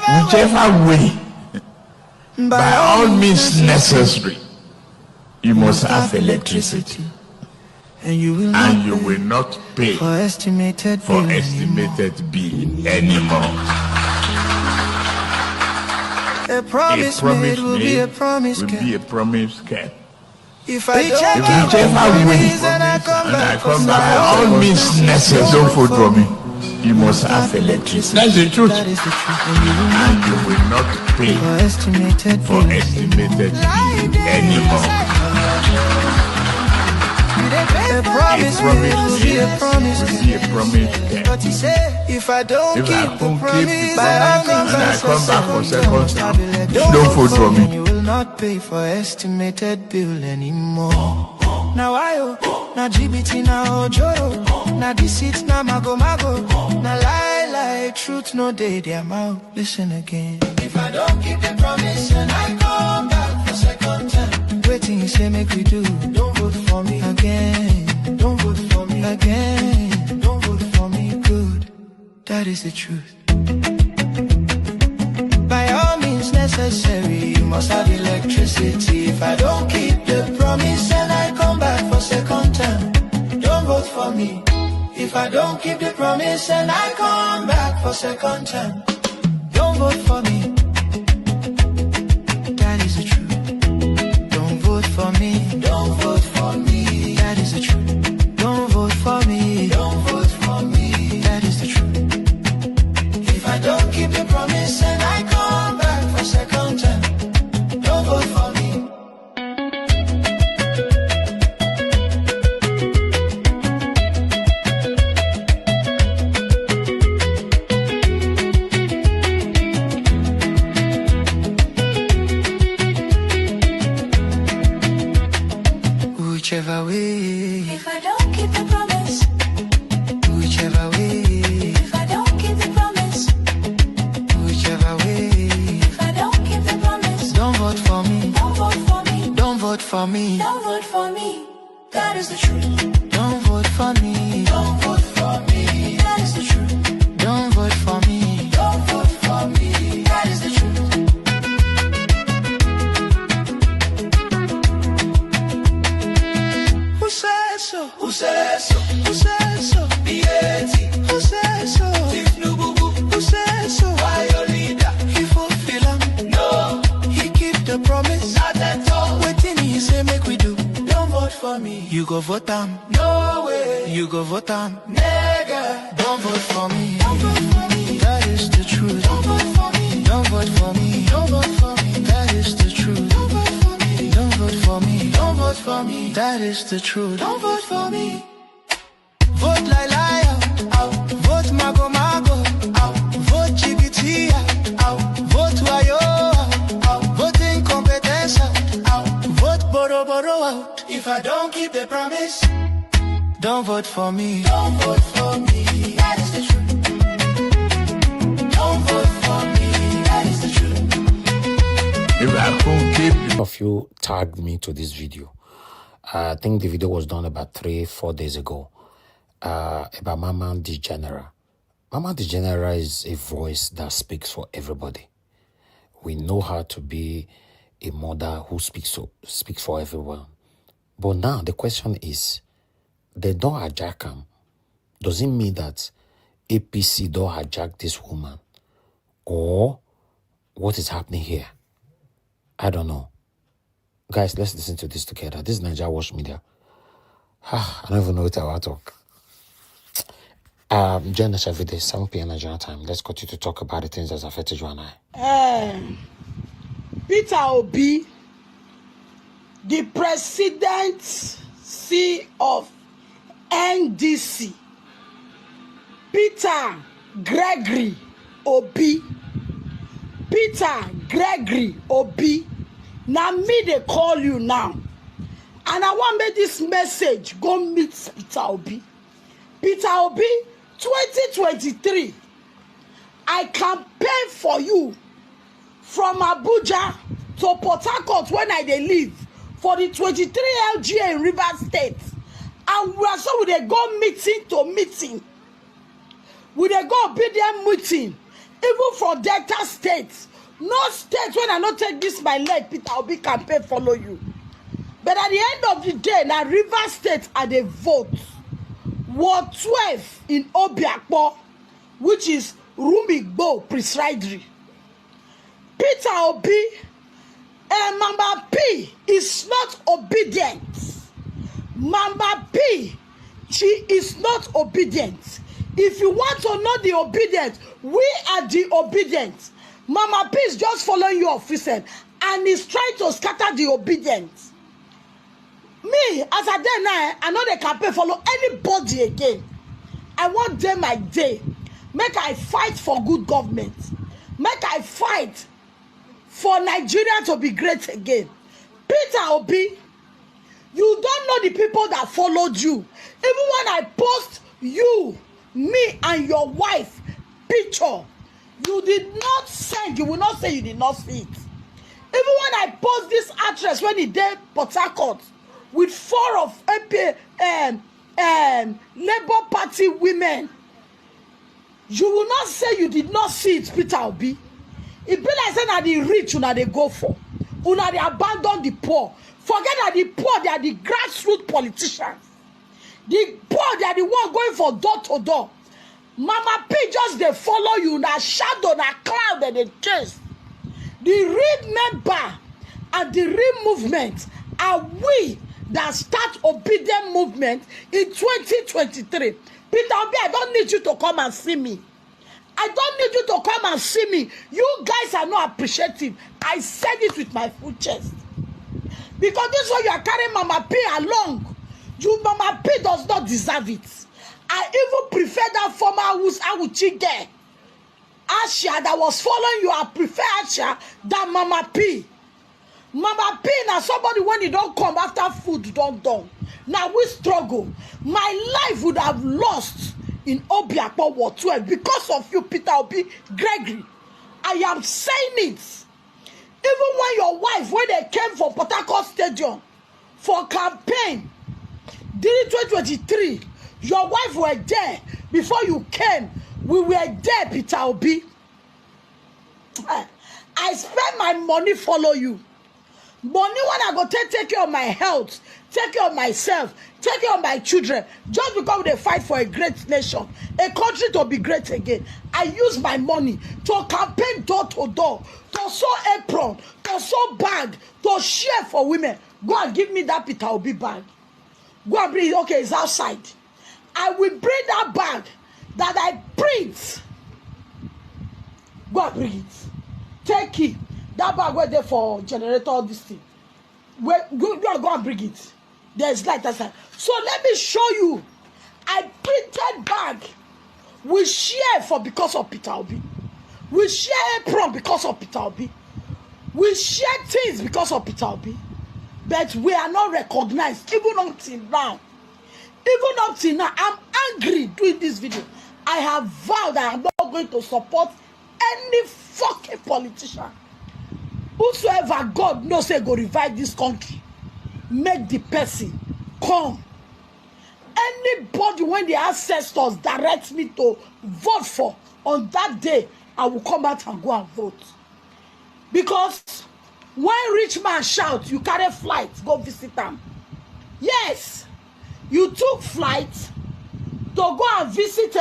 whichever way, by all means necessary, you must have electricity. And you will not pay for estimated bill anymore. A promise made will be a promise kept. If I don't win, and I come back, by all means necessary, don't vote for me. You must have electricity. That's the truth. And you will not pay for estimated bill anymore. A promise will be a promise. But he said, if I don't keep the promise, by all means, and I come back for second time, don't vote for me. You will not pay for estimated bill anymore. Now now GBT, now Ojoro, now deceit, now mago, now lie, truth, no day, their mouth. Listen again. If I don't keep the promise and I come back for second time, waiting, you say, make we do. Don't vote for me again. Don't vote for me again. Don't vote for me, good. That is the truth. By all means necessary, you must have electricity. If I don't keep the promise and I come back for second time, don't vote for me. If I don't keep the promise and I come back for second time, don't vote for me. That is the truth. Don't vote for me. Don't vote for me. That is the truth. Don't vote for me. Don't vote for me. That is the truth. If I don't keep the promise and I come back for second time, don't vote for me. Whichever way, if I don't keep the promise, whichever way, if I don't keep the promise, whichever way, if I don't keep the promise, don't vote for me, don't vote for me, don't vote for me, don't vote for me, that is the truth. Don't vote for me, don't vote for me, that is the truth. Don't vote for me, don't vote for me, that is the truth. Who says so? Who says so? Who says so? B.A.T. Who says so? Who says so? Why your leader? He fulfill him. No. He keep the promise. Not at all. Waiting he say make we do. Don't vote for me. You go vote him. No way. You go vote him. Nigga. Don't vote for me. Don't vote for me. That is the truth. Don't vote for me. Don't vote for me. Don't vote for me. That is the truth. Don't vote for me. Don't vote for me. Don't vote for me. That is the truth. Don't vote for me. Vote liar, out. Vote mago, out. Vote GBT, out. Vote wayo, out. Vote incompetence, out. Vote boro, out. If I don't keep the promise, don't vote for me. Don't vote for me. That is the truth. Don't vote for me. That is the truth. If I don't keep... Of you tagged me to this video. I think the video was done about 3-4 days ago about Mama Degenera. Mama Degenera is a voice that speaks for everybody. We know her to be a mother who speaks for everyone. But now the question is, they don't hijack him. Does it mean that APC don't hijack this woman? Or what is happening here? I don't know. Guys, let's listen to this together. This is Nigeria Watch Media. I don't even know what I want to talk. Join us every day, 7 p.m. Nigerian time. Let's continue to talk about the things that affected you and I. Peter Obi, the presidency of NDC. Peter Gregory Obi. Peter Gregory Obi. Now me they call you now. And I want make this message go meet Peter Obi. Peter Obi, 2023. I campaign for you from Abuja to Port Harcourt when I dey live for the 23 LGA in Rivers State. And we are so we dey go meeting to meeting. We dey go obedient meeting. even for Delta State. No state when I not take this my leg, Peter Obi campaign follow you. But at the end of the day, now Rivers State are the vote. Ward 12 in Obiakpo, which is Rumigbo Presidency. Peter Obi and Mama P is not obedient. Mama P, she is not obedient. If you want to know the obedient, we are the obedient. Mama P is just following your officer and is trying to scatter the obedient. Me, as I did now, I know they can't follow anybody again. I want day my day. Make I fight for good government. Make I fight for Nigeria to be great again. Peter Obi, you don't know the people that followed you. Even when I post you, me and your wife picture, you did not send. You will not say you did not see it. Even when I post this actress when he did Port Harcourt with 4 of Labour Party women, you will not say you did not see it, Peter Obi. It be like saying that the rich una they go for. Una they abandon the poor. Forget that the poor, they are the grassroots politicians. The poor, they are the one going for door to door. Mama P just they follow you, na shadow, na cloud that they chase. The real member and the real movement are we that start obedient movement in 2023. Peter Obi, I don't need you to come and see me. I don't need you to come and see me. You guys are not appreciative. I said it with my full chest. Because this is why you are carrying Mama P along. You, Mama P does not deserve it. I even prefer that former Awuchi girl, Asha, that was following you. I prefer Asha than Mama P. Mama P now somebody when you don't come after food don't done. Now we struggle. My life would have lost in Obiakpo Ward 12 because of you, Peter Obi Gregory. I am saying it. Even when your wife, when they came for Port Harcourt Stadium for campaign during 2023, your wife were there before you came. We were there, Peter Obi. I spend my money follow you. Money when I go take care of my health, take care of myself, take care of my children, just because they fight for a great nation, a country to be great again. I use my money to campaign door to door, to sew apron, to sew bag, to share for women. Go and give me that Peter Obi bag. Go and bring it. Okay, it's outside. I will bring that bag that I print. Go and bring it. Take it. That bag went there for generator, this thing. Go and bring it. There's light outside. So let me show you. I printed bag. We share for because of Peter Obi. We share apron because of Peter Obi. We share things because of Peter Obi. But we are not recognized. Even until now. Even up till now, I'm angry doing this video. I have vowed that I'm not going to support any fucking politician. Whosoever God knows say go revive this country, make the person come. Anybody when the ancestors direct me to vote for, on that day, I will come out and go and vote. Because when rich man shout, you carry flight, go visit them. Yes, you took flight to go and visit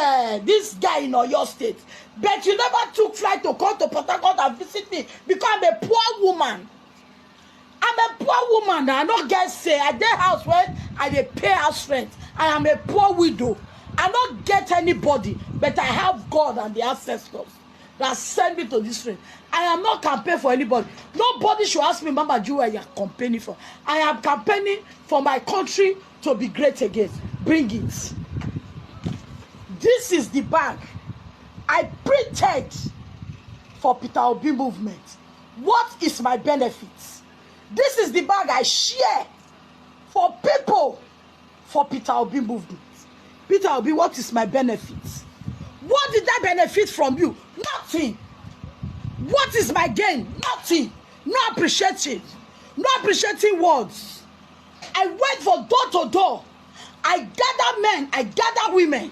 this guy in Oyo State. But you never took flight to come to Port Harcourt and visit me because I'm a poor woman. I'm a poor woman. I don't get say at their house when I dey pay house rent. I am a poor widow. I don't get anybody, but I have God and the ancestors that send me to this place. I am not campaigning for anybody. Nobody should ask me, Mama, Jew, where you are campaigning for. I am campaigning for my country to be great again. Bring it. This is the bag I printed for Peter Obi movement. What is my benefits? This is the bag I share for people for Peter Obi movement. Peter Obi, what is my benefits? What did I benefit from you? Nothing. What is my gain? Nothing. No appreciating. No appreciating words. I went for door to door. I gather men. I gather women.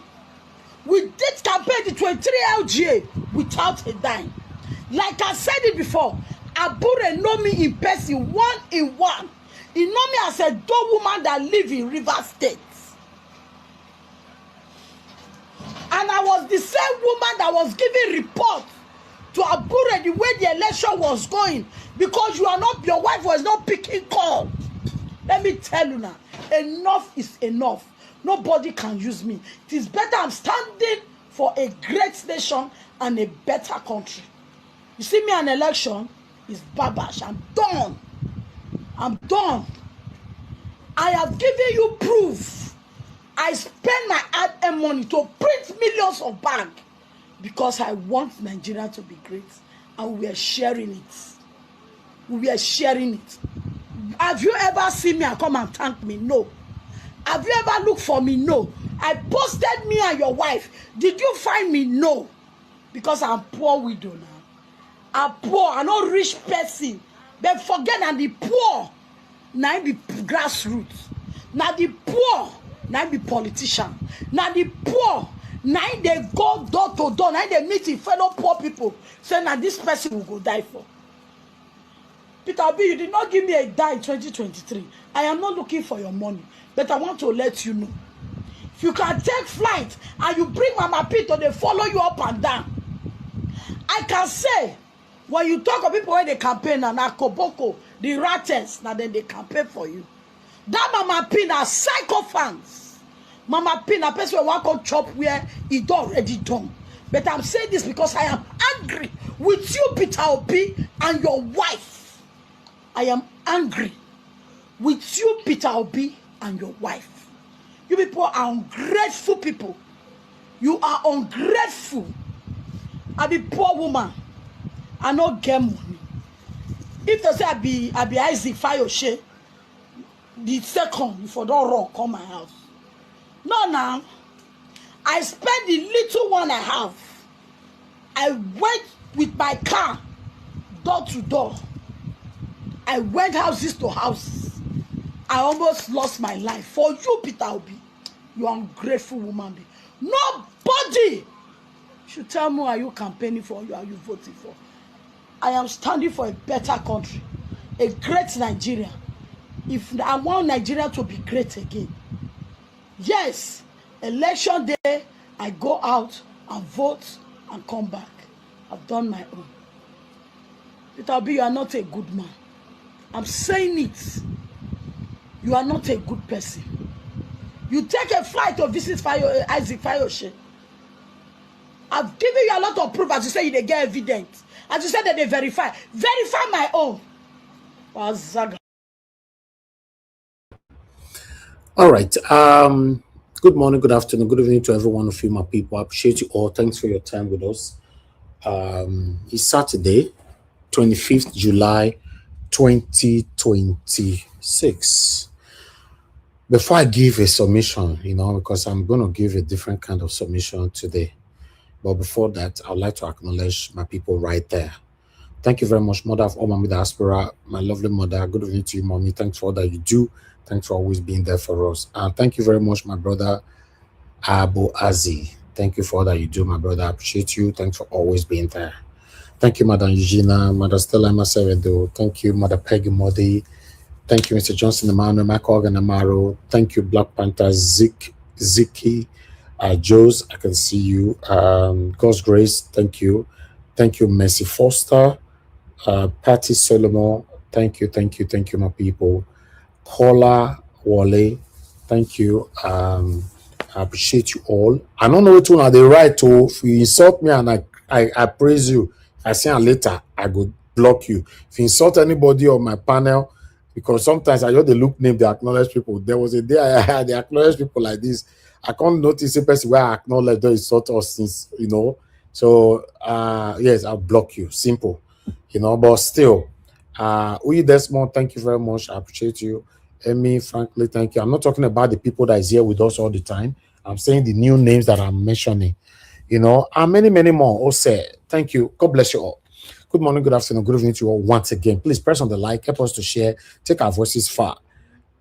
We did campaign the 23 LGA without a dime. Like I said it before, Abure know me in person, one in one. He know me as a dope woman that live in River State. And I was the same woman that was giving report to Abure the way the election was going, because your wife was not picking call. Let me tell you now, enough is enough. Nobody can use me. It is better I'm standing for a great nation and a better country. You see me an election, it's babash. I'm done. I'm done. I have given you proof. I spend my hard-earned money to print millions of bags because I want Nigeria to be great, and we are sharing it. We are sharing it. Have you ever seen me and come and thank me? No. Have you ever looked for me? No. I posted me and your wife. Did you find me? No. Because I'm poor widow now. I'm poor. I'm not rich person. But forget that the poor now be grassroots. Now the poor now be politician. Now the poor now they go door to door. Now they meet fellow poor people. Say now this person will go die for. Peter Obi, you did not give me a dime in 2023. I am not looking for your money. But I want to let you know. If you can take flight and you bring Mama Peter, they follow you up and down. I can say, when you talk of people where they campaign, and Akoboko, the ratters, now then they campaign for you. That Mama Pina psychophants. Mama Pina person will walk on chop where it already done. But I'm saying this because I am angry with you, Peter Obi, and your wife. I am angry with you, Peter Obi, and your wife. You people are ungrateful people. You are ungrateful. I be poor woman. I no get money. If they say I be Isaac Fayoshe, the second, if I don't run, come my house. No, now. I spend the little one I have. I went with my car door to door. I went houses to houses. I almost lost my life. For you, Peter Obi, you ungrateful woman. Nobody should tell me are you campaigning for, you are you voting for. I am standing for a better country, a great Nigeria. If I want Nigeria to be great again, yes, election day, I go out and vote and come back. I've done my own. Peter Obi, you are not a good man. I'm saying it. You are not a good person. You take a flight to visit Isaac Fayoshe. I've given you a lot of proof, as you say, they get evidence. As you said that they verify. Verify my own. All right. Good morning, good afternoon, good evening to every one of you, my people. I appreciate you all. Thanks for your time with us. It's Saturday, 25th July, 2026. Before I give a submission, because I'm going to give a different kind of submission today. But before that, I would like to acknowledge my people right there. Thank you very much, mother of all Mommy Diaspora, my lovely mother. Good evening to you, Mommy. Thanks for all that you do. Thanks for always being there for us. And thank you very much, my brother Abu Azi. Thank you for all that you do, my brother. I appreciate you. Thanks for always being there. Thank you, Madam Eugenia, Mother Stella Maseredo. Thank you, Mother Peggy Modi. Thank you, Mr. Johnson Emmanuel, Michael Organ Amaro. Thank you, Black Panther Ziki. Joes, I can see you. God's Grace, thank you. Thank you, Mercy Foster. Patty Solomon, thank you, my people. Paula Wale, thank you. I appreciate you all. I don't know which one are they right to. If you insult me and I praise you, if I see you later, I go block you. If you insult anybody on my panel, because sometimes I just the look name, they acknowledge people. There was a day I had they acknowledge people like this. I can't notice a person where I acknowledge that insult us since, So yes, I'll block you. Simple. But still, Uyi Desmond, thank you very much. I appreciate you. Emmy, frankly, thank you. I'm not talking about the people that is here with us all the time. I'm saying the new names that I'm mentioning, and many, many more. Also, thank you. God bless you all. Good morning, good afternoon, good evening to you all once again. Please press on the like, help us to share, take our voices far.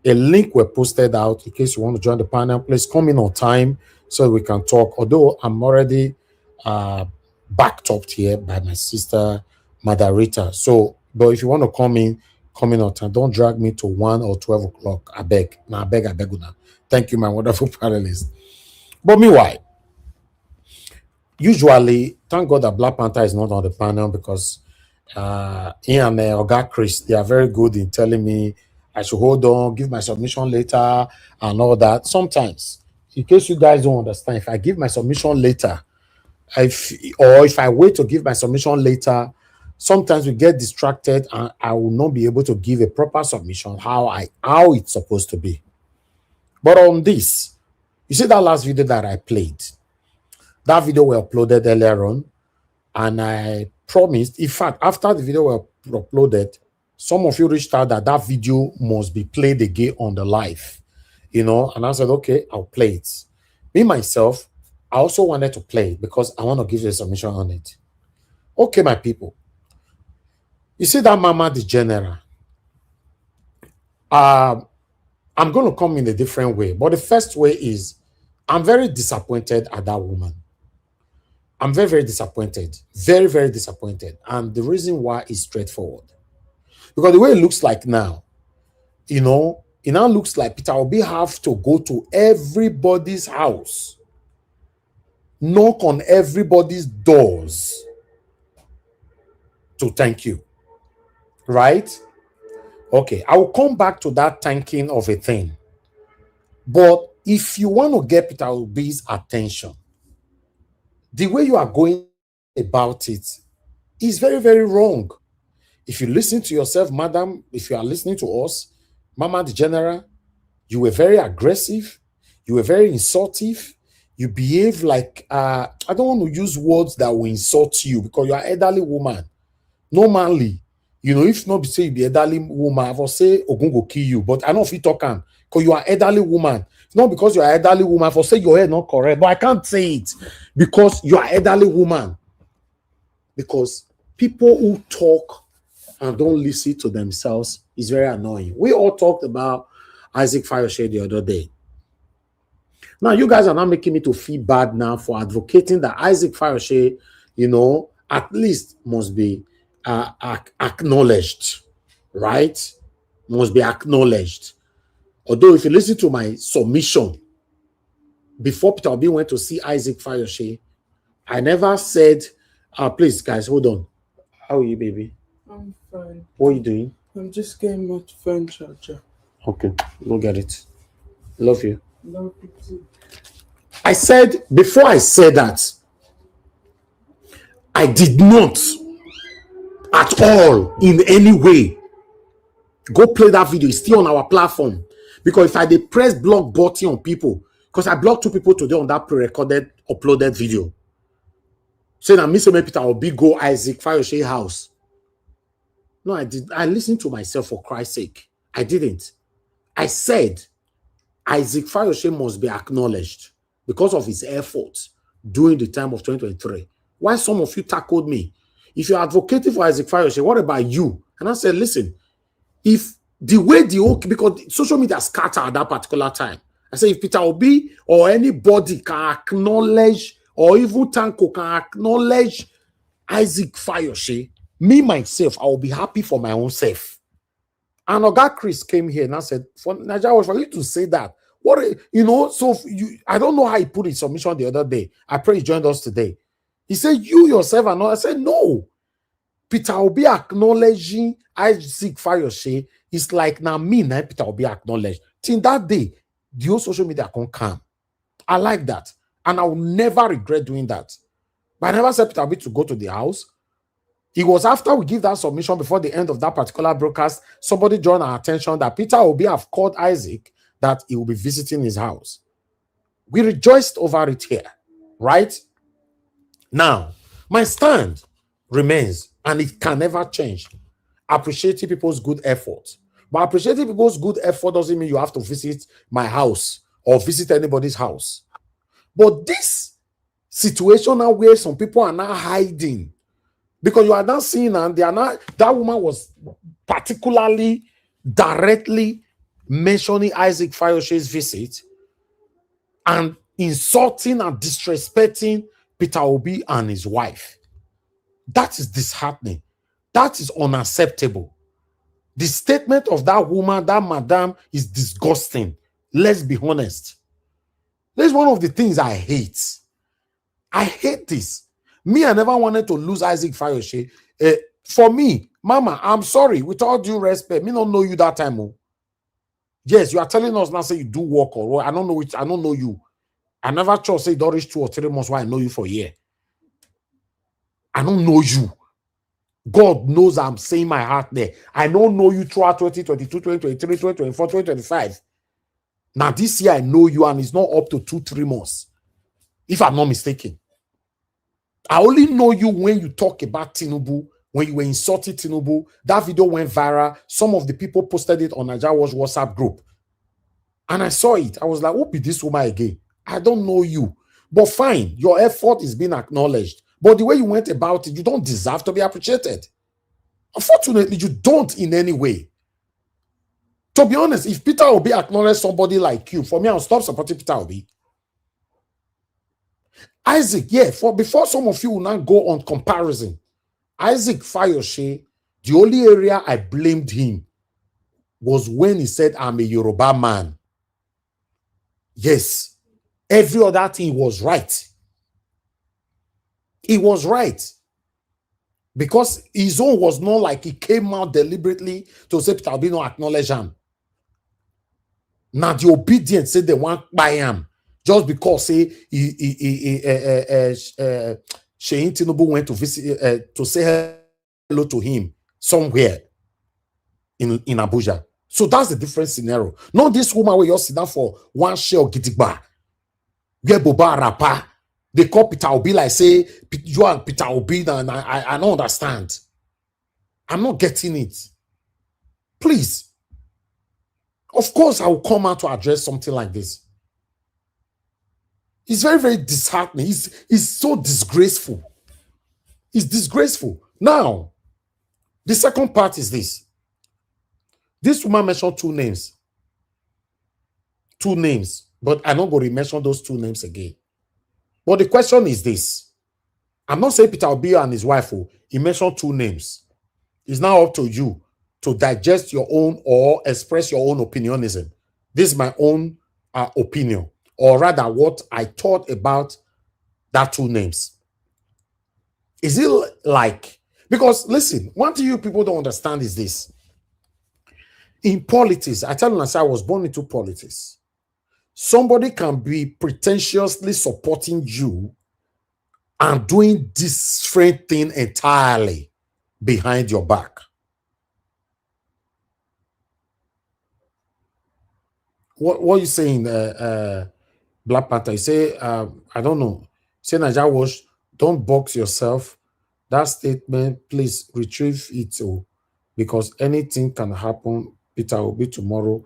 A link were posted out in case you want to join the panel. Please come in on time so we can talk. Although I'm already backed up here by my sister Margarita. So, but if you want to come in on time. Don't drag me to 1 or 12 o'clock. I beg. Now, I beg una. Thank you, my wonderful panelists. But meanwhile, usually, thank God that Black Panther is not on the panel because he and Oga Chris, they are very good in telling me I should hold on, give my submission later, and all that. Sometimes, in case you guys don't understand, if I give my submission later, if I wait to give my submission later, sometimes we get distracted and I will not be able to give a proper submission how it's supposed to be. But on this, you see that last video that I played, that video was uploaded earlier on, and I promised, in fact, after the video was uploaded, some of you reached out that video must be played again on the live, and I said, okay, I'll play it. Me, myself, I also wanted to play it because I want to give you a submission on it. Okay, my people. You see that Mama the General? I'm going to come in a different way. But the first way is I'm very disappointed at that woman. I'm very, very disappointed. Very, very disappointed. And the reason why is straightforward. Because the way it looks like now, it now looks like Peter Obi have to go to everybody's house, knock on everybody's doors to thank you. Right? Okay, I will come back to that thanking of a thing. But if you want to get Peter Obi's attention, the way you are going about it is very, very wrong. If you listen to yourself, madam, if you are listening to us, Mama the General, you were very aggressive. You were very insultive. You behave like, I don't want to use words that will insult you because you are an elderly woman. Normally, if not say you be elderly woman, I will say Ogun go kill you. But I know if you talk because you are elderly woman. It's not because you are elderly woman, I will say your head not correct. But I can't say it because you are elderly woman. Because people who talk and don't listen to themselves is very annoying. We all talked about Isaac Fayose the other day. Now, you guys are not making me to feel bad now for advocating that Isaac Fayose, at least must be acknowledged, right? Must be acknowledged. Although, if you listen to my submission, before Peter Obi went to see Isaac Fayose, I never said, please, guys, hold on. How are you, baby? I'm fine. What are you doing? I'm just getting my phone charger. Okay, go get it. Love you. Love you too. I said, before I said that, I did not at all in any way go play that video. It's still on our platform. Because if I did press block button on people, because I blocked 2 people today on that pre-recorded, uploaded video. Saying that Mr. Peter Obi go Isaac Fayose house. No, I did. I listened to myself for Christ's sake. I didn't. I said Isaac Fayose must be acknowledged because of his efforts during the time of 2023. Why some of you tackled me? If you're advocating for Isaac Fayose, what about you? And I said, listen, if the way because social media scattered at that particular time, I said, if Peter Obi or anybody can acknowledge, or even Tanko can acknowledge Isaac Fayose, me, myself, I will be happy for my own self. And Oga Chris came here and I said, for Nigeria, for you to say that, I don't know how he put his submission the other day. I pray he joined us today. He said, you yourself and all. I said, no. Peter Obi acknowledging Isaac Fayose is like now me, now Peter Obi acknowledged. Till that day, the whole social media can come. I like that. And I will never regret doing that. But I never said Peter Obi to go to the house. It was after we give that submission before the end of that particular broadcast, somebody drawn our attention that Peter Obi have called Isaac that he will be visiting his house. We rejoiced over it here, right? Now, my stand remains, and it can never change. Appreciating people's good effort. But appreciating people's good effort doesn't mean you have to visit my house or visit anybody's house. But this situation now where some people are now hiding, because you are not seeing, and they are not, that woman was particularly directly mentioning Isaac Fayose's visit. And insulting and disrespecting Peter Obi and his wife. That is disheartening. That is unacceptable. The statement of that woman, that madam, is disgusting. Let's be honest. This is one of the things I hate. I hate this. Me, I never wanted to lose Isaac Fayoshe. For me, Mama, I'm sorry. With all due respect, me don't know you that time. Oh. Yes, you are telling us now, say you do work or what. I don't know which. I don't know you. I never trust say don't reach 2 or 3 months why I know you for a year. I don't know you. God knows I'm saying my heart there. I don't know you throughout 2022, 2023, 2024, 2025. Now this year I know you and it's not up to 2-3 months. If I'm not mistaken. I only know you when you talk about Tinubu, when you were insulting Tinubu. That video went viral. Some of the people posted it on Najawa's WhatsApp group. And I saw it. I was like, who be this woman again? I don't know you. But fine, your effort is being acknowledged. But the way you went about it, you don't deserve to be appreciated. Unfortunately, you don't in any way. To be honest, if Peter Obi acknowledged somebody like you, for me, I'll stop supporting Peter Obi. Isaac, yeah, before some of you will not go on comparison, Isaac Fayoshe, the only area I blamed him was when he said, I'm a Yoruba man. Yes, every other thing was right. He was right. Because his own was not like he came out deliberately to say Peter Obi no acknowledge him. Now the obedience said they want by him. Just because say Shein Tinubu went to visit to say hello to him somewhere in Abuja. So that's the different scenario. Not this woman where you sit down for one share of gidigba. Get boba rapa. They call Peter Obi like say you and Peter Obi, and I don't understand. I'm not getting it. Please. Of course, I will come out to address something like this. It's very, very disheartening. It's so disgraceful. It's disgraceful. Now, the second part is this. This woman mentioned 2 names. 2 names. But I'm not going to mention those 2 names again. But the question is this. I'm not saying Peter Obi and his wife, he mentioned 2 names. It's now up to you to digest your own or express your own opinionism. This is my own opinion. Or rather, what I thought about that 2 names. Is it like, because listen, one thing you people don't understand is this. In politics, I tell you, I was born into politics. Somebody can be pretentiously supporting you and doing different thing entirely behind your back. What are you saying, Black Panther? You say, I don't know. Say, Naija Wash, don't box yourself. That statement, please retrieve it, because anything can happen. Peter Obi tomorrow,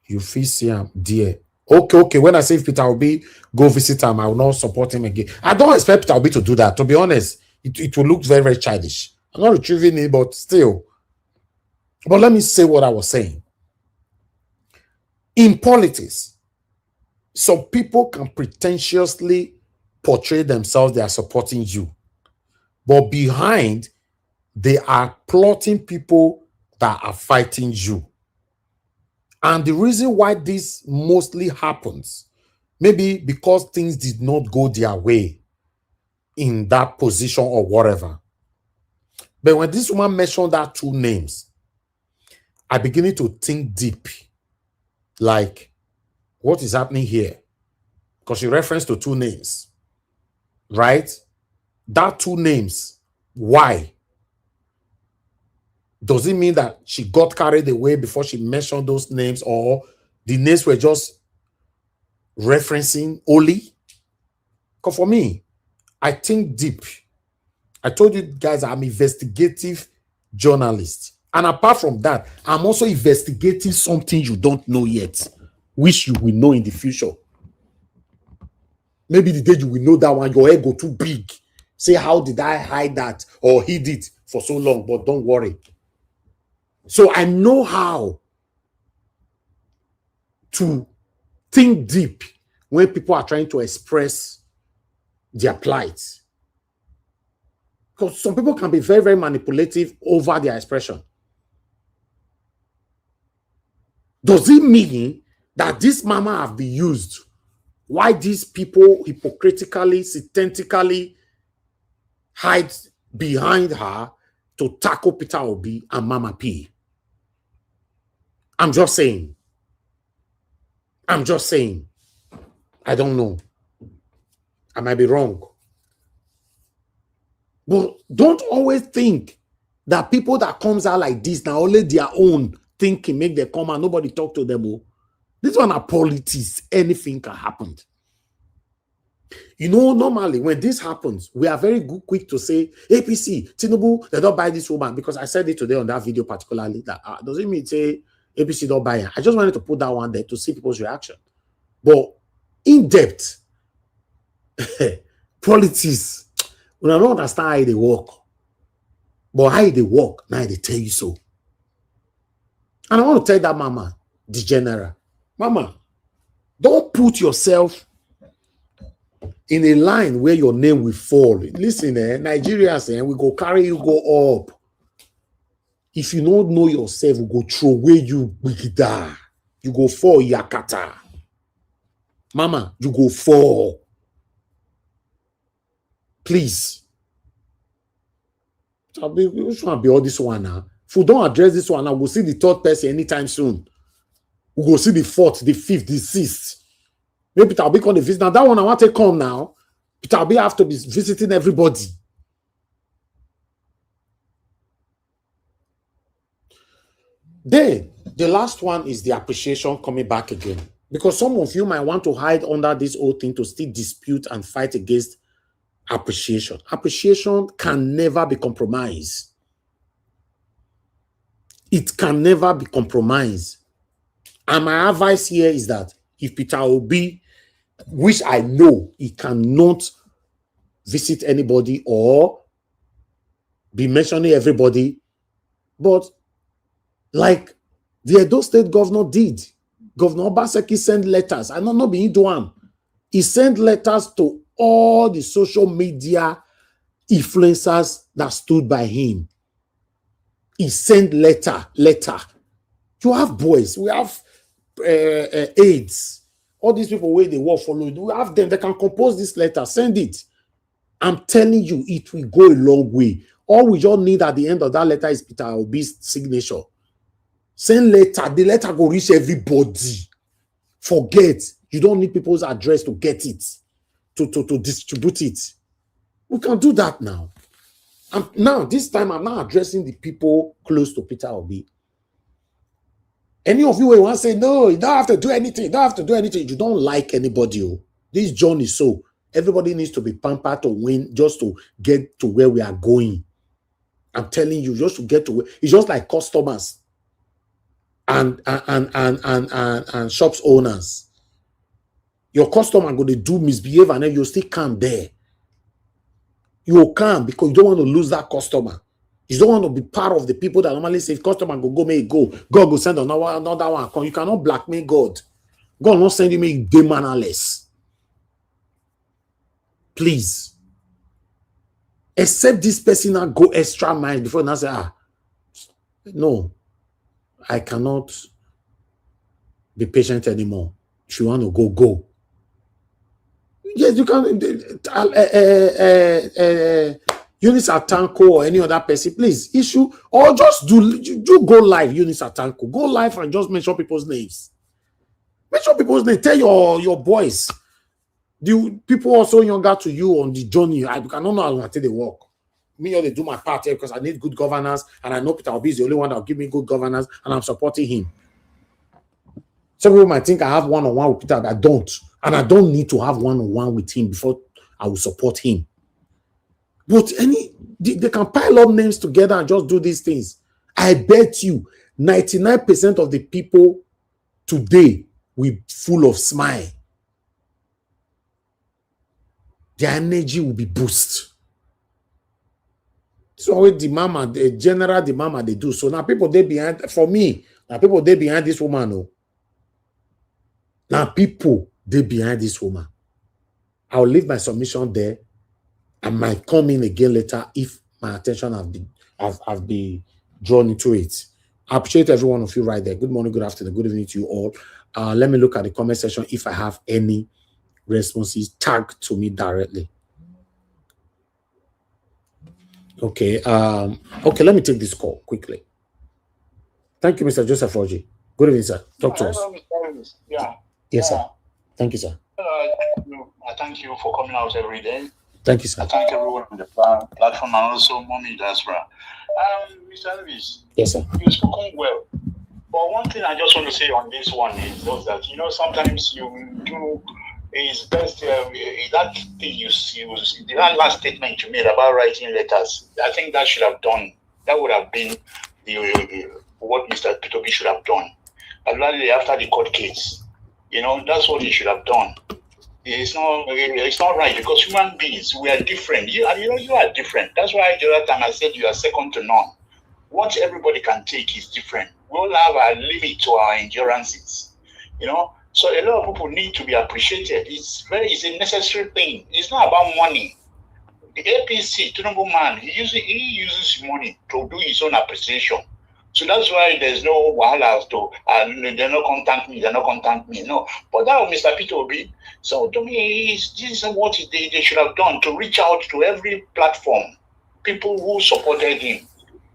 you feel see him there. Okay. When I say if Peter Obi go visit him, I will not support him again. I don't expect Peter Obi to do that. To be honest, it will look very, very childish. I'm not retrieving it, but still. But let me say what I was saying. In politics, some people can pretentiously portray themselves they are supporting you. But behind, they are plotting people that are fighting you. And the reason why this mostly happens, maybe because things did not go their way in that position or whatever. But when this woman mentioned that 2 names, I beginning to think deep. Like, what is happening here? Because she referenced to 2 names, right? That 2 names, why? Does it mean that she got carried away before she mentioned those names, or the names were just referencing only? Because for me, I think deep. I told you guys I'm investigative journalist. And apart from that, I'm also investigating something you don't know yet, which you will know in the future. Maybe the day you will know that one, your head go too big. Say, how did I hide that or hid it for so long? But don't worry. So I know how to think deep when people are trying to express their plight. Because some people can be very, very manipulative over their expression. Does it mean that this mama have been used? Why these people hypocritically, synthetically hide behind her to tackle Peter Obi and Mama P? I'm just saying. I'm just saying. I don't know. I might be wrong. But don't always think that people that comes out like this, now only their own thinking make them come and nobody talk to them. Oh. This one are politics. Anything can happen. You know, normally when this happens, we are very quick to say, APC, Tinubu, they don't buy this woman. Because I said it today on that video particularly, that doesn't mean say APC don't buy her. I just wanted to put that one there to see people's reaction. But in depth, politics, when I don't understand how they work. But how they work, now they tell you so. And I want to tell that mama, the general, mama, don't put yourself in a line where your name will fall. Listen, Nigerians, we go carry you go up. If you don't know yourself, we go throw away you bigida. You go fall yakata. Mama, you go fall. Please. Which one be all this one now? If we don't address this one now, we'll see the third person anytime soon. We'll go see the fourth, the fifth, the sixth. Maybe Peter Obi come to visit. Now that one I want to come now. Peter Obi have to be visiting everybody. Then the last one is the appreciation coming back again. Because some of you might want to hide under this whole thing to still dispute and fight against appreciation. Appreciation can never be compromised. It can never be compromised. And my advice here is that if Peter Obi, which I know he cannot visit anybody or be mentioning everybody, but like the Edo State governor did, Governor Obaseki sent letters. I don't know being one. He sent letters to all the social media influencers that stood by him. He sent letter. You have boys, we have aides, all these people where they work for you. We have them, they can compose this letter, send it. I'm telling you, it will go a long way. All we just need at the end of that letter is Peter Obi's signature. Send letter, the letter go reach everybody. Forget, you don't need people's address to get it, to distribute it. We can do that now. Now, this time, I'm not addressing the people close to Peter Obi. Any of you will want to say, no, you don't have to do anything. You don't have to do anything. You don't like anybody. Oh. This journey is so. Everybody needs to be pampered to win, just to get to where we are going. I'm telling you, just to get to where. It's just like customers and shops owners. Your customer going to do misbehave and then you still come there. You can't because you don't want to lose that customer. You don't want to be part of the people that normally say, if customer go, may go. God will send another one. You cannot blackmail God. God will not send you make day mannerless. Please. Except this person now go extra mile before now say, no, I cannot be patient anymore. If you want to go, go. Yes, you can. Eunice Atanko or any other person, please issue or just do go live. Eunice Atanko, go live and just mention people's names. Mention people's names. Tell your boys. The people also younger to you on the journey. I cannot know how they work. Me, they do my part here because I need good governance, and I know Peter Obi is the only one that will give me good governance, and I'm supporting him. Some people might think I have one-on-one with Peter, but I don't. And I don't need to have one-on-one with him before I will support him. But they can pile up names together and just do these things. I bet you 99% of the people today will be full of smile. Their energy will be boosted. So what the general mama they do. So now people they behind, for me, now people they behind this woman. Oh. Now people dey behind this woman. I'll leave my submission there. I might come in again later if my attention have been drawn into it. I appreciate every one of you right there. Good morning, good afternoon, good evening to you all. Let me look at the comment section if I have any responses tagged to me directly. Okay. Okay, let me take this call quickly. Thank you, Mr. Joseph Roji. Good evening, sir. Talk to us. Yeah. Yes, sir. Thank you, sir. I thank you for coming out every day. Thank you, sir. I thank everyone on the platform and also Mommy Diaspora. Mr. Elvis. Yes, sir. You've spoken well. But one thing I just want to say on this one is just that, sometimes you do is best that thing that last statement you made about writing letters. I think that should have done. That would have been what Mr. P2P should have done. Particularly after the court case. That's what he should have done. It's not right because human beings, we are different. You are different. That's why the other time I said you are second to none. What everybody can take is different. We all have a limit to our endurances. So a lot of people need to be appreciated. It's a necessary thing. It's not about money. The APC, Tinubu man, he uses money to do his own appreciation. So that's why there's no wahala to they're not contact me. No. But that was Mr. P2P. So to me, this is what they should have done to reach out to every platform, people who supported him.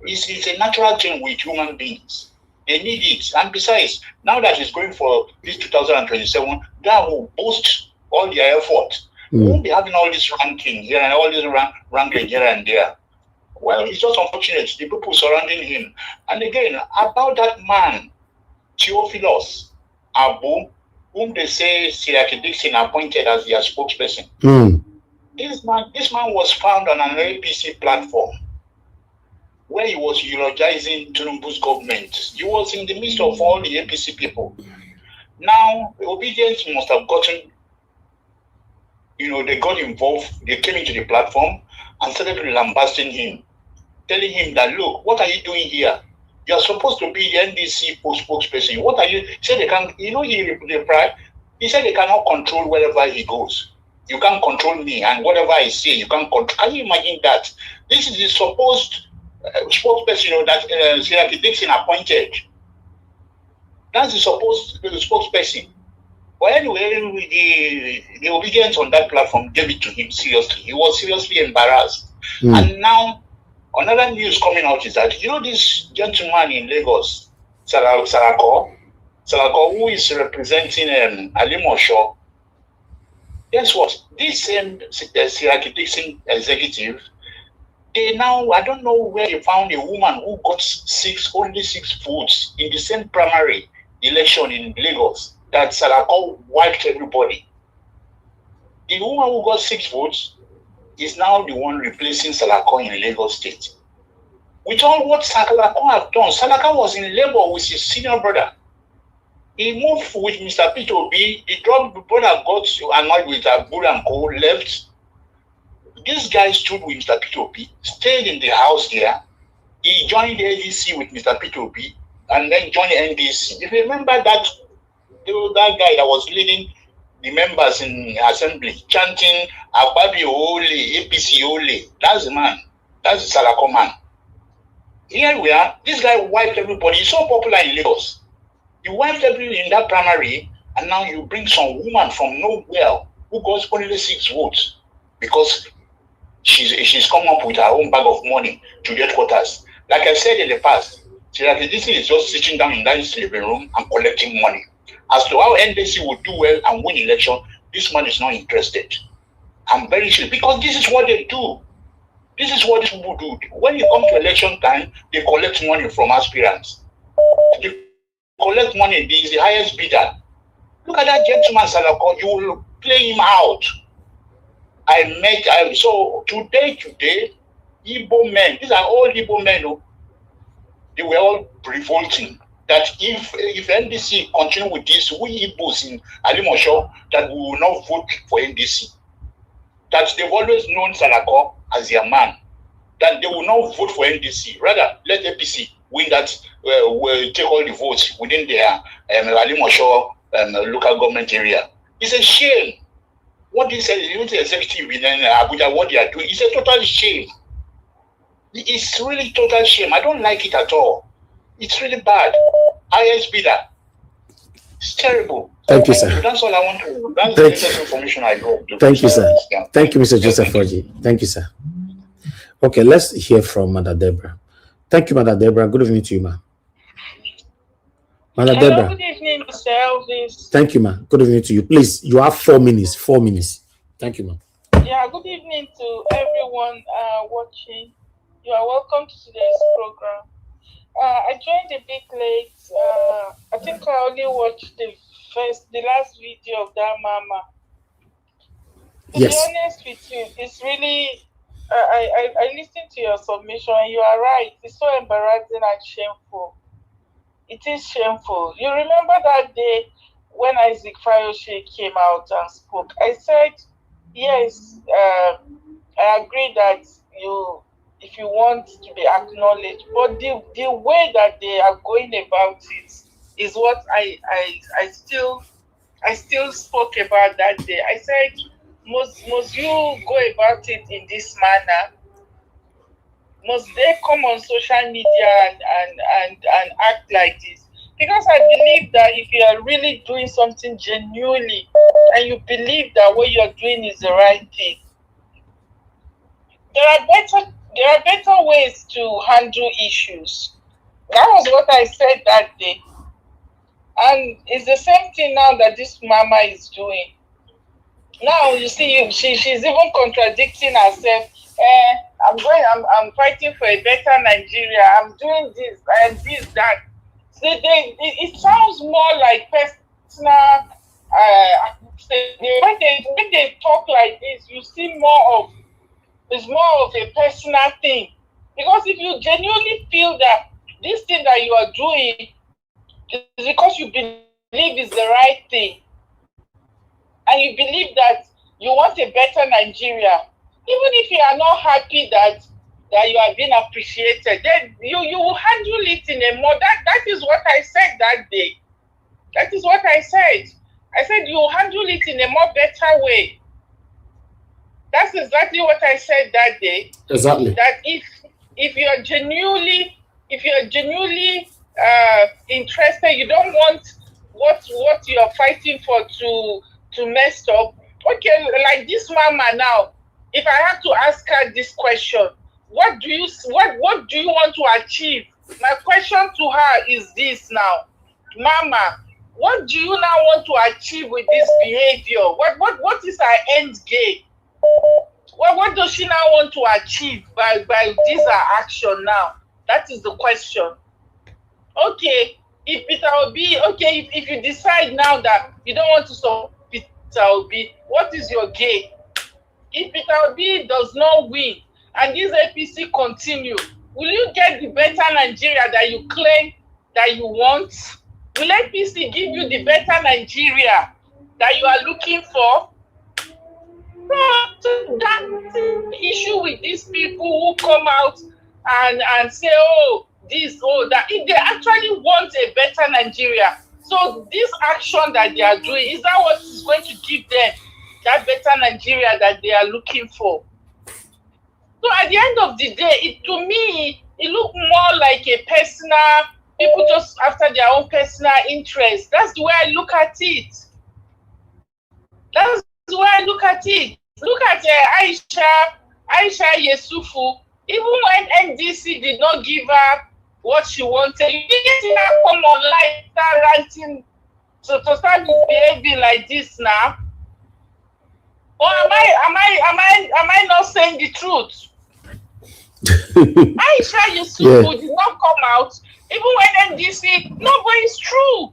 It's a natural thing with human beings. They need it. And besides, now that he's going for this 2027, that will boost all their effort. We won't be having all this ranking here and all this ranking here and there. Well, it's just unfortunate, the people surrounding him. And again, about that man, Theophilus Abu, whom they say Siraki Dixon appointed as their spokesperson. This man was found on an APC platform where he was eulogizing Tinubu's government. He was in the midst of all the APC people. Now, the obedience must have gotten, they got involved, they came into the platform and started lambasting him, telling him that, look, what are you doing here? You are supposed to be the NDC spokesperson. What are you? He said they can't, he replied, he said they cannot control wherever he goes. You can't control me, and whatever I say, you can't control. Can you imagine that? This is the supposed spokesperson that Siraki Dixon appointed. That's the supposed spokesperson. But anyway, the obedience on that platform gave it to him seriously. He was seriously embarrassed. And now, another news coming out is that, this gentleman in Lagos, Sarako, who is representing Alimosho, guess what? This Siraki Dixon executive, I don't know where they found a woman who got only 6 votes in the same primary election in Lagos, that Sarako wiped everybody. The woman who got 6 votes is now the one replacing Salako in Lagos State. With all what Salako have done, Salako was in labor with his senior brother. He moved with Mr. P2P. The brother got annoyed with Abu and Co. left. This guy stood with Mr. P2P, stayed in the house there. He joined the ADC with Mr. P2P and then joined the NDC. If you remember that guy that was leading the members in assembly chanting Ababi Ole, APC Ole. That's the man. That's the Salako man. Here we are. This guy wiped everybody. He's so popular in Lagos. You wiped everybody in that primary, and now you bring some woman from nowhere who got only 6 votes because she's come up with her own bag of money to the headquarters. Like I said in the past, this is just sitting down in that living room and collecting money. As to how NDC would do well and win election, this man is not interested. I'm very sure because this is what they do. This is what these people do. When you come to election time, they collect money from aspirants. They collect money. This is the highest bidder. Look at that gentleman, Salako. You will play him out. So today, Igbo men, these are all Igbo men, they were all revolting. That if NDC continue with this, we Igbos in Alimosho, that we will not vote for NDC. That they've always known Salako as their man. That they will not vote for NDC. Rather, let APC win that, will take all the votes within their Alimosho local government area. It's a shame. What this executive in Abuja, what they are doing, it's a total shame. It's really total shame. I don't like it at all. It's really bad. Highest bidder. It's terrible. Thank you, sir. That's all I want to. That's the latest information I got. Thank you, sir. Thank you, Mr. Joseph Rogi. Thank you, sir. Okay, let's hear from Mother Deborah. Thank you, Mother Deborah. Good evening to you, ma. Mother Deborah. Good evening, Mr. Elvis. Thank you, ma. Good evening to you. Please, you have 4 minutes. 4 minutes. Thank you, ma. Yeah, good evening to everyone watching. You are welcome to today's program. I joined a bit late. I think I only watched the last video of that mama. To be honest with you, it's really. I listened to your submission, and you are right. It's so embarrassing and shameful. It is shameful. You remember that day when Isaac Fayoshe came out and spoke? I said, yes, I agree that if you want to be acknowledged, but the way that they are going about it is what I still spoke about that day. I said, must you go about it in this manner? Must they come on social media and act like this? Because I believe that if you are really doing something genuinely and you believe that what you're doing is the right thing, there are better ways to handle issues. That was what I said that day. And it's the same thing now that this mama is doing. Now you see, she's even contradicting herself. I'm fighting for a better Nigeria. I'm doing this and this, that. So it sounds more like personal. When they talk like this, you see it's more of a personal thing. Because if you genuinely feel that this thing that you are doing is because you believe is the right thing, and you believe that you want a better Nigeria, even if you are not happy that you are being appreciated, then you will handle it in a more, that is what I said that day. That is what I said. I said you will handle it in a more better way. That's exactly what I said that day. Exactly. That if you are genuinely interested, you don't want what you are fighting for to mess up. Okay, like this mama now, if I have to ask her this question, what do you want to achieve? My question to her is this now, Mama, what do you now want to achieve with this behavior? What is her end game? What does she now want to achieve by this action now? That is the question. Okay, if Peter Obi, if you decide now that you don't want to support Peter Obi, what is your game? If Peter Obi does not win and this APC continue, will you get the better Nigeria that you claim that you want? Will APC give you the better Nigeria that you are looking for? So that's the issue with these people who come out and say, that. If they actually want a better Nigeria, so this action that they are doing, is that what is going to give them that better Nigeria that they are looking for? So at the end of the day, to me, it looked more like a personal, people just after their own personal interest. That's the way I look at it. That's the way I look at it. Look at Aisha Yesufu. Even when NDC did not give her what she wanted, you didn't see her come online, start ranting, to start behaving like this now. Or am I not saying the truth? Aisha Yesufu did not come out. Even when NDC, no, but it's true.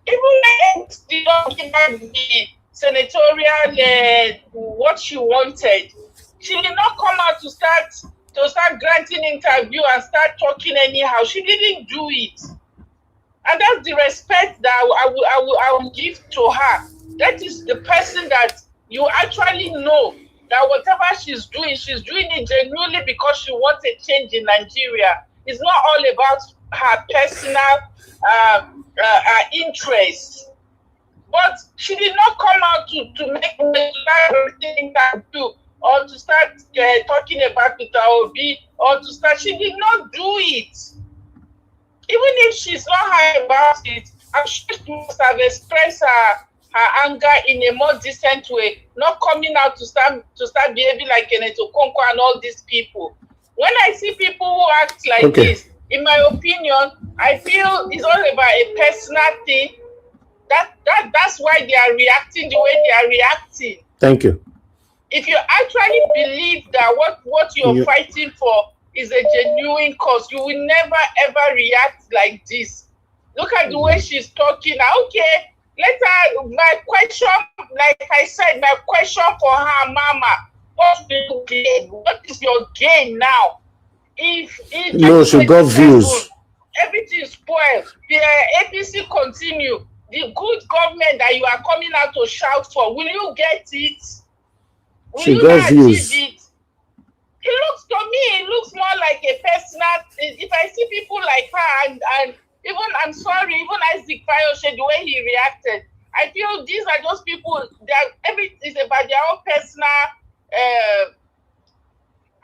Even when NDC did not give her the senatorial what she wanted, she did not come out to start granting interview and start talking anyhow. She didn't do it, and that's the respect that I will give to her. That is the person that you actually know that whatever she's doing it genuinely because she wants a change in Nigeria. It's not all about her personal interest. But She did not come out to make everything interview or to start talking about Peter Obi or to start. She did not do it. Even if she's not high about it, I'm sure she must have expressed her anger in a more decent way, not coming out to start behaving like Kenneth Okonkwo and all these people. When I see people who act like this, in my opinion, I feel it's all about a personal thing. That's why they are reacting the way they are reacting. Thank you. If you actually believe that what you're fighting for is a genuine cause, you will never ever react like this. Look at the way she's talking. Okay, my question, like I said, my question for her, Mama, what do you gain? What is your gain now? If she got views. Everything is spoiled. The APC continue. The good government that you are coming out to shout for, will you get it? She got views. It looks more like a personal. If I see people like her and even, I'm sorry, even Isaac Fayoshe, the way he reacted, I feel these are just people that everything is about their own personal.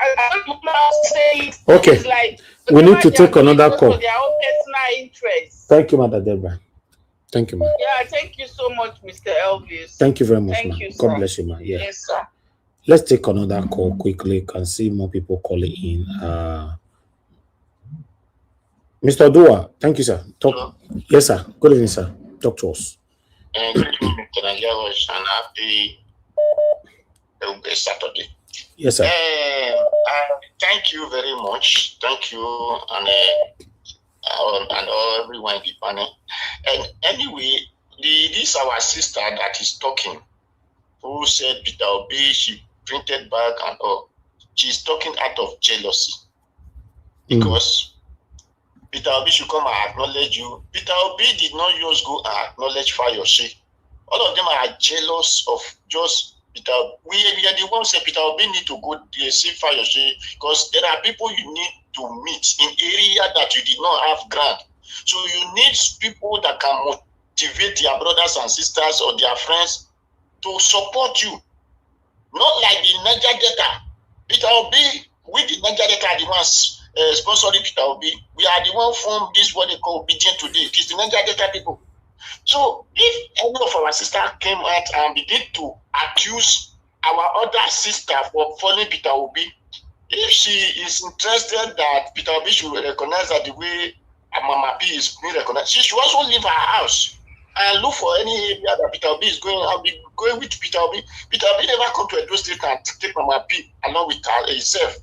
I don't know how to say it. Okay. It's like we need to take another call. For their own personal interest. Thank you, Mother Deborah. Thank you, ma. Yeah, thank you so much, Mr. Elvis. Thank you very much, thank ma. you, God bless you, ma. Yeah. Yes, sir. Let's take another call quickly. Can see more people calling in. Mr. Dua, thank you, sir. Talk. Yes, sir. Good evening, sir. Talk to us. Good evening, Mr. Nigeria, and happy Saturday. Yes, sir. Thank you very much. Thank you, and everyone in the panel. And anyway, this our sister that is talking, who said Peter Obi, she printed back and all. She's talking out of jealousy because Peter Obi should come and acknowledge you. Peter Obi did not just go and acknowledge Fayose. All of them are jealous of just Peter. We are the ones say Peter Obi need to go see Fayose because there are people you need to meet in area that you did not have grant. So you need people that can motivate their brothers and sisters or their friends to support you. Not like the Niger Delta. Peter Obi, we the Niger Delta are the ones sponsoring Peter Obi. We are the one from this what they call obedient today. It is the Niger Delta people. So if any of our sisters came out and begin to accuse our other sister for following Peter Obi, if she is interested that Peter Obi should recognize that the way Mama P is being recognized, she should also leave her house and look for any area that Peter Obi is going. I'll be going with Peter Obi. Peter Obi never come to Edo State and take Mama P along with himself.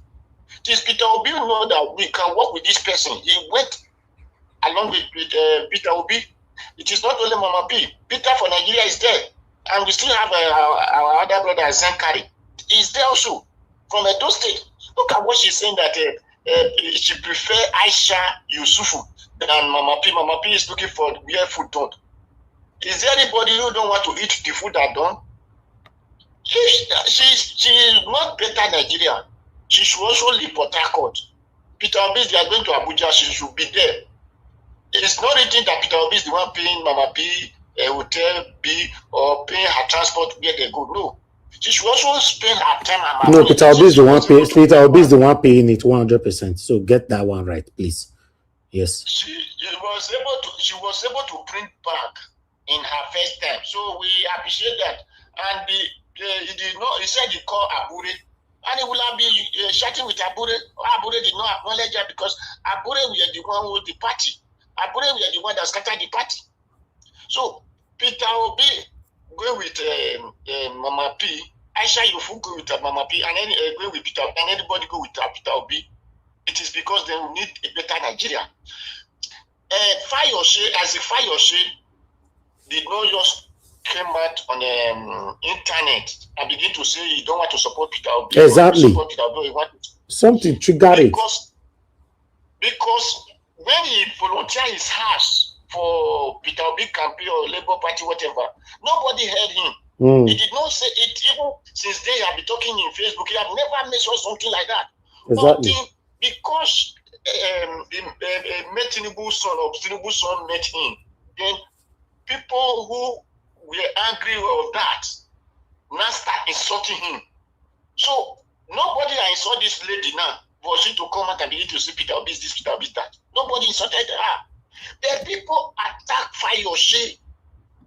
It is Peter Obi who know that we can work with this person. He went along with Peter Obi. It is not only Mama P. Peter for Nigeria is there. And we still have our other brother, Zenkari. He's there also from Edo State. Look at what she's saying that she prefer Aisha Yusufu than Mama P. Mama P is looking for where food done. Is there anybody who don't want to eat the food that done? She's not better Nigeria. She should also leave Port Harcourt. Peter Obi, they are going to Abuja. She should be there. It's not written that Peter Obi is the one paying Mama P a hotel B or paying her transport where they go. No. She should also spend her time. No, Peter Obi is the one paying. Peter Obi is the one paying it 100%. So get that one right, please. Yes. She was able to print back in her first time. So we appreciate that. And he did not. He said he called Abure, and he will have been chatting with Abure. Abure did not acknowledge her because Abure were the one with the party. Abure were the one that scattered the party. So Peter Obi go with Mama P. Aisha Yufu go with Mama P. And then go with Peter. And anybody go with Peter Obi. It is because they need a better Nigeria. Fayose, as a Fayose, did not just came out on the internet and begin to say you don't want to support Peter Obi. Exactly. Support Peter Obi, something triggered it. Because when he volunteered his house for Peter Obi campaign or Labour Party, whatever, nobody heard him. He did not say it. Even since then, he have been talking in Facebook. He have never mentioned something like that. Exactly. But because he met Tinubu's son, or Tinubu's son met him, then people who were angry of that, now start insulting him. So nobody insult this lady now for she to come out and begin to say Peter Obi is this, Peter Obi is that. Nobody insulted her. The people attack Fayose.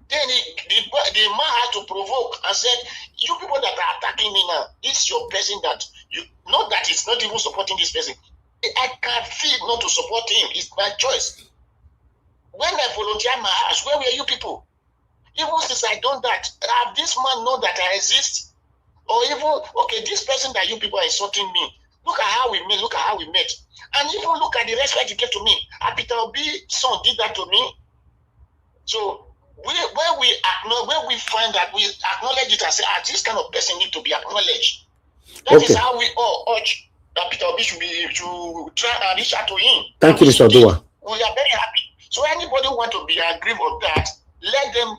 Then the man had to provoke and said, you people that are attacking me now, this is your person that you not that it's not even supporting this person. I can't feel not to support him. It's my choice. When I volunteer my house, where were you people? Even since I done that, have this man know that I exist? Or even, okay, this person that you people are insulting me, look at how we met, And even look at the respect you gave to me. Peter Obi's son did that to me. So when we find that we acknowledge it and say, this kind of person need to be acknowledged. That is how we all urge that Peter Obi should try and reach out to him. Thank you, Mr. Odua. We are very happy. So anybody who want to be aggrieved of that, let them,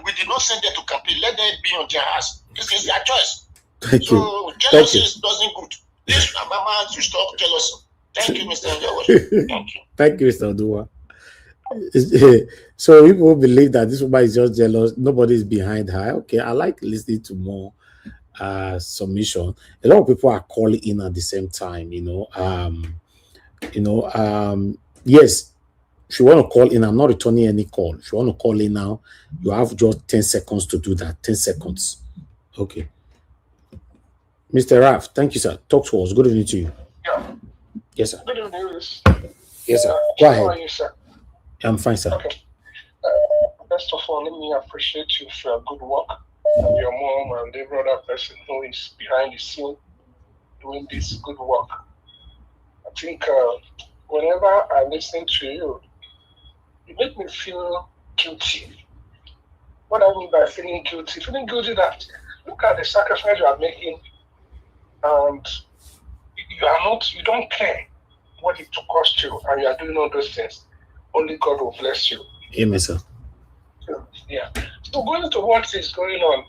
we did not send them to campaign, let them be on their ass. This is their choice. Thank you. So jealousy doesn't good. This Mama to stop jealousy. Thank you, Mr. Odua. Thank you. Thank you, Mr. Odua. So people believe that this woman is just jealous, nobody is behind her. Okay, I like listening to more submission. A lot of people are calling in at the same time, yes, if you want to call in, I'm not returning any call. If you want to call in now, you have just 10 seconds to do that. 10 seconds. Okay. Mr. Raf, thank you, sir. Talk to us. Good evening to you. Yeah. Yes, sir. Good evening. Yes, sir. Go ahead. How are you, sir? I'm fine, sir. Okay. First of all, let me appreciate you for your good work. And your mom and every other person who is behind the scene doing this good work. I think whenever I listen to you, you make me feel guilty. What I mean by feeling guilty? Feeling guilty that look at the sacrifice you are making and you don't care what it will cost you and you are doing all those things. Only God will bless you. Amen, sir. Yeah. So going to what is going on,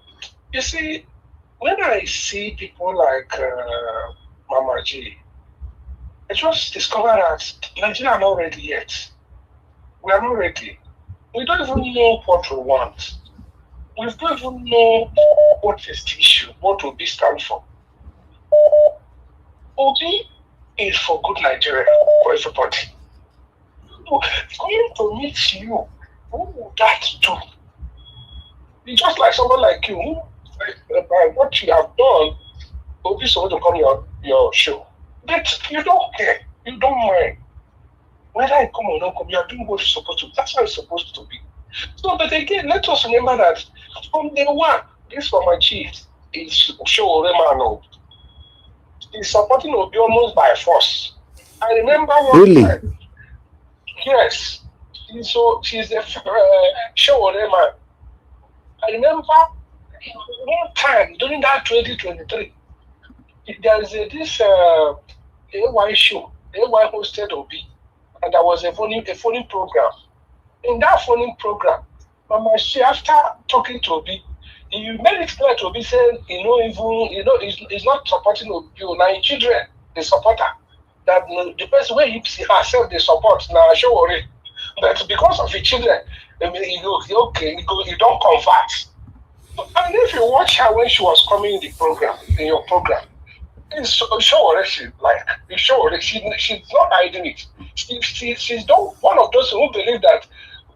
you see, when I see people like Mama G, I just discover that Nigeria are not ready yet. We are not ready. We don't even know what we want. We don't even know what is the issue, what will be stand for. Obi is for good Nigeria, for everybody. So, going to meet you, who would that do? It's just like someone like you, by what you have done, Obi is supposed to come your show. But you don't care, you don't mind. Whether I come or not come, you are doing what you're supposed to. That's how it's supposed to be. So, but again, let us remember that from day one, this for my chief is show Remano. He's supporting Obi almost by force. I remember one time. Yes. She's a show Rema. I remember one time during that 2023, there is this AY show, AY hosted Obi, and there was a phoning program. In that phoning program, Mama, she after talking to Obi, he made it clear to Obi saying, he's not supporting Obi, now his children, they support her. That the person where he herself they support now show worry. But because of the children, I mean, you don't convert. And if you watch her when she was coming in your program, it's show worry. She's not hiding it. She's not one of those who believe that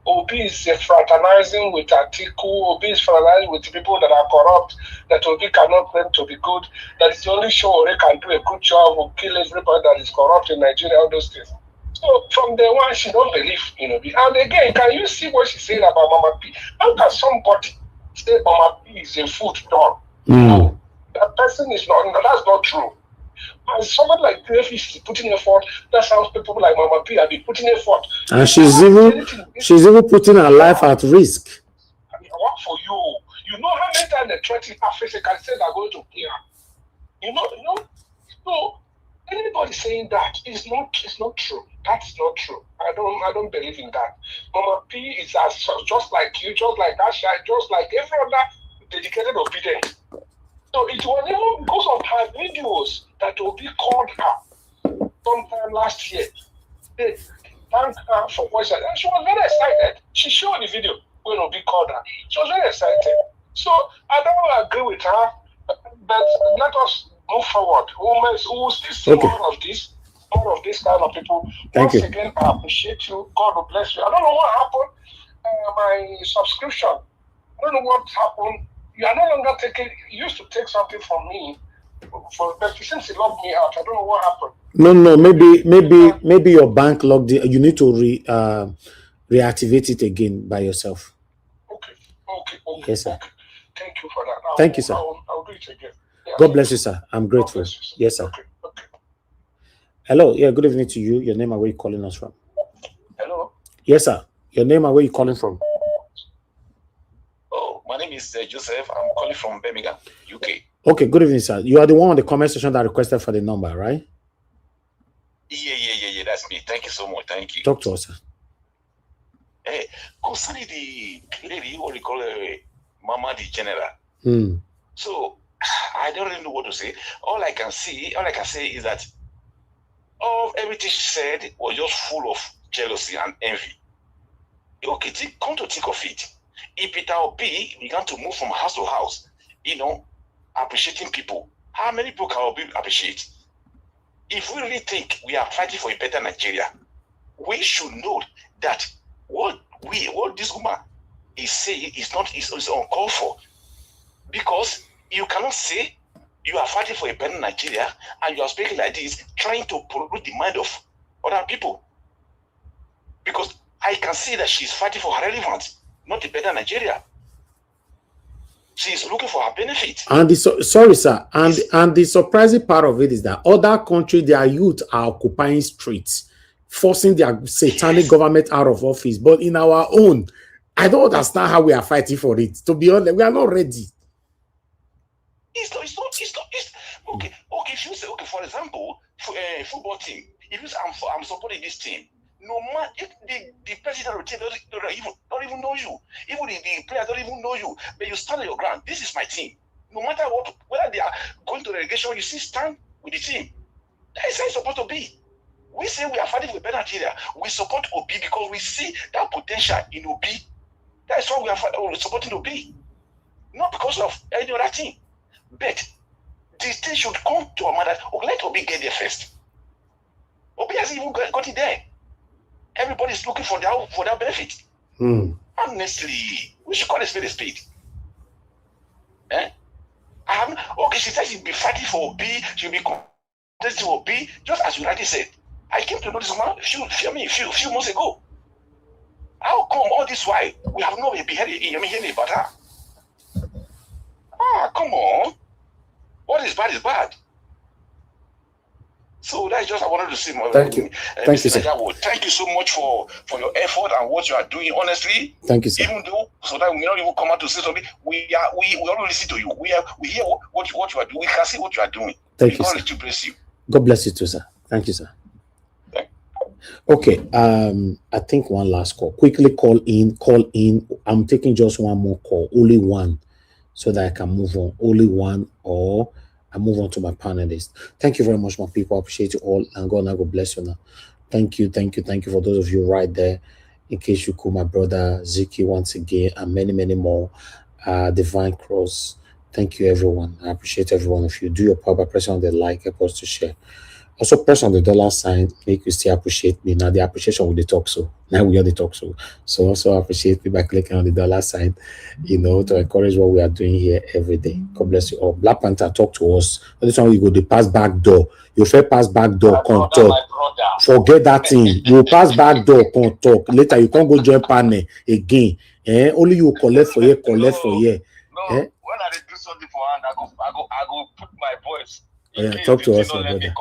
Obi is fraternizing with Atiku, Obi is fraternizing with people that are corrupt, that Obi cannot claim to be good, that it's the only show Obi can do a good job, will kill everybody that is corrupt in Nigeria, all those things. So from day one, she don't believe in Obi. And again, can you see what she said about Mama P? How can somebody say Mama P is a food dog? No, that person is not, that's not true. And somebody like PF is putting effort. That's how people like Mama P have been putting effort. And she's even putting her life at risk. I mean, I work for you. You know how many times they threaten her physically say they're going to kill her. You know. So anybody saying that is not true. That's not true. I don't believe in that. Mama P is just like you, just like Asha, just like every other dedicated obedient. So it was even because of her videos that Obi called her sometime last year. They thanked her for voice. And she was very excited. She showed the video. when Obi called her. She was very excited. So I don't agree with her, but let us move forward. We'll still see more of this kind of people. Thank Once you. again, I appreciate you. God will bless you. I don't know what happened. My subscription. I don't know what happened. You are no longer taking. You used to take something from me, but since you logged me out, I don't know what happened. No. Maybe your bank logged it. You need to reactivate it again by yourself. Okay. Yes, sir. Okay. Thank you for that. Thank you, sir. I'll do it again. Yes. God bless you, sir. I'm grateful. You, sir. Yes, sir. Okay. Hello. Yeah, good evening to you. Your name and where you calling us from? Hello. Yes, sir. Your name and where you calling from? Oh, my name is Joseph. I'm calling from Birmingham, UK. Okay, good evening, sir. You are the one on the comment section that requested for the number, right? Yeah. That's me. Thank you so much. Thank you. Talk to us, sir. Hey, concerning the lady, what we call Mama the General. So I don't really know what to say. All I can say is that everything she said was just full of jealousy and envy. Okay, come to think of it, if Peter Obi began to move from house to house, appreciating people, how many people can Obi appreciate? If we really think we are fighting for a better Nigeria, we should know that what this woman is saying is uncalled for. Because you cannot say you are fighting for a better Nigeria and you are speaking like this, trying to pollute the mind of other people. Because I can see that she's fighting for her relevance, not a better Nigeria. She's looking for her benefit. And sorry, sir. And the surprising part of it is that other countries, their youth are occupying streets, forcing their satanic government out of office. But in our own, I don't understand how we are fighting for it. To be honest, we are not ready. It's not. Okay. If you say, for example, football team, if you say, I'm supporting this team, no matter if the president of the team don't even know you, even the player don't even know you, but you stand on your ground. This is my team. No matter what, whether they are going to relegation, you still stand with the team. That is how it's supposed to be. We say we are fighting for better Nigeria. We support Obi because we see that potential in Obi. That is why we are supporting Obi, not because of any other thing. But this thing should come to a matter. Let Obi get there first. Obi hasn't even got it there. Everybody is looking for their benefit. Honestly, we should call a spade a spade. She said she'll be fighting for Obi, she'll be contesting for Obi, just as you rightly said. I came to know this woman a few months ago. How come all this while we have not been hearing about her? Come on. What is bad is bad. So that's just I wanted to say. Thank you. Thank you, sir. Thank you so much for your effort and what you are doing. Honestly, thank you, sir. Even though so that we not even come out to say something, we always listen to you. We hear what you are doing. We can see what you are doing. Thank you, sir. God bless you. God bless you too, sir. Thank you, sir. Okay. I think one last call. Quickly call in. I'm taking just one more call, only one, so that I can move on. Only one, or I move on to my panelists. Thank you very much, my people. I appreciate you all, and God bless you now. Thank you for those of you right there. In case you call my brother Ziki once again, and many more. Divine Cross. Thank you, everyone. I appreciate every one of you. Do your part by pressing on the like, help us to share. Also press on the $sign, make you still appreciate me. Now the appreciation with the talk so. Now we are the talk so. So also appreciate me by clicking on the $sign, to encourage what we are doing here every day. God bless you all. Black Panther, talk to us. This one we go the pass back door. You fair pass back door, come talk. Forget that thing. You pass back door, come talk. Later you can't go join panel again. Only you collect for here. No, when I do something for hand, I go put my voice. Talk to us, my brother.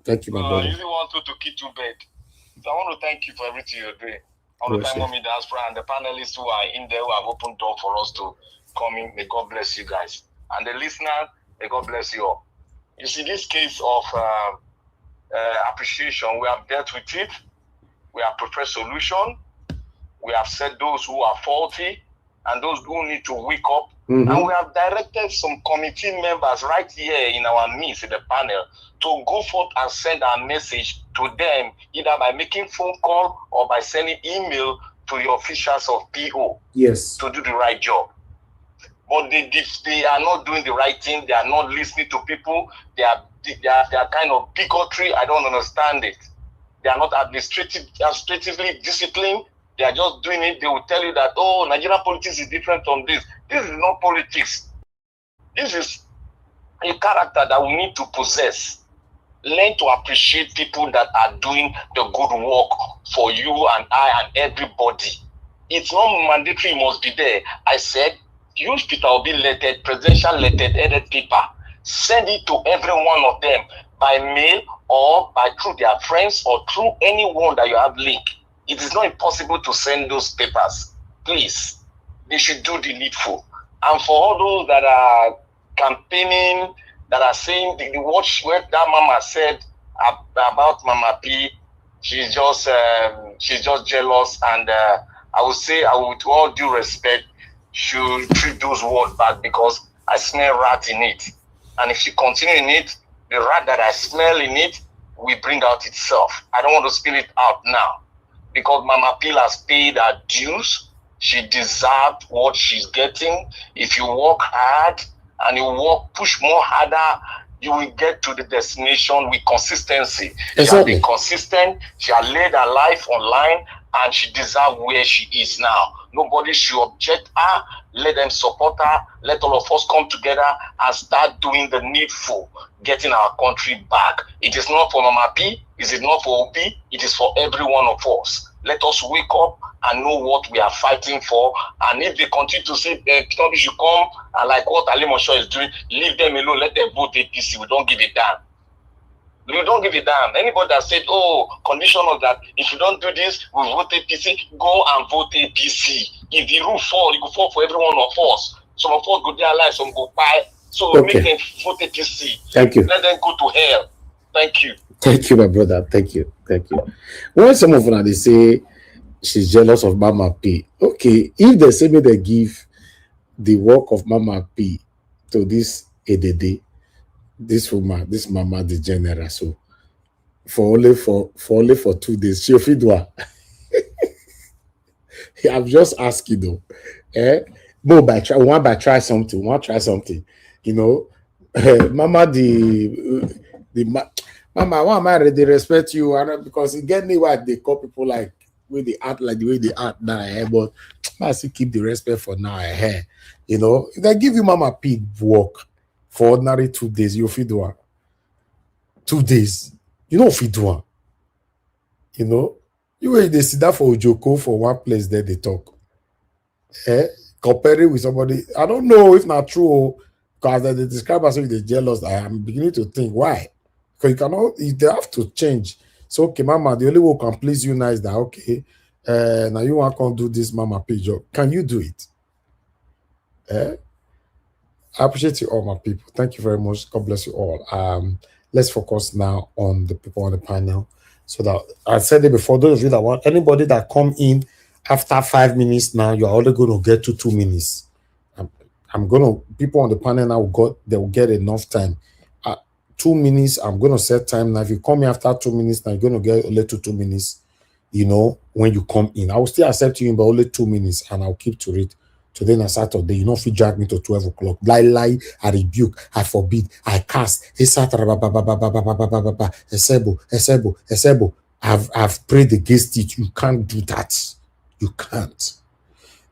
Thank you, my brother. I usually want to keep you bed. So I want to thank you for everything you're doing. I want to thank Mommy Diaspora and the panelists who are in there who have opened door for us to come in. May God bless you guys. And the listener, may God bless you all. You see, this case of appreciation, we have dealt with it. We have prepared solution. We have said those who are faulty and those who need to wake up. And we have directed some committee members right here in our midst in the panel to go forth and send our message to them, either by making phone call or by sending email to your officials of PO Yes. to do the right job. But they are not doing the right thing. They are not listening to people. They are kind of bigotry. I don't understand it. They are not administratively disciplined. They are just doing it. They will tell you that, oh, Nigerian politics is different from this. This is not politics. This is a character that we need to possess. Learn to appreciate people that are doing the good work for you and I and everybody. It's not mandatory, it must be there. I said, use Peter Obi lettered, presidential lettered headed paper. Send it to every one of them by mail or by through their friends or through anyone that you have link. It is not impossible to send those papers. Please, they should do the needful. And for all those that are campaigning, that are saying the watch what that mama said about Mama P, she's just jealous, and I would say, with all due respect, should treat those words back, because I smell rat in it. And if she continue in it, the rat that I smell in it will bring out itself. I don't want to spill it out now, because Mama P has paid her dues. She deserved what she's getting. If you work hard and you push more harder, you will get to the destination with consistency. Exactly. She has been consistent. She has laid her life online, and she deserves where she is now. Nobody should object her. Let them support her. Let all of us come together and start doing the needful, getting our country back. It is not for Mama P. It is not for Obi. It is for every one of us. Let us wake up and know what we are fighting for. And if they continue to say Obi should come, and like what Ali Mosho is doing, leave them alone. Let them vote APC. We don't give a damn. We don't give a damn. Anybody that said, oh, condition of that, if you don't do this, we vote APC, go and vote APC. If the rule fall, it will fall for every one of us. Some of us go there alive, some go buy. So make them vote APC. Thank you. Let them go to hell. Thank you. Thank you, my brother. Thank you. Thank you. When some of them, they say she's jealous of Mama P. Okay, if they say me they give the work of Mama P to this ADD, this woman, this Mama the general, so for only 2 days, she will I'm just asking though. Try something. You know, Mama Mama, why am I ready to respect you? Because it get me why they call people like when they act like the way they act now, but I still keep the respect for now. You know, if they give you Mama P work for ordinary 2 days, you feed one. 2 days, you know, feed one. You know, you will they sit down for Ojoko for one place there they talk. Comparing with somebody, I don't know if not true, because they describe us if they're jealous. I am beginning to think why. Because you cannot, they have to change. So okay, Mama, the only way can please you now is that okay, now you want to do this Mama P job. Can you do it? I appreciate you all, my people. Thank you very much. God bless you all. Let's focus now on the people on the panel. So that I said it before, those of you that want anybody that come in after 5 minutes now, you're only going to get to 2 minutes. I'm gonna people on the panel now they will get enough time. 2 minutes, I'm gonna set time now. If you come in after 2 minutes, now you're gonna get only 2 minutes, you know, when you come in. I will still accept you in, but only 2 minutes, and I'll keep to it. Today on Saturday, you know, if you drag me to 12 o'clock, lie, I rebuke, I forbid, I cast. I've prayed against it. You can't do that. You can't.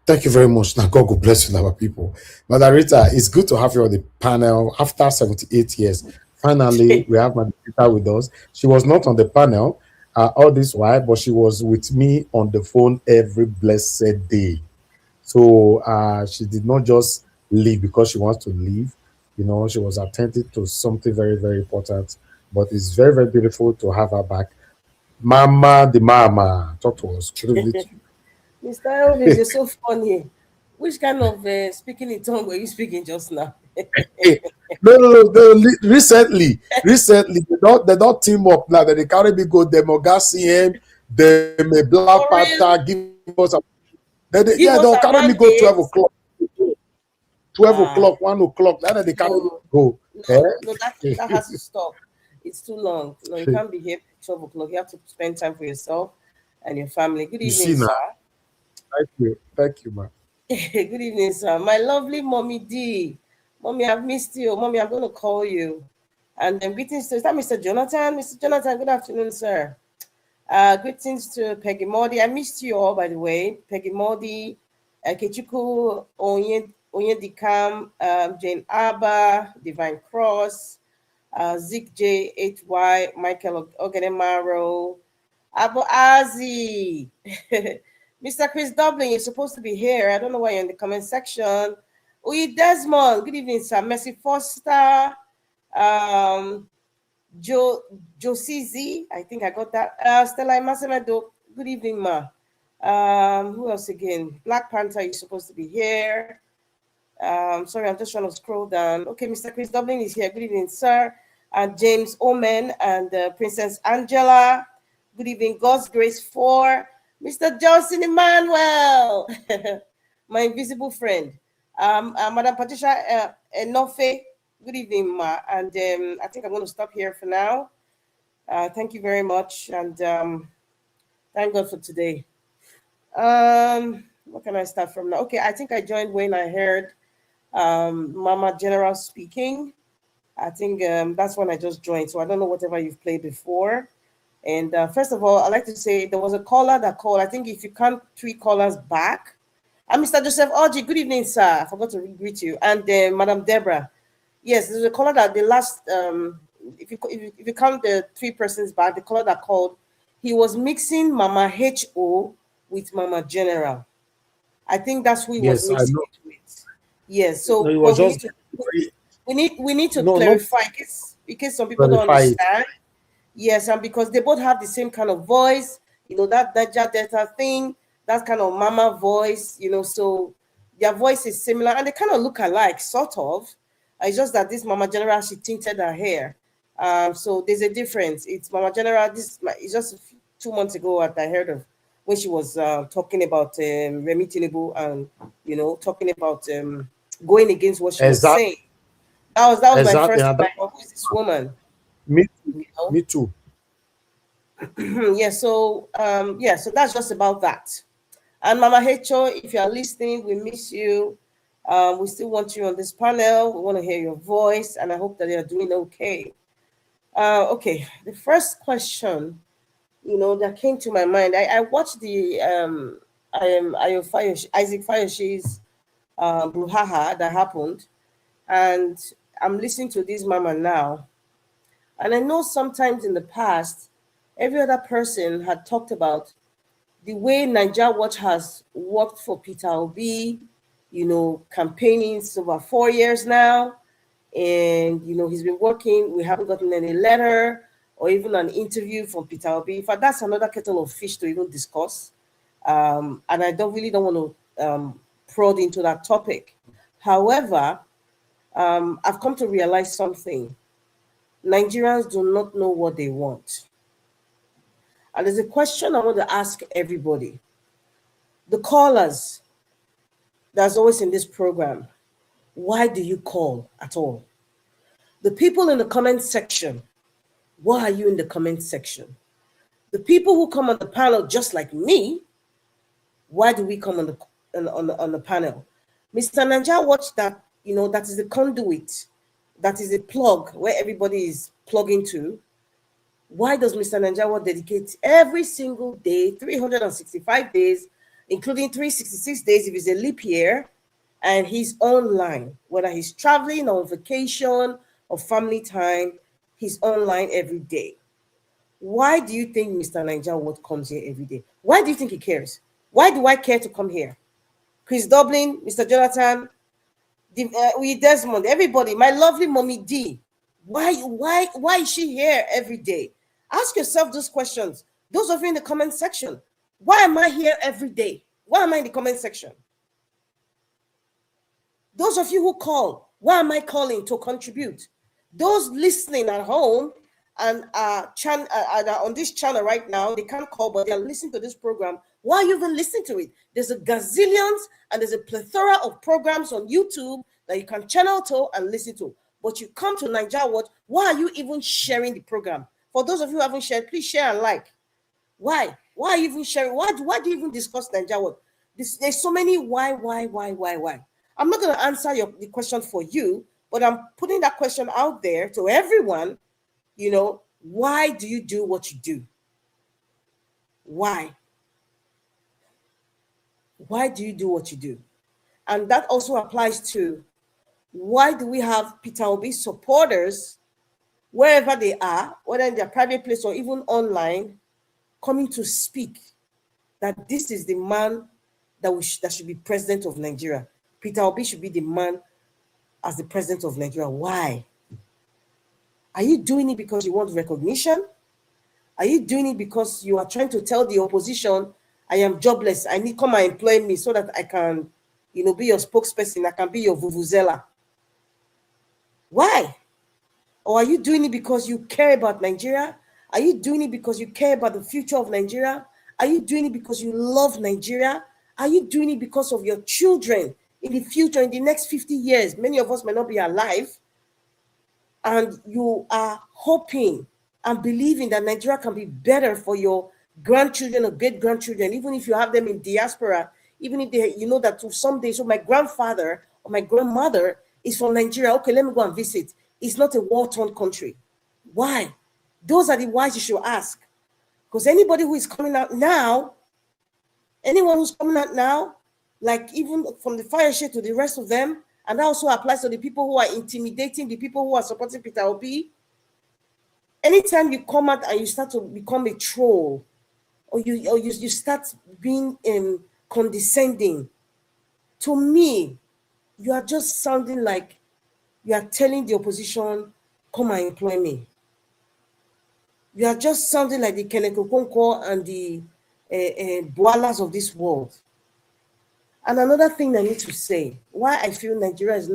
Thank you very much. Now, God will bless you, our people. Mother Rita, it's good to have you on the panel after 78 years. Finally, we have Mother Rita with us. She was not on the panel all this while, but she was with me on the phone every blessed day. So she did not just leave because she wants to leave. You know, she was attending to something very, very important. But it's very, very beautiful to have her back. Mama, the mama, talk to us. Mr. Elvis, you're so funny. Which kind of speaking in tongue were you speaking just now? No. Recently, they don't team up now. That they carry me go Demogasian, they may Black Panther give us a. They'll carry me go 12 o'clock. 12 o'clock, 1 o'clock. Then they carry me go. No, that has to stop. It's too long. No, you can't be here at 12 o'clock. You have to spend time for yourself and your family. Good evening, sir. Thank you, ma. Good evening, sir. My lovely mommy D. Mommy, I've missed you. Mommy, I'm going to call you. And then greetings to, is that Mr. Jonathan? Mr. Jonathan, good afternoon, sir. Greetings to Peggy Modi. I missed you all, by the way. Peggy Modi, Kechuku, Onyedikam, Jane Abba, Divine Cross, Zik J8Y, Michael Ogenemaro, Abu Azi. Mr. Chris Dublin, you're supposed to be here. I don't know why you're in the comment section. Uyi Desmond, good evening, sir. Mercy Foster, Josie Z, I think I got that. Stella Masemedo, good evening, ma. Who else again? Black Panther, you're supposed to be here. Sorry, I'm just trying to scroll down. Okay, Mr. Chris Dublin is here. Good evening, sir. And James Omen and Princess Angela. Good evening, God's Grace 4. Mr. Johnson Emmanuel, my invisible friend. Madam Patricia Enofe, good evening, ma. And I think I'm going to stop here for now. Thank you very much. And thank God for today. What can I start from now? Okay, I think I joined when I heard Mama General speaking. I think that's when I just joined. So I don't know whatever you've played before. And first of all, I'd like to say there was a caller that called. I think if you count 3 callers back. And Mr. Joseph Orji, good evening, sir. I forgot to greet you. And Madam Deborah. Yes, there's a caller that the last, if you count the 3 persons back, the caller that called, he was mixing Mama H.O. with Mama General. I think that's who he was mixing it with. Yes, so No, it was just we need to clarify because some people don't understand. Yes, and because they both have the same kind of voice, that Delta thing, that kind of mama voice, so their voice is similar and they kind of look alike, sort of. It's just that this Mama General, she tinted her hair. So there's a difference. It's Mama General, it's just 2 months ago that I heard of when she was talking about Remi Tinubu and, talking about going against what she was saying. That was my first time. Who is this woman? Me too. Yeah, so so that's just about that. And Mama Hecho, if you are listening, we miss you. We still want you on this panel. We want to hear your voice, and I hope that you're doing okay. Okay, the first question, that came to my mind. I watched the Isaac Fayoshi's brouhaha that happened, and I'm listening to this mama now. And I know sometimes in the past, every other person had talked about the way Naija Watch has worked for Peter Obi, campaigning for over 4 years now. And, he's been working. We haven't gotten any letter or even an interview from Peter Obi. In fact, that's another kettle of fish to even discuss. And I don't want to prod into that topic. However, I've come to realize something. Nigerians do not know what they want. And there's a question I want to ask everybody. The callers that's always in this program, why do you call at all? The people in the comment section, why are you in the comment section? The people who come on the panel just like me, why do we come on the panel? Mr. Naija Watch, that is the conduit, that is a plug where everybody is plugging to. Why does Mr. Naija Watch dedicate every single day, 365 days, including 366 days if it's a leap year, and he's online, whether he's traveling or on vacation or family time, he's online every day. Why do you think Mr. Naija Watch comes here every day? Why do you think he cares? Why do I care to come here? Chris Dublin, Mr. Jonathan, Desmond, everybody, my lovely mommy D. Why is she here every day? Ask yourself those questions. Those of you in the comment section, why am I here every day? Why am I in the comment section? Those of you who call, why am I calling to contribute? Those listening at home and are on this channel right now, they can't call, but they're listening to this program. Why are you even listening to it? There's a gazillions and there's a plethora of programs on YouTube that you can channel to and listen to. But you come to Naija Watch, why are you even sharing the program? For those of you who haven't shared, please share and like. Why? Why are you even sharing? Why do you even discuss Naija Watch? There's so many why. I'm not going to answer the question for you, but I'm putting that question out there to everyone. Why do you do what you do? Why? Why do you do what you do? And that also applies to why do we have Peter Obi supporters, wherever they are, whether in their private place or even online, coming to speak that this is the man that should be president of Nigeria. Peter Obi should be the man as the president of Nigeria. Why? Are you doing it because you want recognition? Are you doing it because you are trying to tell the opposition, I am jobless, I need come and employ me so that I can, be your spokesperson, I can be your vuvuzela? Why? Or are you doing it because you care about Nigeria? Are you doing it because you care about the future of Nigeria? Are you doing it because you love Nigeria? Are you doing it because of your children in the future, in the next 50 years? Many of us may not be alive, and you are hoping and believing that Nigeria can be better for your grandchildren or great-grandchildren, even if you have them in diaspora, even if they, that someday, so my grandfather or my grandmother is from Nigeria. Okay, let me go and visit. It's not a war-torn country. Why? Those are the whys you should ask. Because anybody who is coming out now, anyone who's coming out now, like even from the fire shade to the rest of them, and that also applies to the people who are intimidating, the people who are supporting Peter Obi. Anytime you come out and you start to become a troll, or you start being condescending, to me, you are just sounding like you are telling the opposition, come and employ me. You are just sounding like the Kenekokonko and the Boalas of this world. And another thing I need to say, why I feel Nigerians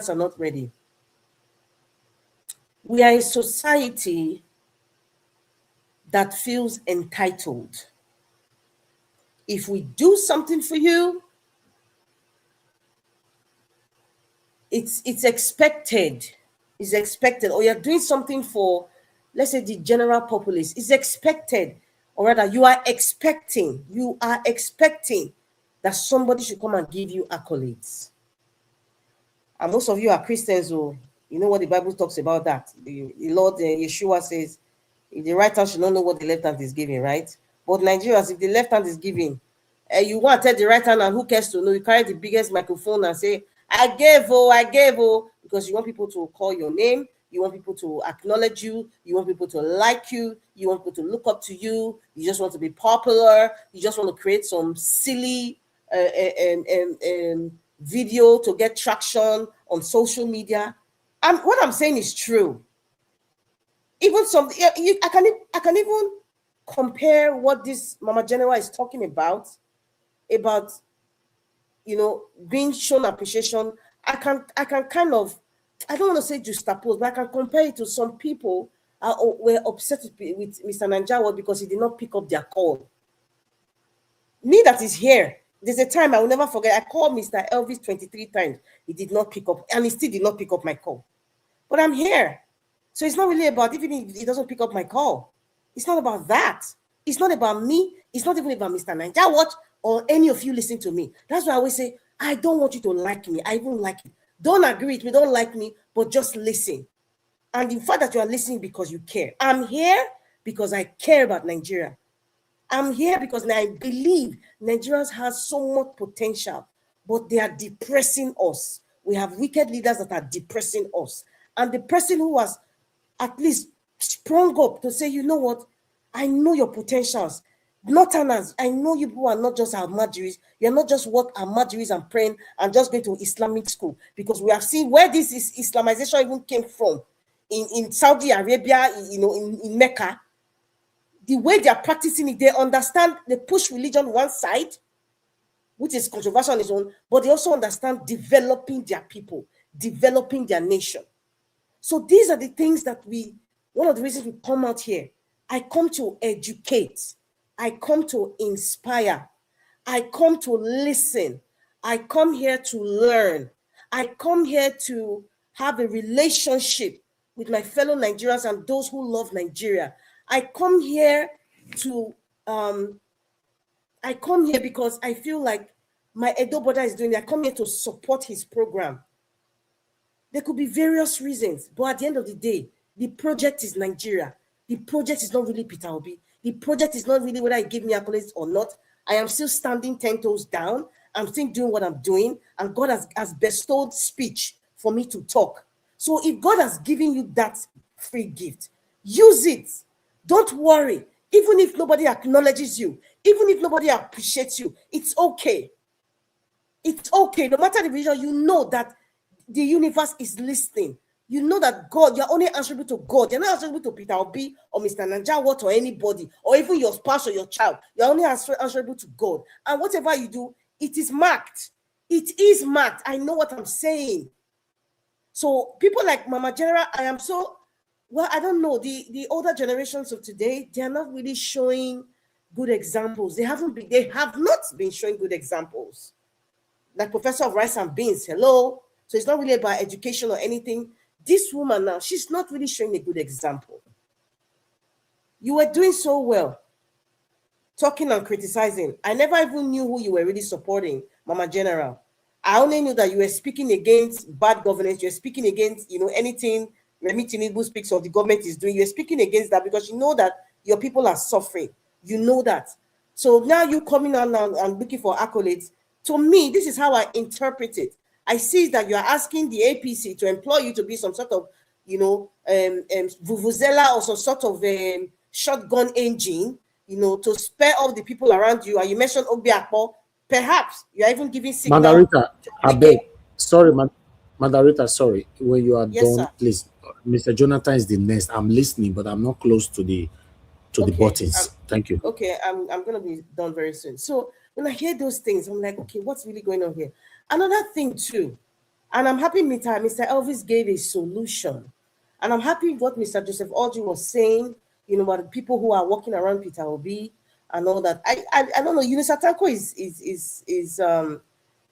are not ready. We are a society that feels entitled. If we do something for you, it's expected. It's expected. Or you're doing something for, let's say, the general populace. It's expected. Or rather, you are expecting that somebody should come and give you accolades. And most of you are Christians, so you know what the Bible talks about that. The Lord, Yeshua says, if the right hand should not know what the left hand is giving, right? But Nigerians, if the left hand is giving, you want to tell the right hand, and who cares to know? You carry the biggest microphone and say, I gave, because you want people to call your name, you want people to acknowledge you, you want people to like you, you want people to look up to you, you just want to be popular, you just want to create some silly video to get traction on social media. And what I'm saying is true. Even I can even compare what this Mama General is talking about being shown appreciation. I can kind of, I don't want to say juxtapose, but I can compare it to some people were upset with Mr. Nanjawa because he did not pick up their call. Me that is here, there's a time I will never forget. I called Mr. Elvis 23 times. He did not pick up, and he still did not pick up my call. But I'm here. So it's not really about, even if he doesn't pick up my call, it's not about that. It's not about me. It's not even about Mr. Nanjawa or any of you listening to me. That's why I always say, I don't want you to like me. I even like it. Don't agree with me. Don't like me, but just listen. And the fact that you are listening because you care. I'm here because I care about Nigeria. I'm here because I believe Nigerians have so much potential, but they are depressing us. We have wicked leaders that are depressing us. And the person who has at least sprung up to say, you know what, I know your potentials. Northerners, I know you people are not just Ahmadis. You're not just what Ahmadis and praying and just going to Islamic school. Because we have seen where this Islamization even came from. In Saudi Arabia, in Mecca. The way they are practicing it, they understand, they push religion one side, which is controversial on its own, but they also understand developing their people, developing their nation. So these are the things that one of the reasons we come out here. I come to educate. I come to inspire. I come to listen. I come here to learn. I come here to have a relationship with my fellow Nigerians and those who love Nigeria. I come here to I come here because I feel like my Edo brother is doing it. I come here to support his program. There could be various reasons, but at the end of the day, the project is Nigeria. The project is not really Peter Obi. The project is not really whether he give me accolades or not. I am still standing 10 toes down. I'm still doing what I'm doing, and God has bestowed speech for me to talk. So if God has given you that free gift, use it. Don't worry. Even if nobody acknowledges you, even if nobody appreciates you, it's okay. It's okay. No matter the vision, you know that the universe is listening. You know that God, you're only answerable to God. You're not answerable to Peter Obi or Mr. Nanjawat or anybody, or even your spouse or your child. You're only answerable to God. And whatever you do, it is marked. It is marked. I know what I'm saying. So people like Mama General, I am so, well, I don't know. The older generations of today, they are not really showing good examples. They have not been showing good examples. Like Professor of Rice and Beans, hello. So it's not really about education or anything. This woman now, she's not really showing a good example. You were doing so well, talking and criticizing. I never even knew who you were really supporting, Mama General. I only knew that you were speaking against bad governance. You're speaking against, anything Remi Tinubu speaks of the government is doing. You're speaking against that because you know that your people are suffering. You know that. So now you coming on and looking for accolades. To me, this is how I interpret it. I see that you are asking the APC to employ you to be some sort of, vuvuzela or some sort of shotgun engine, to spare all the people around you. And you mentioned Obi Akpo. Perhaps you are even giving signal. Mandarita, I beg. Sorry, Mandarita, sorry. When you are Yes, done, sir. please. Mr. Jonathan is the next. I'm listening, but I'm not close to the buttons. Thank you. Okay, I'm gonna be done very soon. So when I hear those things, I'm like, okay, what's really going on here? Another thing too, and I'm happy Mr. Elvis gave a solution, and I'm happy what Mr. Joseph Orji was saying. About the people who are walking around Peter Obi and all that. I don't know. Unisa Tanko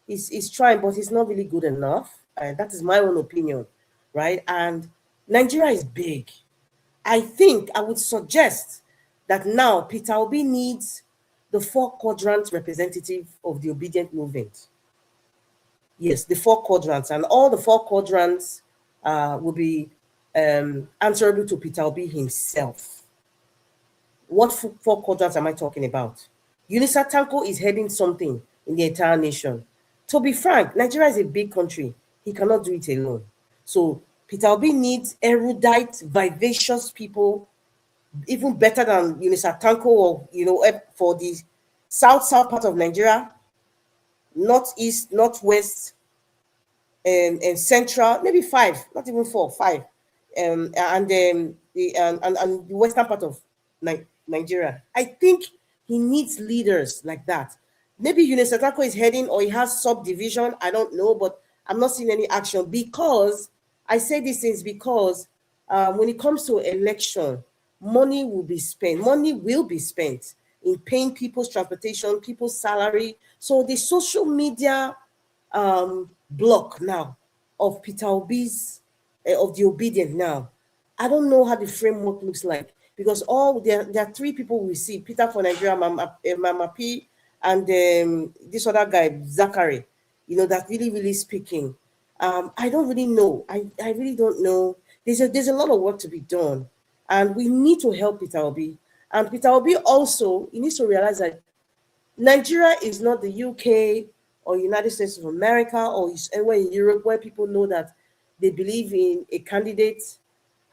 is trying, but he's not really good enough. That is my own opinion, right? And Nigeria is big. I think I would suggest that now Peter Obi needs the 4 quadrant representative of the obedient movement. Yes, the 4 quadrants, and all the 4 quadrants will be answerable to Peter Obi himself. What 4 quadrants am I talking about? Unisa Tanko is heading something in the entire nation. To be frank, Nigeria is a big country. He cannot do it alone. So Peter Obi needs erudite, vivacious people, even better than Unisa Tanko, or for the south part of Nigeria, northeast, northwest, and central, maybe 5, not even 4, 5, and the western part of Nigeria. I think he needs leaders like that. Maybe Unisa Tanko is heading, or he has subdivision. I don't know, but I'm not seeing any action, because I say these things because when it comes to election, money will be spent. Money will be spent in paying people's transportation, people's salary. So the social media block now of Peter Obi's, of the obedient now, I don't know how the framework looks like, because there are 3 people we see: Peter for Nigeria, Mama P, and this other guy, Zachary, that really speaking. I don't really know. I really don't know. There's a lot of work to be done, and we need to help Peter Obi. And Peter Obi also, he needs to realize that Nigeria is not the UK or United States of America or anywhere in Europe where people know that they believe in a candidate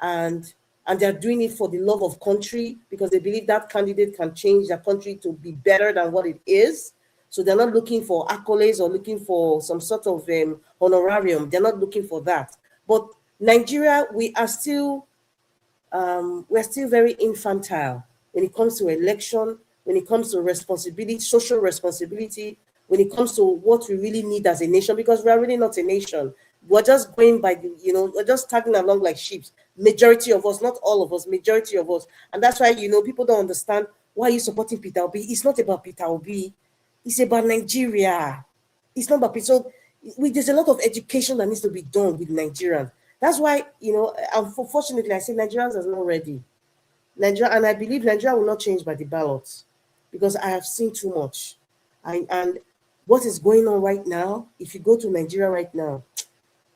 and they're doing it for the love of country, because they believe that candidate can change their country to be better than what it is. So they're not looking for accolades or looking for some sort of honorarium. They're not looking for that. But Nigeria, we're still very infantile when it comes to election, when it comes to responsibility, social responsibility, when it comes to what we really need as a nation, because we are really not a nation. We're just going by we're just tagging along like sheep. Majority of us, not all of us, majority of us. And that's why, people don't understand why you're supporting Peter Obi. It's not about Peter Obi. It's about Nigeria. It's not about Peter. So there's a lot of education that needs to be done with Nigerians. That's why, unfortunately, I say Nigerians are not ready. And I believe Nigeria will not change by the ballots, because I have seen too much. And what is going on right now, if you go to Nigeria right now,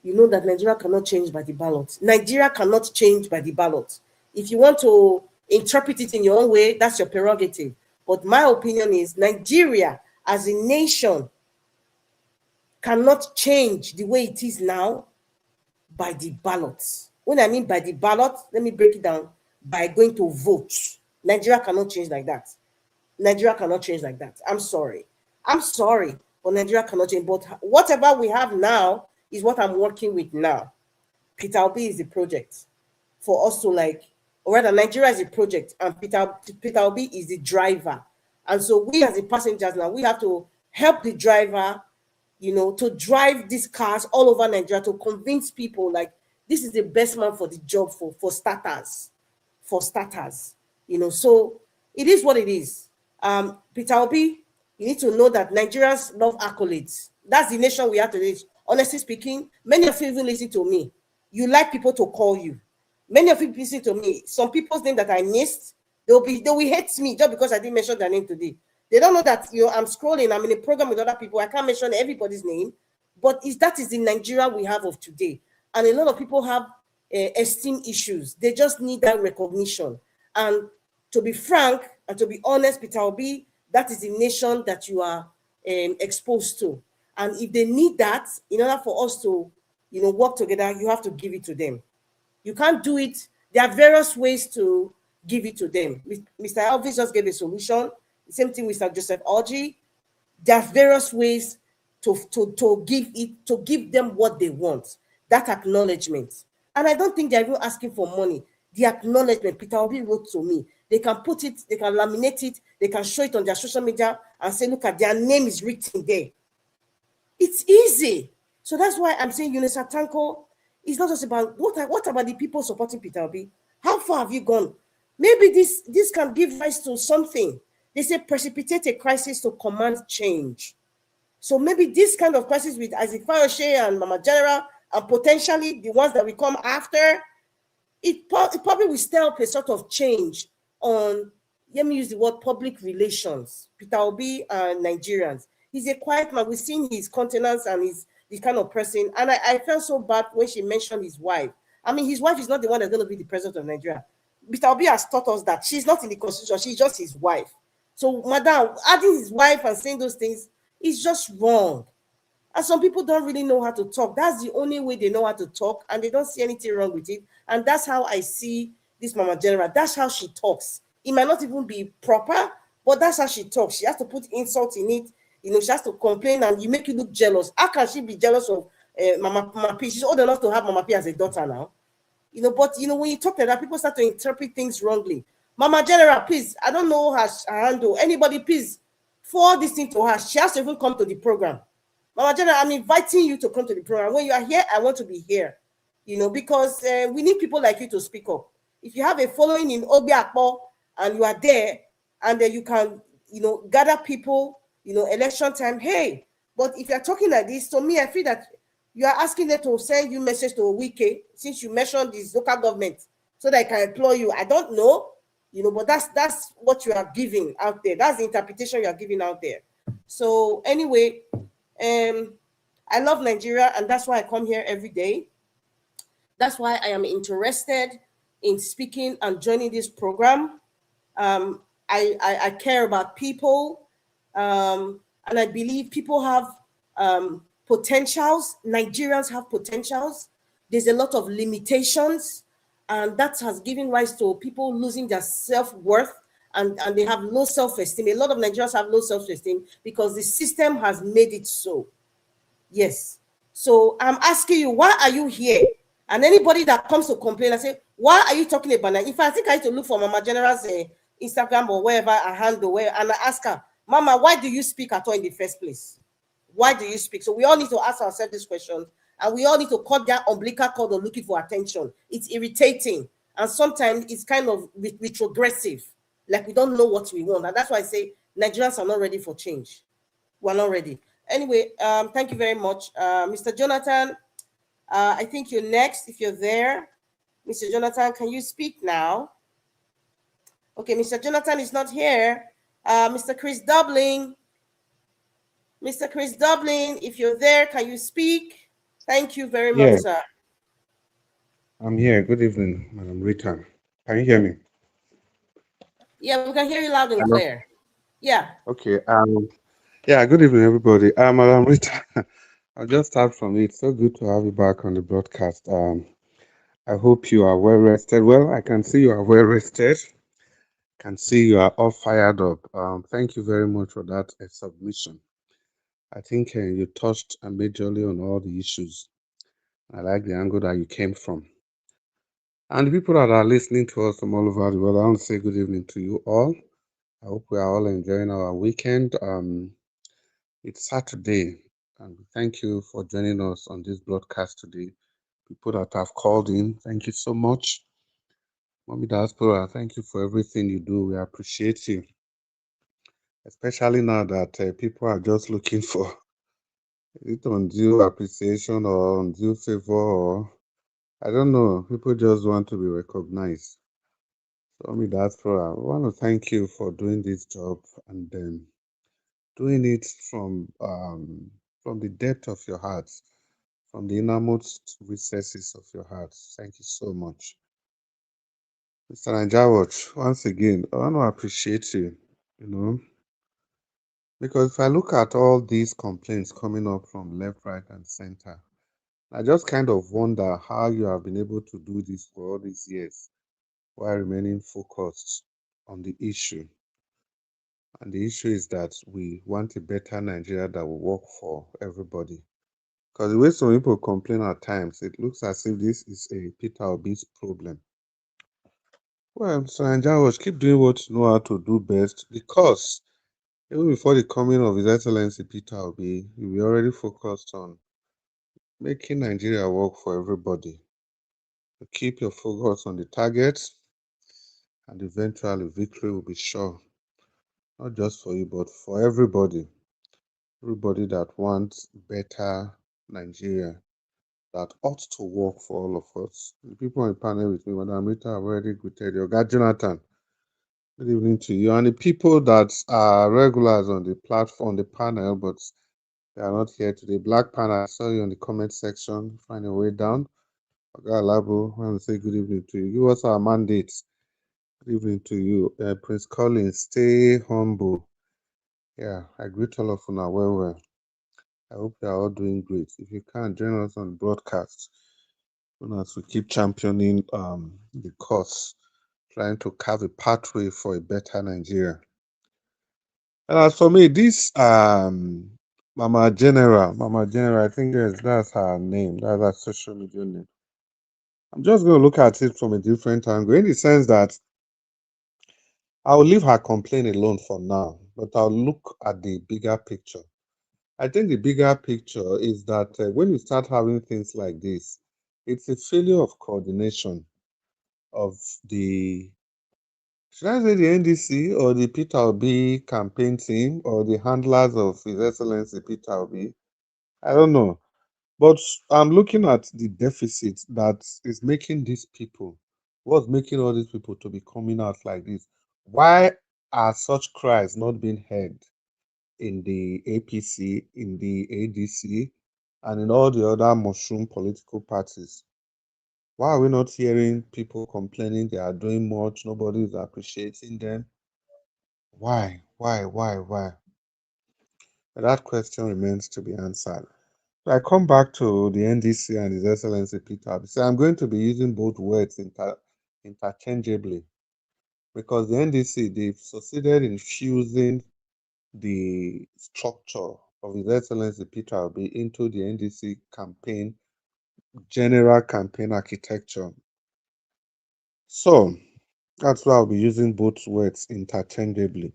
you know that Nigeria cannot change by the ballot. Nigeria cannot change by the ballot. If you want to interpret it in your own way, that's your prerogative. But my opinion is Nigeria as a nation cannot change the way it is now by the ballot. When I mean by the ballot, let me break it down. By going to vote. Nigeria cannot change like that. Nigeria cannot change like that. I'm sorry, but Nigeria cannot change. But whatever we have now is what I'm working with now. Peter Obi is the project for us to like, or rather, Nigeria is a project, and Peter Obi is the driver. And so we as the passengers now, we have to help the driver, you know, to drive these cars all over Nigeria to convince people like this is the best man for the job for starters, you know. So it is what it is. Peter Obi, you need to know that Nigerians love accolades. That's the nation we have today. Honestly speaking, many of you even listen to me. You like people to call you. Many of you listen to me. Some people's name that I missed, they will hate me just because I didn't mention their name today. They don't know that, you know, I'm scrolling, I'm in a program with other people. I can't mention everybody's name, but that is the Nigeria we have of today. And a lot of people have esteem issues. They just need that recognition. And to be frank and to be honest, Peter Obi, that is the nation that you are exposed to. And if they need that, in order for us to, you know, work together, you have to give it to them. You can't do it. There are various ways to give it to them. Mr. Elvis just gave a solution. The same thing with Mr. Joseph Orji. There are various ways to give them what they want. That acknowledgement. And I don't think they're even asking for money. The acknowledgement, Peter Obi wrote to me. They can put it, they can laminate it, they can show it on their social media and say, look at their name is written there. It's easy. So that's why I'm saying UNISA Tanko is not just about what about the people supporting Peter Obi? How far have you gone? Maybe this can give rise to something. They say precipitate a crisis to command change. So maybe this kind of crisis with Isaac Fayoshe and Mama General and potentially the ones that will come after, it probably will stir up a sort of change on, let me use the word public relations, Peter Obi and Nigerians. He's a quiet man. We've seen his countenance and he's the kind of person. And I felt so bad when she mentioned his wife. I mean, his wife is not the one that's going to be the president of Nigeria. Peter Obi has taught us that she's not in the constitution. She's just his wife. So, madam, adding his wife and saying those things is just wrong. And some people don't really know how to talk. That's the only way they know how to talk, and they don't see anything wrong with it. And that's how I see this Mama General. That's how she talks. It might not even be proper, but that's how she talks. She has to put insult in it. You know, she has to complain, and you make you look jealous. How can she be jealous of Mama P? She's old enough to have Mama P as a daughter now. You know, but, you know, when you talk like that, people start to interpret things wrongly. Mama General, please, I don't know her handle. Anybody, please, forward this thing to her. She has to even come to the program. Mama General, I'm inviting you to come to the program. When you are here, I want to be here. You know, because we need people like you to speak up. If you have a following in Obi Akpo and you are there, and then you can, you know, gather people, you know, election time, hey. But if you're talking like this, to me, I feel that you are asking them to send you message to a wiki, since you mentioned this local government, so that I can employ you. I don't know, you know, but that's what you are giving out there. That's the interpretation you are giving out there. So anyway, I love Nigeria, and that's why I come here every day. That's why I am interested in speaking and joining this program. I care about people, and I believe people have potentials. Nigerians have potentials. There's a lot of limitations, and that has given rise to people losing their self-worth, and they have low self-esteem. A lot of Nigerians have low self-esteem because the system has made it so. Yes. So I'm asking you, why are you here? And anybody that comes to complain, I say, why are you talking about that? If I think I need to look for Mama General's Instagram or wherever I handle, and I ask her, Mama, why do you speak at all in the first place? Why do you speak? So we all need to ask ourselves this question, and we all need to cut that umbilical cord of looking for attention. It's irritating, and sometimes it's kind of retrogressive, like we don't know what we want. And that's why I say Nigerians are not ready for change. We're not ready. Anyway, thank you very much. Mr. Jonathan, I think you're next if you're there. Mr. Jonathan, can you speak now? Okay, Mr. Jonathan is not here. Mr. Chris Dublin. Mr. Chris Dublin, if you're there, can you speak? Thank you very much, Yeah, sir. I'm here. Good evening, Madam Rita. Can you hear me? Yeah, we can hear you loud and Hello. clear. Yeah. Okay. Yeah. Good evening, everybody. Madam Rita. I'll just start from it. So good to have you back on the broadcast. I hope you are well rested. Well, I can see you are well rested. Can see you are all fired up. Thank you very much for that submission. I think you touched majorly on all the issues. I like the angle that you came from. And the people that are listening to us from all over the world, I want to say good evening to you all. I hope we are all enjoying our weekend. It's Saturday, and thank you for joining us on this broadcast today. People that have called in, thank you so much. Mommy Diaspora, thank you for everything you do. We appreciate you, especially now that people are just looking for it undue appreciation or undue favor, or I don't know. People just want to be recognized. So, Mommy Diaspora, I want to thank you for doing this job and doing it from the depth of your heart, from the innermost recesses of your heart. Thank you so much. Mr. Nanjawach, once again, I want to appreciate you, you know, because if I look at all these complaints coming up from left, right, and center, I just kind of wonder how you have been able to do this for all these years while remaining focused on the issue. And the issue is that we want a better Nigeria that will work for everybody. Because the way some people complain at times, it looks as if this is a Peter Obi's problem. Well, Mr. Nanjawas, keep doing what you know how to do best, because even before the coming of His Excellency Peter Obi, we were already focused on making Nigeria work for everybody. So keep your focus on the target, and eventually victory will be sure. Not just for you, but for everybody. Everybody that wants better Nigeria, that ought to work for all of us. The people on the panel with me, Madam Rita, have already greeted you. God Jonathan, good evening to you. And the people that are regulars on the platform, the panel, but they are not here today. Black Panel, I saw you on the comment section. Find your way down. Oga Alabo, I want to say good evening to you. Give us our mandates. Good evening to you. Prince Collins, stay humble. Yeah, I greet all of you now. Well. I hope you are all doing great. If you can, join us on broadcast. As we keep championing the cause, trying to carve a pathway for a better Nigeria. And as for me, this Mama General, I think that's her name, that's her social media name. I'm just going to look at it from a different angle, in the sense that I'll leave her complaint alone for now, but I'll look at the bigger picture. I think the bigger picture is that when you start having things like this, it's a failure of coordination of the, should I say, the NDC or the Peter Obi campaign team or the handlers of His Excellency Peter Obi. I don't know. But I'm looking at the deficit that is making these people, what's making all these people to be coming out like this. Why are such cries not being heard in the APC, in the ADC, and in all the other mushroom political parties? Why are we not hearing people complaining they are doing much, nobody is appreciating them? Why? Why? That question remains to be answered. So I come back to the NDC and His Excellency Peter. So I'm going to be using both words interchangeably, because the NDC, they've succeeded in fusing the structure of His Excellency Peter Obi into the NDC campaign, general campaign architecture. So that's why I'll be using both words interchangeably.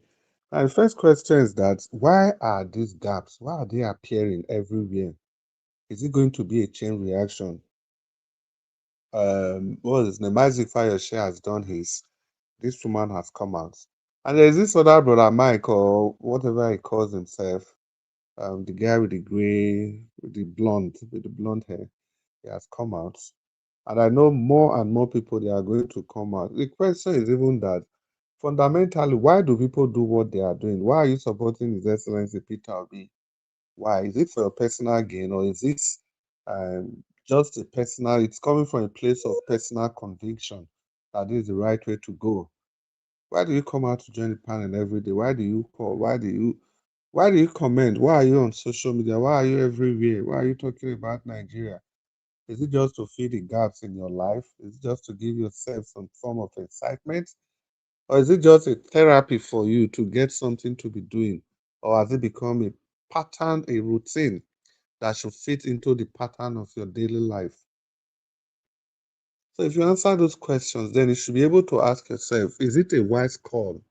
And the first question is that why are these gaps? Why are they appearing everywhere? Is it going to be a chain reaction? What is his name? Isaac Fayoshe has done his. This woman has come out. And there's this other brother, Mike, or whatever he calls himself, the guy with the gray, with the blonde hair. He has come out. And I know more and more people, they are going to come out. The question is even that Fundamentally, why do people do what they are doing? Why are you supporting His Excellency Peter Obi? Why? Is it for your personal gain, or is it just a personal? It's coming from a place of personal conviction that this is the right way to go. Why do you come out to join the panel every day? Why do you call? Why do you comment? Why are you on social media? Why are you everywhere? Why are you talking about Nigeria? Is it just to fill the gaps in your life? Is it just to give yourself some form of excitement? Or is it just a therapy for you to get something to be doing? Or has it become a pattern, a routine that should fit into the pattern of your daily life? So if you answer those questions, then you should be able to ask yourself, is it a wise call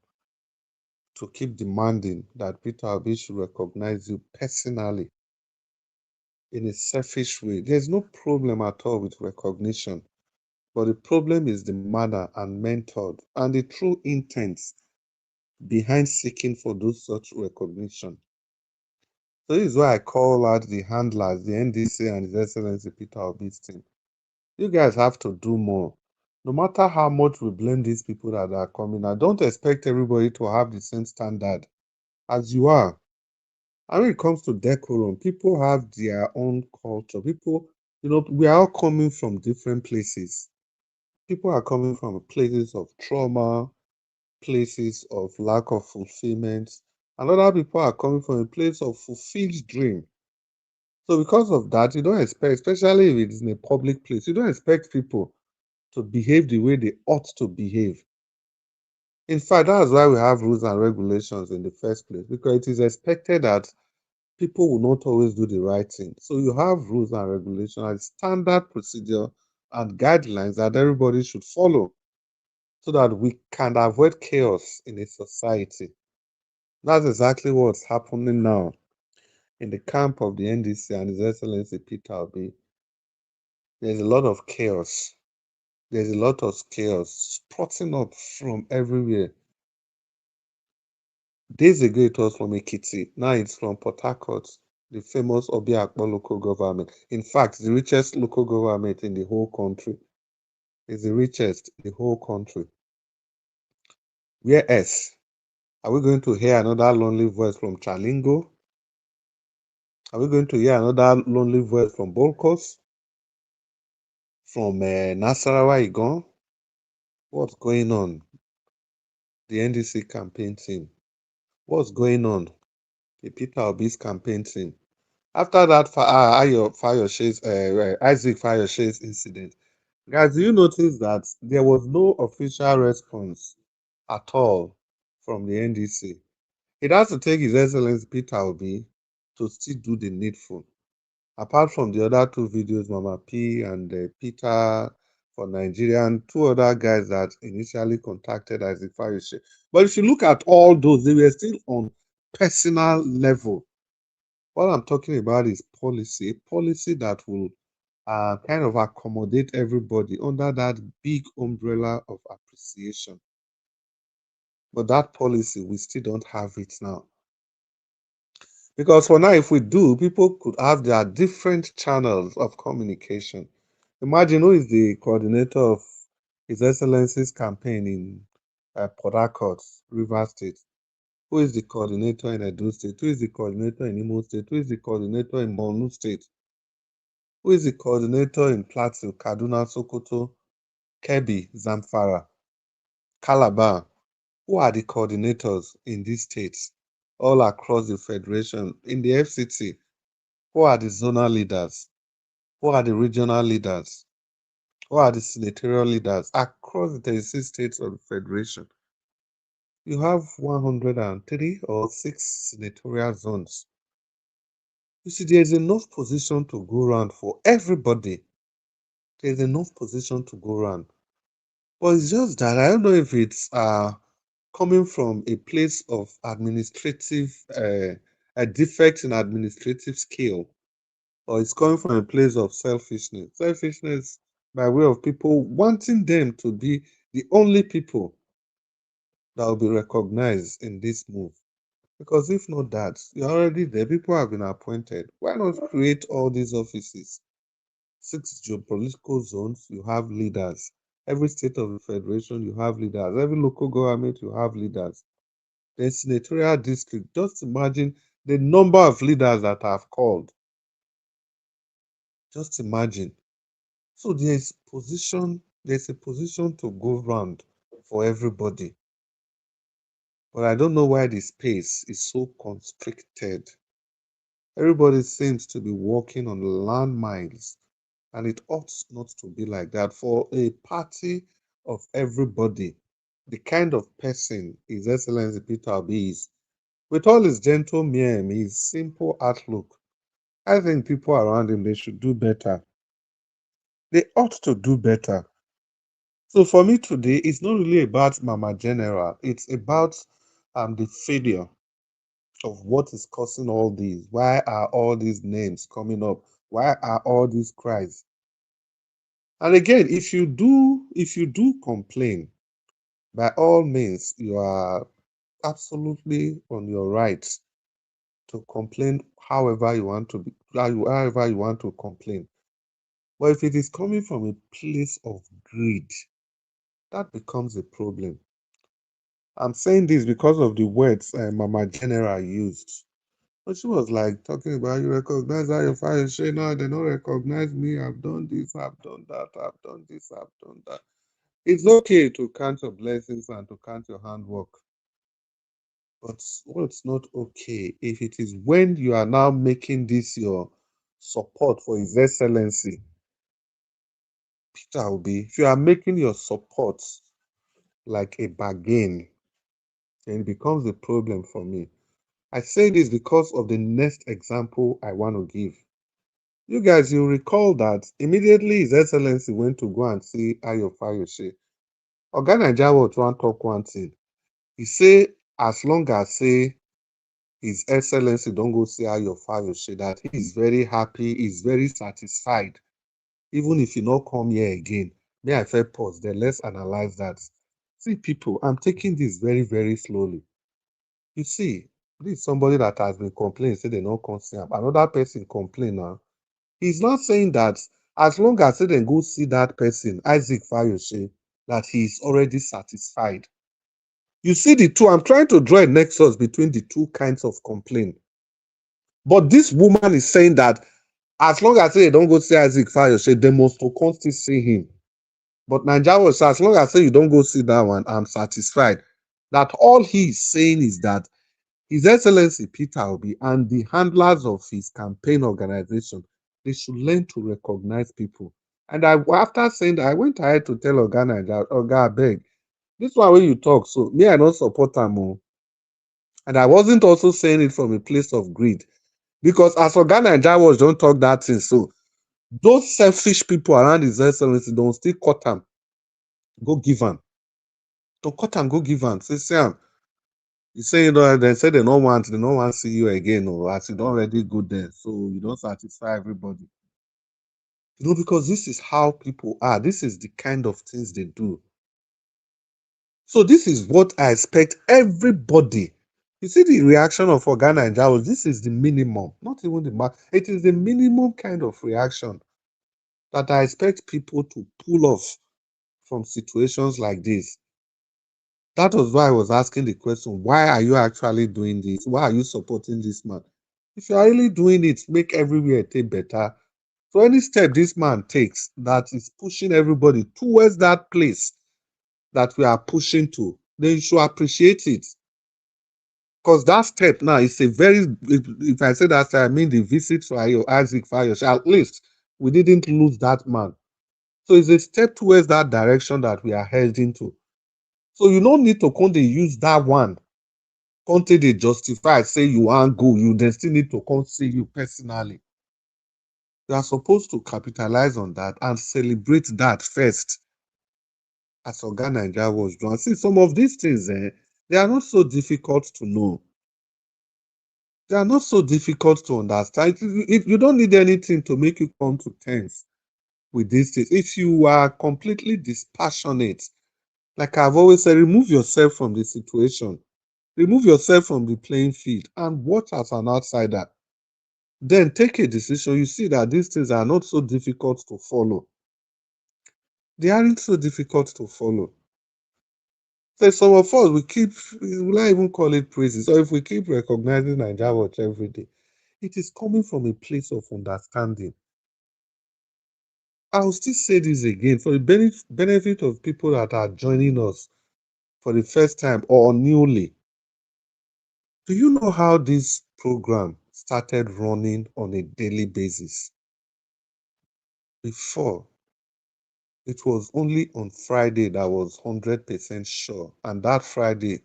to keep demanding that Peter Obi should recognize you personally in a selfish way? There's no problem at all with recognition, but the problem is the manner and method and the true intent behind seeking for those such recognition. So this is why I call out the handlers, the NDC and His Excellency Peter Obi's team. You guys have to do more. No matter how much we blame these people that are coming, I don't expect everybody to have the same standard as you are. And when it comes to decorum, people have their own culture. People, we are all coming from different places. People are coming from places of trauma, places of lack of fulfillment, and other people are coming from a place of fulfilled dream. So because of that, you don't expect, especially if it is in a public place, you don't expect people to behave the way they ought to behave. In fact, that's why we have rules and regulations in the first place, because it is expected that people will not always do the right thing. So you have rules and regulations and standard procedure and guidelines that everybody should follow so that we can avoid chaos in a society. That's exactly what's happening now in the camp of the NDC and His Excellency Peter Obi. There's a lot of chaos. There's a lot of chaos sprouting up from everywhere. Days ago, it was from Ekiti. Now it's from Port Harcourt, the famous Obi local government. In fact, the richest local government in the whole country. It's the richest in the whole country. Where else? Are we going to hear another lonely voice from Chalingo? Are we going to hear another lonely voice from Bolkos? From Nasarawa Igon? What's going on? The NDC campaign team. What's going on? The Peter Obi's campaign team. After that Isaac Fayoshe's incident, guys, do you notice that there was no official response at all from the NDC? It has to take His Excellency Peter Obi to still do the needful. Apart from the other two videos, Mama P and Peter for Nigeria, and two other guys that initially contacted Isaac Fayoshe. But if you look at all those, they were still on personal level. What I'm talking about is policy, a policy that will kind of accommodate everybody under that big umbrella of appreciation. But that policy, we still don't have it now. Because for now, if we do, people could have their different channels of communication. Imagine who is the coordinator of His Excellency's campaign in Port Harcourt, Rivers State. Who is the coordinator in Edo State? Who is the coordinator in Imo State? Who is the coordinator in Borno State? Who is the coordinator in Plateau, Kaduna, Sokoto, Kebbi, Zamfara, Calabar? Who are the coordinators in these states all across the federation? In the FCT, who are the zonal leaders? Who are the regional leaders? Who are the senatorial leaders across the 36 states of the federation? You have 103 or 6 senatorial zones. You see, there's enough position to go around for everybody. There's enough position to go around. But it's just that I don't know if it's coming from a place of administrative, a defect in administrative skill, or it's coming from a place of selfishness. Selfishness by way of people wanting them to be the only people that will be recognized in this move. Because if not that, you're already there, people have been appointed. Why not create all these offices? 6 geopolitical zones, you have leaders. Every state of the federation, you have leaders. Every local government, you have leaders. The senatorial district, just imagine the number of leaders that I've called. Just imagine. So there's a position to go round for everybody. But I don't know why the space is so constricted. Everybody seems to be walking on landmines, and it ought not to be like that. For a party of everybody, the kind of person His Excellency Peter Obi is, with all his gentle mien, his simple outlook, I think people around him, they should do better. They ought to do better. So for me today, it's not really about Mama General. It's about the failure of what is causing all these. Why are all these names coming up? Why are all these cries? And again, if you do complain, by all means, you are absolutely on your rights to complain however you want to be, however you want to complain. But if it is coming from a place of greed, that becomes a problem. I'm saying this because of the words Mama General used. But she was like talking about, you recognize how your father say, no, they don't recognize me. I've done this, I've done that, I've done this, I've done that. It's okay to count your blessings and to count your handwork. But what's not okay if it is when you are now making this your support for His Excellency Peter Obi, if you are making your support like a bargain, then it becomes a problem for me. I say this because of the next example I want to give. You guys, you recall that immediately His Excellency went to go and see Ayo Fayose. Oga Naija was one talk one thing. He say as long as say His Excellency don't go see Ayo Fayose, that he is very happy, he's very satisfied. Even if you not come here again, may I first pause there. Let's analyze that. See, people, I'm taking this very, very slowly. You see, this is somebody that has been complaining, say they not come see him. Another person complain now. He's not saying that as long as they then go see that person, Isaac Fayose, that he is already satisfied. You see the two, I'm trying to draw a nexus between the two kinds of complaint. But this woman is saying that as long as they don't go see Isaac Fayose, they must come still see him. But Naija was, as long as you don't go see that one, I'm satisfied. That all he is saying is that His Excellency Peter Obi and the handlers of his campaign organization, they should learn to recognize people. And after saying that, I went ahead to tell Oga Naija, Oga, I beg, this one when you talk, so me, I don't support them. And I wasn't also saying it from a place of greed. Because as Oga Naija was, don't talk that thing. So those selfish people around His Excellency don't still cut them. Go give them. Don't cut them, go give them. Say, Sam, you say, they say they don't want to see you again, or as you don't already go there, so you don't satisfy everybody. Because this is how people are. This is the kind of things they do. So this is what I expect everybody. You see the reaction of Oga Naija, this is the minimum, not even the max. It is the minimum kind of reaction that I expect people to pull off from situations like this. That was why I was asking the question, why are you actually doing this? Why are you supporting this man? If you are really doing it, make everywhere take better. So any step this man takes that is pushing everybody towards that place that we are pushing to, then you should appreciate it. Because that step now is a very, if I say that, I mean the visit to Isaac Fayose, at least we didn't lose that man. So it's a step towards that direction that we are heading to. So you don't need to come to use that one. Come to they justify, say you want go, you then still need to come see you personally. You are supposed to capitalize on that and celebrate that first. As Oga Naija was doing. See, some of these things, they are not so difficult to know. They are not so difficult to understand. If you don't need anything to make you come to terms with these things. If you are completely dispassionate, like I've always said, remove yourself from the situation. Remove yourself from the playing field and watch as an outsider. Then take a decision. You see that these things are not so difficult to follow. They aren't so difficult to follow. So some of us, will I even call it praises? Or if we keep recognizing Nigeria Watch every day, it is coming from a place of understanding. I'll still say this again for the benefit of people that are joining us for the first time or newly. Do you know how this program started running on a daily basis? Before, it was only on Friday that was 100% sure. And that Friday,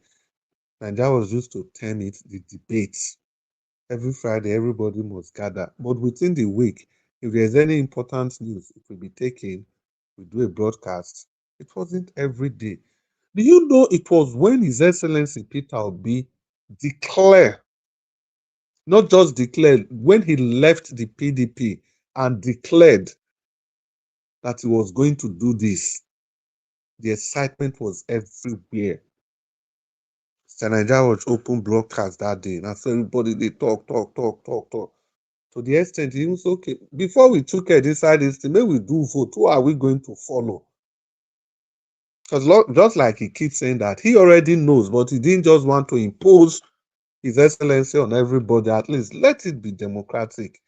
Nigeria was used to term it the debates. Every Friday, everybody must gather. But within the week, if there's any important news, it will be taken, we do a broadcast. It wasn't every day. Do you know it was when His Excellency Peter Obi declared, not just declared, when he left the PDP and declared that he was going to do this, the excitement was everywhere. Mr. Nigeria Watch open broadcast that day. And so everybody, they talk. To the extent, he was okay. Before we took it inside this thing, maybe we do vote. Who are we going to follow? Because just like he keeps saying that, he already knows, but he didn't just want to impose His Excellency on everybody. At least let it be democratic.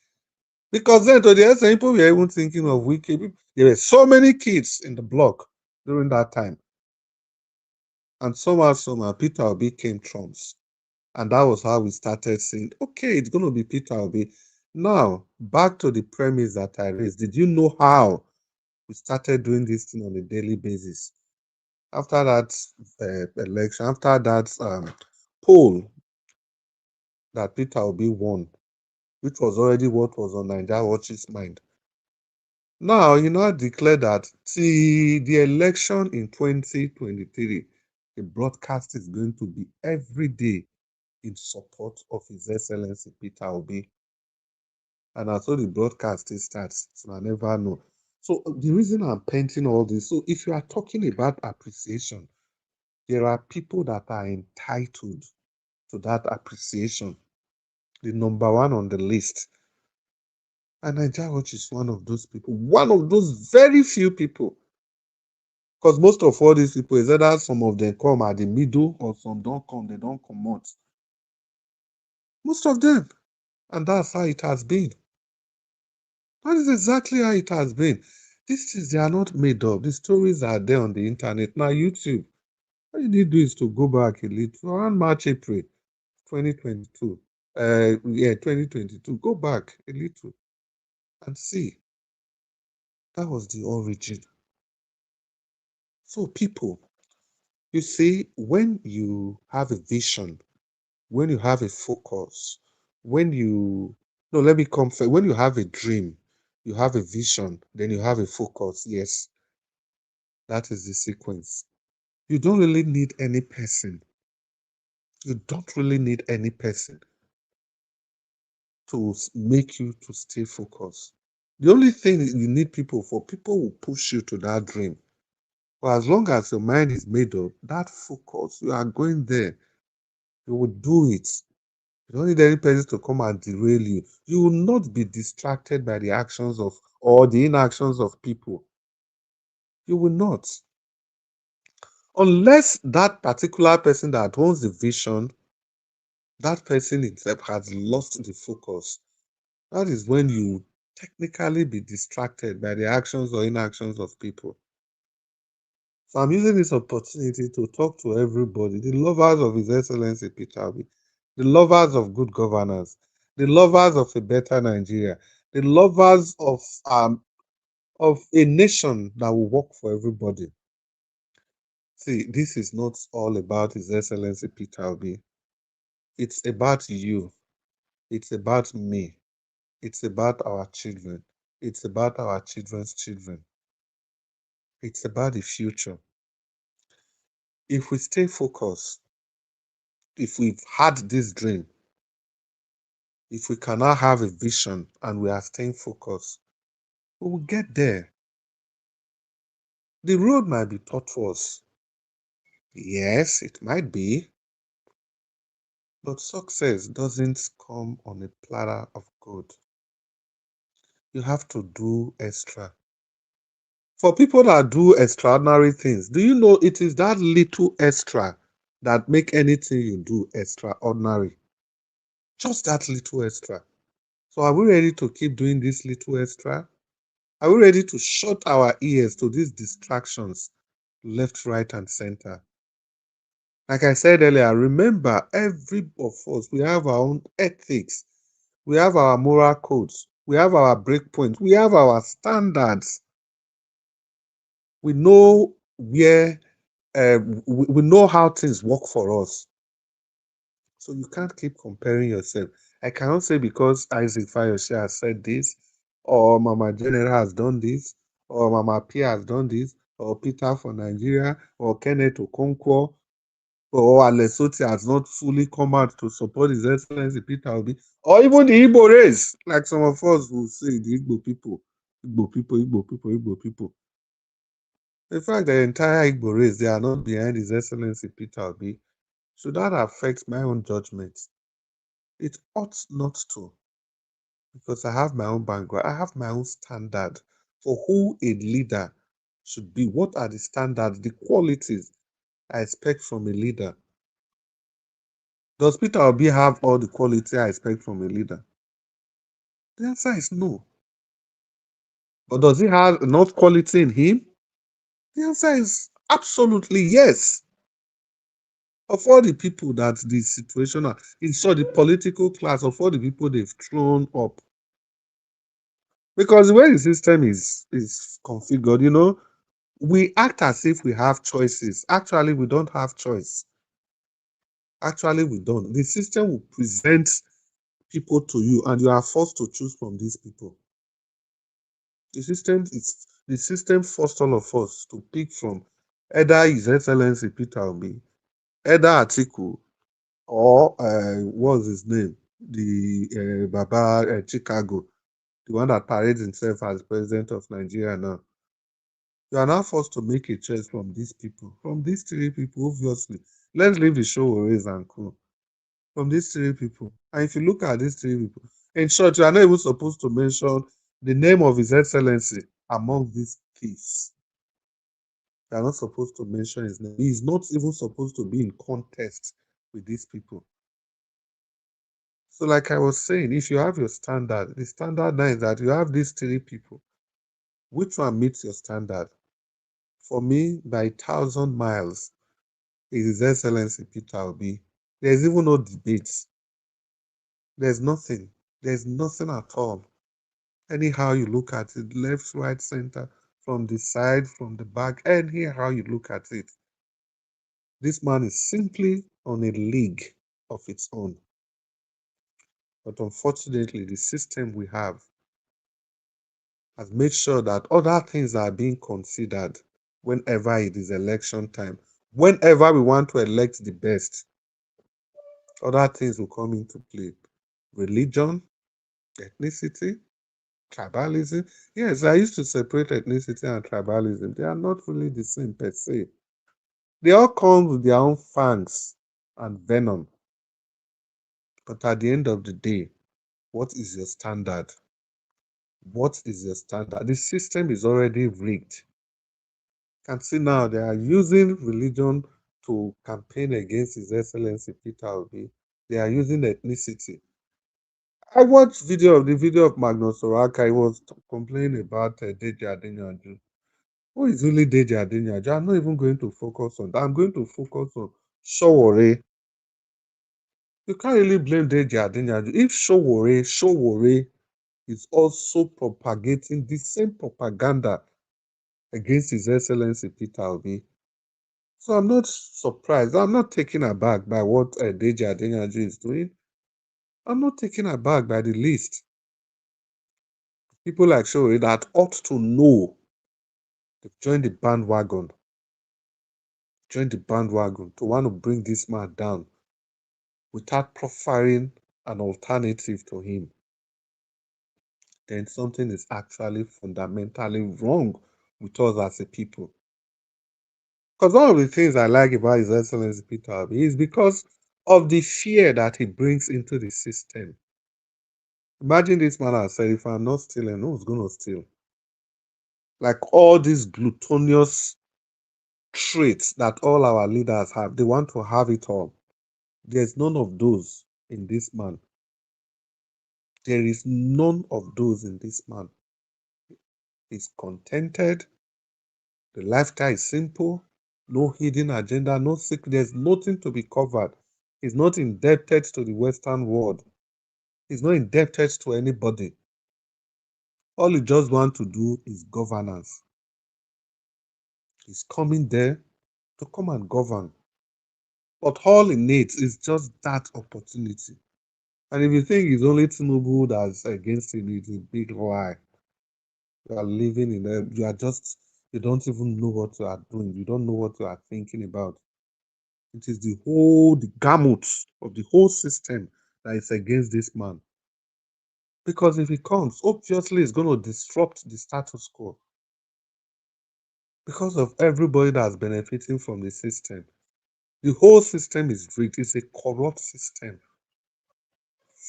Because then, to the extent, people were even thinking of wicked. There were so many kids in the block during that time. And somehow, Peter Obi came trumps. And that was how we started saying, okay, it's going to be Peter Obi. Now, back to the premise that I raised. Did you know how we started doing this thing on a daily basis? After that election, after that poll that Peter Obi won, which was already what was on Nigeria Watch's mind. Now, you now declare that till the election in 2023, the broadcast is going to be every day in support of His Excellency Peter Obi. And I saw the broadcast starts, so I never know. So the reason I'm painting all this, so if you are talking about appreciation, there are people that are entitled to that appreciation. The number one on the list. And Nigeria Watch is one of those people, one of those very few people. Because most of all these people is either some of them come at the middle or some don't come, they don't come out. Most of them. And that's how it has been. That is exactly how it has been. These things, they are not made up. The stories are there on the internet. Now, YouTube, all you need to do is to go back a little. Around March, April 2022. 2022. Go back a little and see. That was the origin. So, people, you see, when you have a vision, when you have a focus, when you no, let me come first. When you have a dream, you have a vision, then you have a focus. Yes, that is the sequence. You don't really need any person. You don't really need any person to make you to stay focused. The only thing you need people for, people will push you to that dream. But as long as your mind is made up, that focus, you are going there. You will do it. You don't need any person to come and derail you. You will not be distracted by the actions of or the inactions of people. You will not. Unless that particular person that owns the vision, that person itself has lost the focus. That is when you technically be distracted by the actions or inactions of people. So I'm using this opportunity to talk to everybody, the lovers of His Excellency Peter Obi, the lovers of good governance, the lovers of a better Nigeria, the lovers of a nation that will work for everybody. See, this is not all about His Excellency Peter Obi. It's about you. It's about me. It's about our children. It's about our children's children. It's about the future. If we stay focused, if we've had this dream, if we cannot have a vision and we are staying focused, we will get there. The road might be tortuous. Yes, it might be. But success doesn't come on a platter of gold. You have to do extra. For people that do extraordinary things, do you know it is that little extra that make anything you do extraordinary? Just that little extra. So are we ready to keep doing this little extra? Are we ready to shut our ears to these distractions left, right, and center? Like I said earlier, remember, every of us, we have our own ethics. We have our moral codes. We have our breakpoints. We have our standards. We know where, we know how things work for us. So you can't keep comparing yourself. I cannot say because Isaac Fayose has said this, or Mama General has done this, or Mama P has done this, or Peter for Nigeria, or Kenneth Okonkwo, or Alesoti has not fully come out to support His Excellency Peter Obi, or even the Igbo race, like some of us will say, the Igbo people, Igbo people, Igbo people, Igbo people. In fact, the entire Igbo race, they are not behind His Excellency Peter Obi. Should that affect my own judgment? It ought not to, because I have my own background. I have my own standard for who a leader should be. What are the standards, the qualities I expect from a leader? Does Peter Obi have all the quality I expect from a leader? The answer is no. But does he have enough quality in him? The answer is absolutely yes. Of all the people that the situation are, in short, the political class, of all the people they've thrown up, because the way the system is configured, we act as if we have choices. Actually, we don't have choice. Actually, we don't. The system will present people to you, and you are forced to choose from these people. The system forced all of us to pick from either His Excellency Peter Obi, either Atiku, or what's his name, the Baba Chicago, the one that parades himself as president of Nigeria now. You are now forced to make a choice from these people. From these three people, obviously. Let's leave the show Ores and Co. From these three people. And if you look at these three people, in short, you are not even supposed to mention the name of His Excellency among these thieves. You are not supposed to mention his name. He is not even supposed to be in contest with these people. So, like I was saying, if you have your standard, the standard now is that you have these three people. Which one meets your standard? For me, by 1,000 miles, is His Excellency Peter Obi. There's even no debate. There's nothing. There's nothing at all. Anyhow you look at it, left, right, center, from the side, from the back, anyhow you look at it, this man is simply on a league of its own. But unfortunately, the system we have has made sure that other things are being considered whenever it is election time. Whenever we want to elect the best, other things will come into play. Religion, ethnicity, tribalism. Yes, I used to separate ethnicity and tribalism. They are not really the same per se. They all come with their own fangs and venom. But at the end of the day, what is your standard? What is your standard? The system is already rigged. You can see now they are using religion to campaign against His Excellency Peter Obi. They are using ethnicity. I watched the video of Magnus Oraka. He was complaining about Deji Adeyanju. Who is really Deji Adeyanju? I'm not even going to focus on that. I'm going to focus on Showore. You can't really blame Deji Adeyanju. If Showore is also propagating the same propaganda against His Excellency Peter Obi. So I'm not surprised. I'm not taken aback by what Deji Adeyanju is doing. I'm not taken aback by the list. People like Showore that ought to know, they've joined the bandwagon. To want to bring this man down without proffering an alternative to him. Then something is actually fundamentally wrong with us as a people. Because one of the things I like about His Excellency Peter Obi is because of the fear that he brings into the system. Imagine this man has said, if I'm not stealing, who's going to steal? Like all these gluttonous traits that all our leaders have, they want to have it all. There's none of those in this man. There is none of those in this man. He's contented. The lifestyle is simple. No hidden agenda, no secret. There's nothing to be covered. He's not indebted to the Western world. He's not indebted to anybody. All he just wants to do is governance. He's coming there to come and govern. But all he needs is just that opportunity. And if you think it's only Tinubu that's against him, it's a big lie. You are living in a, you are just, you don't even know what you are doing. You don't know what you are thinking about. It is the gamut of the whole system that is against this man. Because if he comes, obviously it's going to disrupt the status quo. Because of everybody that's benefiting from the system. The whole system is rigged. It's a corrupt system.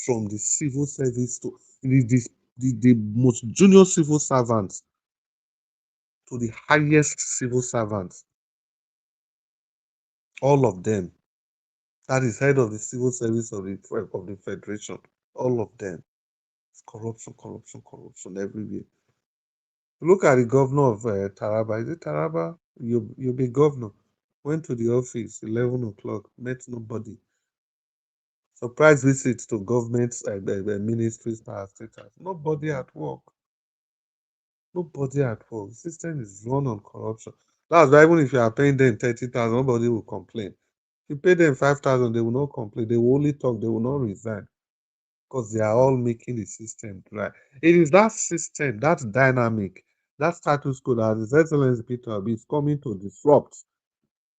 From the civil service to the most junior civil servants to the highest civil servants. All of them. That is head of the civil service of the federation. All of them. It's corruption, corruption, corruption everywhere. Look at the governor of Taraba. Is it Taraba? You'll be governor. Went to the office 11 o'clock, met nobody. Surprise visits to governments, ministries, parastatals. Nobody at work. Nobody at work. The system is run on corruption. That's why even if you are paying them 30,000, nobody will complain. If you pay them 5,000, they will not complain. They will only talk. They will not resign because they are all making the system dry. It is that system, that dynamic, that status quo that His Excellency Peter Obi is coming to disrupt.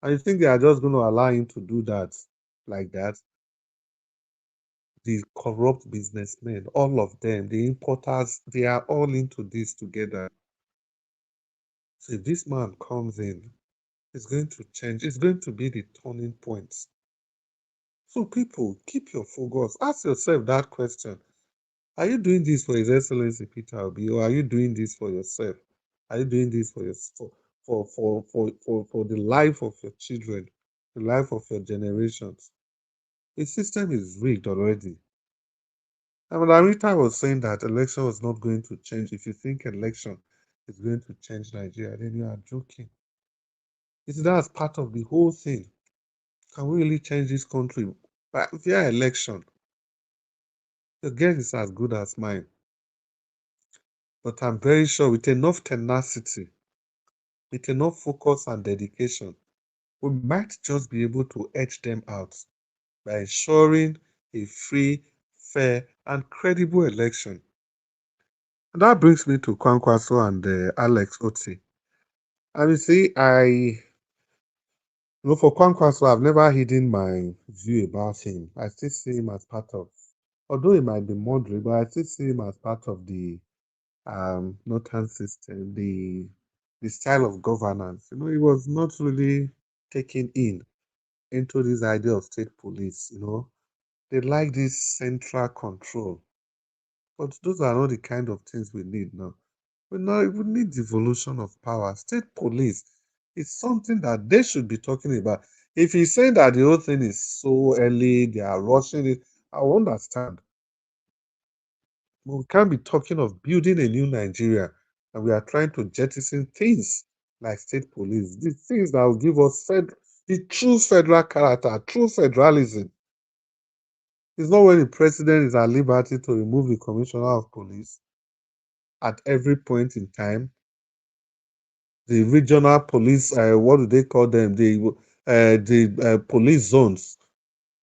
And you think they are just going to allow him to do that like that? The corrupt businessmen, all of them, the importers, they are all into this together. So if this man comes in, it's going to change. It's going to be the turning point. So people, keep your focus. Ask yourself that question. Are you doing this for His Excellency Peter Obi, or are you doing this for yourself? Are you doing this for your for the life of your children, the life of your generations? The system is rigged already. And Madam Rita was saying that election was not going to change. If you think election is going to change Nigeria, then you are joking. That's part of the whole thing. Can we really change this country via election? Your guess is as good as mine. But I'm very sure with enough tenacity, with enough focus and dedication, we might just be able to edge them out by ensuring a free, fair, and credible election. And that brings me to Kwankwaso and Alex Oti. And you see, for Kwankwaso, I've never hidden my view about him. I still see him as part of, although he might be moderate, but I still see him as part of the northern system, the style of governance. He was not really taken into this idea of state police. They like this central control, but those are not the kind of things we need now. We need devolution of power. State police is something that they should be talking about. If he's saying that the whole thing is so early, they are rushing it, I will understand. But we can't be talking of building a new Nigeria and we are trying to jettison things like state police, the things that will give us the true federal character, true federalism. It's not when the president is at liberty to remove the commissioner of police at every point in time. The regional police, what do they call them? The police zones,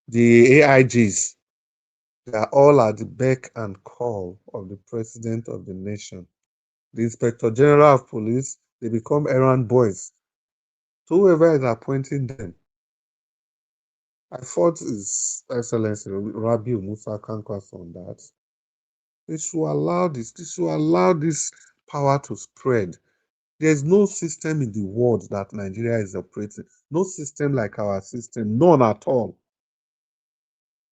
the AIGs, they are all at the beck and call of the president of the nation. The inspector general of police, they become errand boys to whoever is appointing them. I thought His Excellency Rabi Musa Kwankwaso on that. They should allow this power to spread. There's no system in the world that Nigeria is operating. No system like our system, none at all.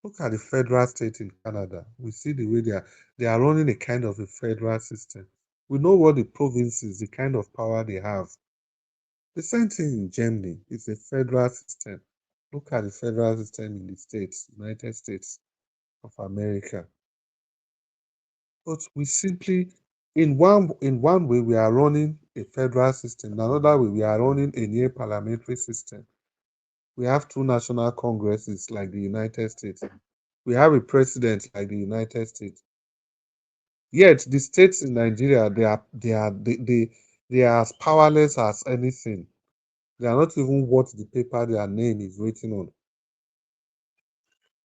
Look at the federal state in Canada. We see the way they are running a kind of a federal system. We know what the provinces, the kind of power they have. The same thing in Germany. It's a federal system. Look at the federal system in the States, United States of America. But we simply, in one way, we are running a federal system. In another way, we are running a near parliamentary system. We have two national congresses like the United States. We have a president like the United States. Yet the states in Nigeria, they are as powerless as anything. They are not even worth the paper their name is written on.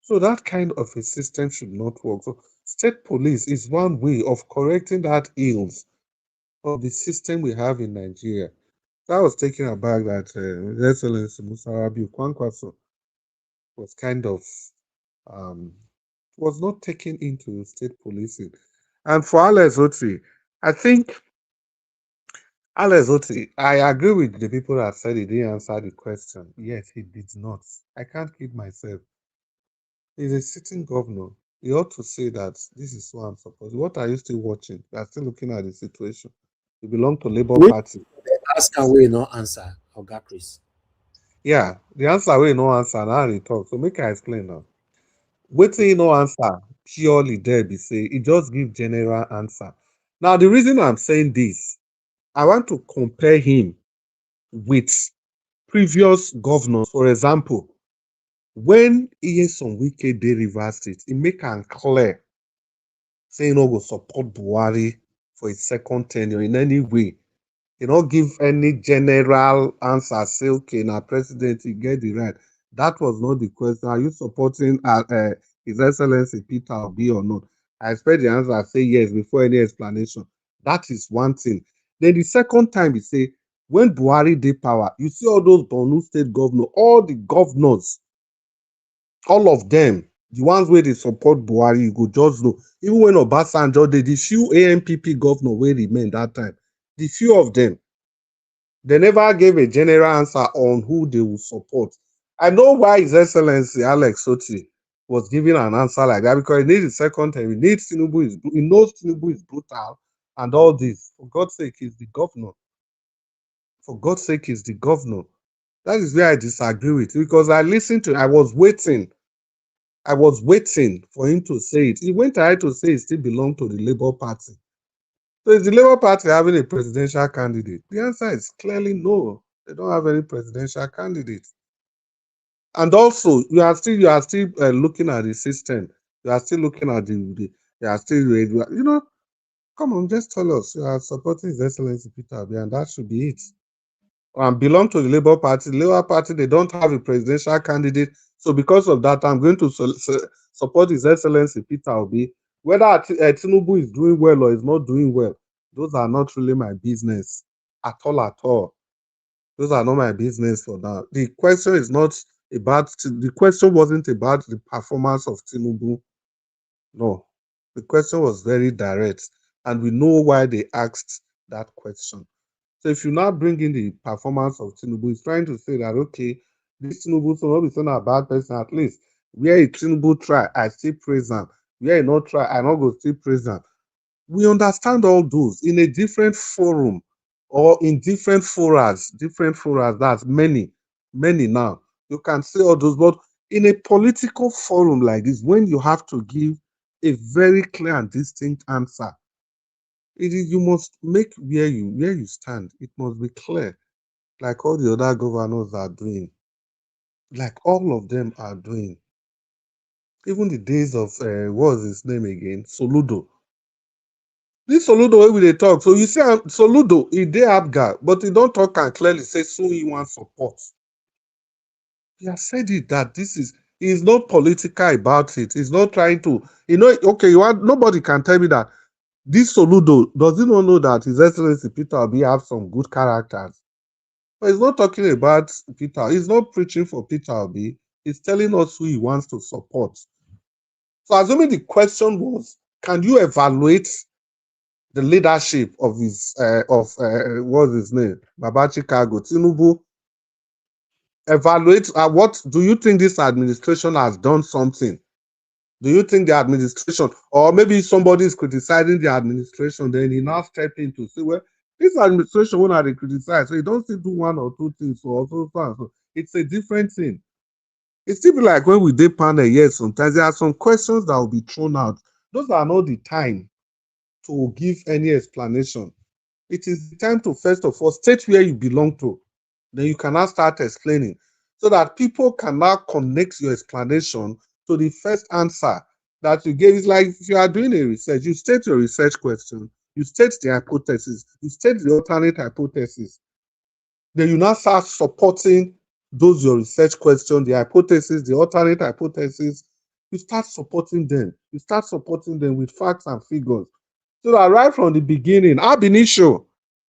So that kind of a system should not work. So state police is one way of correcting that ills of the system we have in Nigeria. So I was taken aback that His Excellency Musarabi Kwankwaso was kind of um, was not taken into state policing. And for Alex Oti, I think Alex Oti, I agree with the people that said he didn't answer the question. Yes, he did not. I can't kid myself. He's a sitting governor. He ought to say that this is what I'm supposed. What are you still watching? You are still looking at the situation. You belong to Labour Wait, Party. ask away, no answer. Oga Chris. Yeah, the answer will no answer now he talk. So make I explain now. Waiting no answer purely there be say it just give general answer. Now the reason I'm saying this, I want to compare him with previous governors. For example, when Iyeson Wike dey Rivers State, he make am clear say he no go support Buhari for his second tenure in any way. He no give any general answer, say, okay, now president, you get the right. That was not the question. Are you supporting His Excellency Peter Obi or not? I expect the answer say yes before any explanation. That is one thing. Then the second time he say, when Buhari did power, you see all those Borno state governors, all the governors, all of them, the ones where they support Buhari, you go just know. Even when Obasanjo did, the few ANPP governor where remain that time, the few of them, they never gave a general answer on who they will support. I know why His Excellency Alex Soti was giving an answer like that because he needs the second time. He needs Tinubu. He knows Tinubu is brutal and all this. For God's sake, he's the governor. For God's sake, he's the governor. That is where I disagree with you because I listened to. I was waiting for him to say it. He went ahead to say he still belonged to the Labour Party. So is the Labour Party having a presidential candidate? The answer is clearly no. They don't have any presidential candidate. And also, you are still looking at the system. You are still looking at you are still come on, just tell us you are supporting His Excellency Peter Obi, and that should be it. Belong to the Labour Party. The Labour Party, they don't have a presidential candidate. So because of that, I'm going to support His Excellency Peter Obi. Whether Tinubu is doing well or is not doing well, those are not really my business at all, at all. Those are not my business for now. The question is not the question wasn't about the performance of Tinubu. No, the question was very direct, and we know why they asked that question. So if you now bring in the performance of Tinubu, he's trying to say that okay, this Tinubu so not be saying a bad person at least. Where a Tinubu try, I still praise him. Where he not try, I not go still praise him. We understand all those in a different forum or in different forums, that's many now. You can say all those, but in a political forum like this, when you have to give a very clear and distinct answer, you must make where you stand. It must be clear, like all the other governors are doing, like all of them are doing. Even the days of what was his name again, Soludo. This Soludo wey we dey talk, so you see Soludo, he dey Abga, but he don't talk and clearly say so he wants support. He has said it that he's not political about it. He's not trying to, okay, nobody can tell me that this Soludo, does he not know that His Excellency Peter Obi have some good characters? But he's not talking about Peter. He's not preaching for Peter Obi. He's telling us who he wants to support. So assuming the question was, can you evaluate the leadership of what's his name, Babachi Kago, Tinubu? Evaluate what do you think this administration has done something Do you think the administration, or maybe somebody is criticizing the administration, then he now step in to say, well, this administration, when they criticize, so you don't still do one or two things, so. It's a different thing. It's still be like when we did panel, yes, sometimes there are some questions that will be thrown out. Those are not the time to give any explanation. It is the time to first of all state where you belong to. Then you can now start explaining so that people can now connect your explanation to the first answer that you gave. It's like if you are doing a research, you state your research question, you state the hypothesis, you state the alternate hypothesis. Then you now start supporting those your research question, the hypothesis, the alternate hypothesis. You start supporting them. You start supporting them with facts and figures. So that right from the beginning, ab initio,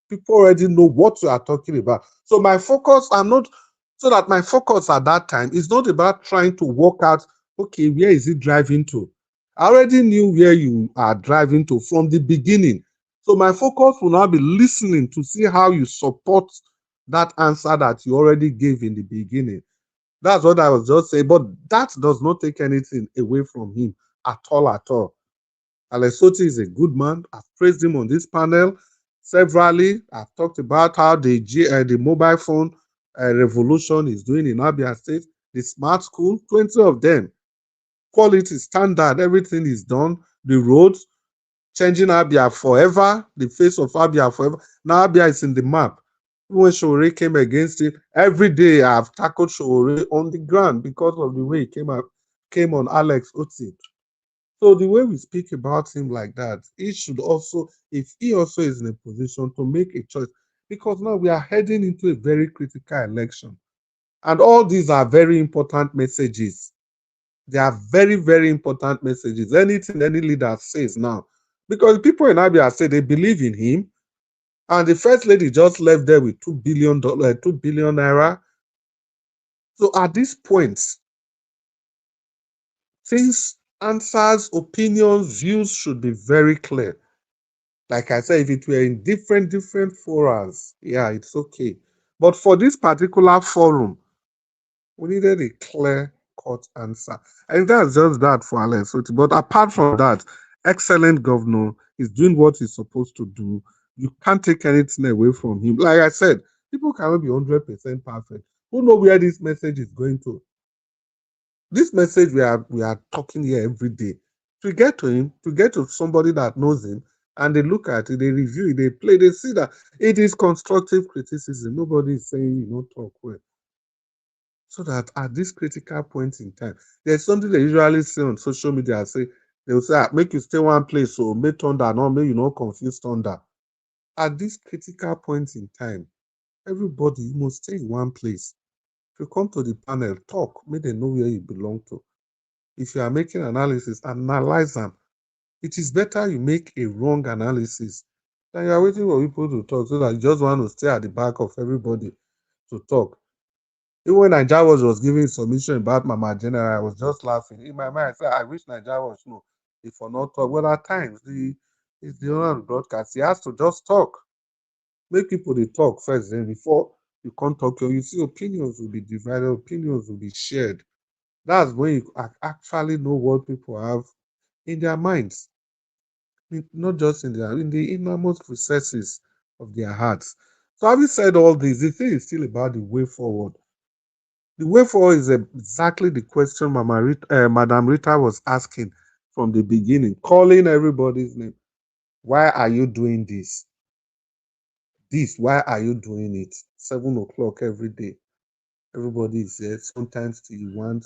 people already know what you are talking about. So my focus, so that my focus at that time is not about trying to work out, okay, where is it driving to? I already knew where you are driving to from the beginning. So my focus will now be listening to see how you support that answer that you already gave in the beginning. That's what I was just saying. But that does not take anything away from him at all, at all. Alex Soti is a good man. I've praised him on this panel severally. I've talked about how the mobile phone revolution is doing in Abia State. The smart school, 20 of them. Quality, standard, everything is done. The roads, changing Abia forever, the face of Abia forever. Now Abia is in the map. When Shore came against it, every day I've tackled Shore on the ground because of the way he came on Alex Oti. So the way we speak about him like that, he should also, if he also is in a position to make a choice, because now we are heading into a very critical election. And all these are very important messages. They are very, very important messages. Anything any leader says now, because people in Abia say they believe in him, and the first lady just left there with $2 billion, 2 billion naira. So at this point, things, answers, opinions, views should be very clear. Like I said, if it were in different forums, yeah, it's okay. But for this particular forum, we needed a clear-cut answer. And that's just that for Alex. But apart from that, excellent governor is doing what he's supposed to do. You can't take anything away from him. Like I said, people cannot be 100% perfect. Who know where this message is going to? This message we are talking here every day. To get to him, to get to somebody that knows him, and they look at it, they review it, they play, they see that it is constructive criticism. Nobody is saying talk well. So that at this critical point in time, there's something they usually say on social media. Say they will say, make you stay one place, so make thunder, not make you not confuse thunder. At this critical point in time, everybody must stay in one place. If you come to the panel, talk, make them know where you belong to. If you are making analysis, analyze them. It is better you make a wrong analysis than you are waiting for people to talk so that you just want to stay at the back of everybody to talk. Even when Naija was giving submission about Mama General, I was just laughing. In my mind, I said, I wish Naija was if for not talk. Well, at times, it's the owner of the broadcast. He has to just talk. Make people they talk first, then before you come talk, you see opinions will be divided, opinions will be shared. That's when you actually know what people have in their minds, not just in the innermost recesses of their hearts. So having said all this, the thing is still about the way forward. The way forward is exactly the question Madam Rita was asking from the beginning, calling everybody's name. Why are you doing this? Why are you doing it? 7 o'clock every day. Everybody is there. Sometimes till 1.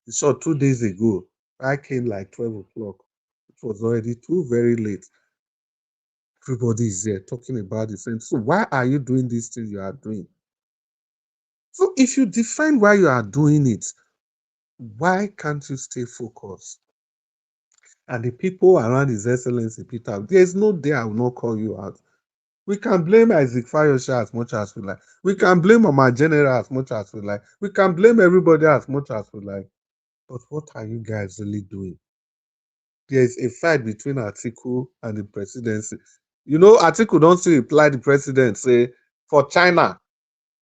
So 2 days ago, I came like 12 o'clock. It was already too very late. Everybody is there talking about the same. So why are you doing these things you are doing? So if you define why you are doing it, why can't you stay focused? And the people around His Excellency Peter, there's no day I will not call you out. We can blame Isaac Fayosha as much as we like. We can blame Mama General as much as we like. We can blame everybody as much as we like. But what are you guys really doing? There's a fight between Atiku and the presidency. Atiku don't still reply the president, say, for China,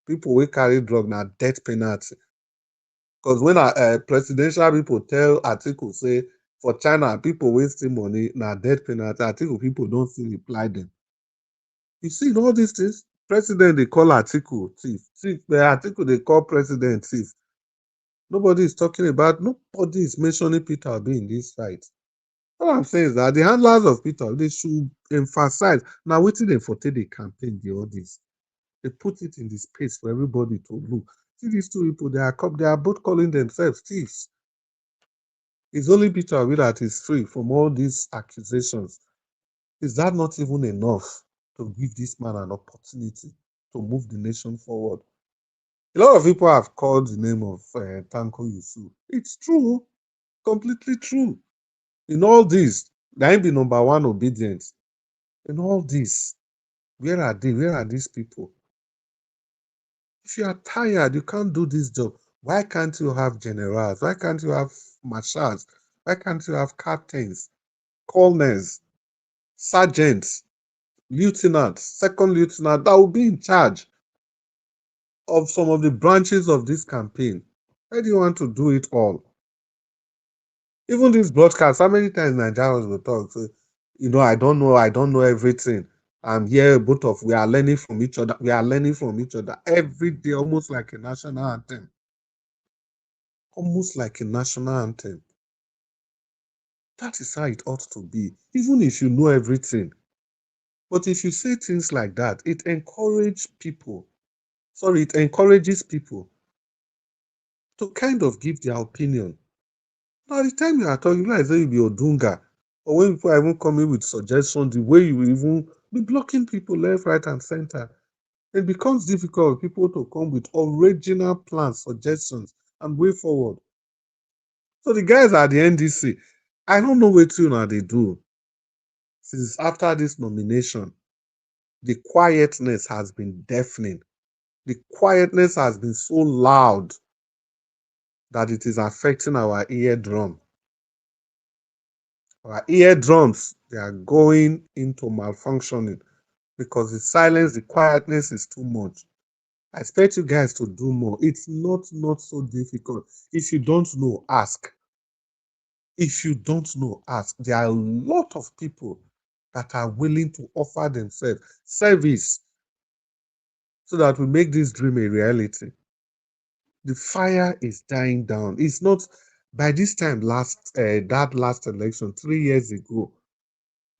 people will carry drug now death penalty. Because when presidential people tell Atiku, say, For China, people wasting money, now death penalty. I think people don't still reply them. You see, in all these things, president they call Atiku thief. Thief, the Atiku they call president thief. Nobody is talking about, nobody is mentioning Peter Obi in this fight. All I'm saying is that the handlers of Peter Obi, they should emphasize. Now, waiting them for the campaign, the all this. They put it in the space for everybody to look. See these two people, they are both calling themselves thieves. It's only Peter Obi that is free from all these accusations. Is that not even enough to give this man an opportunity to move the nation forward? A lot of people have called the name of Tanko Yusuf. It's true, completely true. In all this, there ain't be number one obedience. In all this, where are they? Where are these people? If you are tired, you can't do this job. Why can't you have generals? Why can't you have marshals? Why can't you have captains, colonels, sergeants, lieutenants, second lieutenant that will be in charge of some of the branches of this campaign? Why do you want to do it all? Even this broadcast, how many times Nigerians will talk? Say, I don't know everything. I'm here, both of we are learning from each other. We are learning from each other every day, almost like a national anthem. Almost like a national anthem. That is how it ought to be, even if you know everything. But if you say things like that, it encourages people to kind of give their opinion. Now, the time you are talking, like say you be Odunga, or when people are even coming with suggestions, the way you will even be blocking people left, right, and center, it becomes difficult for people to come with original plans, suggestions, and way forward. So the guys at the NDC, I don't know what they do. Since after this nomination, the quietness has been deafening. The quietness has been so loud that it is affecting our eardrum. Our eardrums, they are going into malfunctioning because the silence, the quietness is too much. I expect you guys to do more. It's not so difficult. If you don't know, ask. If you don't know, ask. There are a lot of people that are willing to offer themselves service so that we make this dream a reality. The fire is dying down. It's not by this time that last election 3 years ago.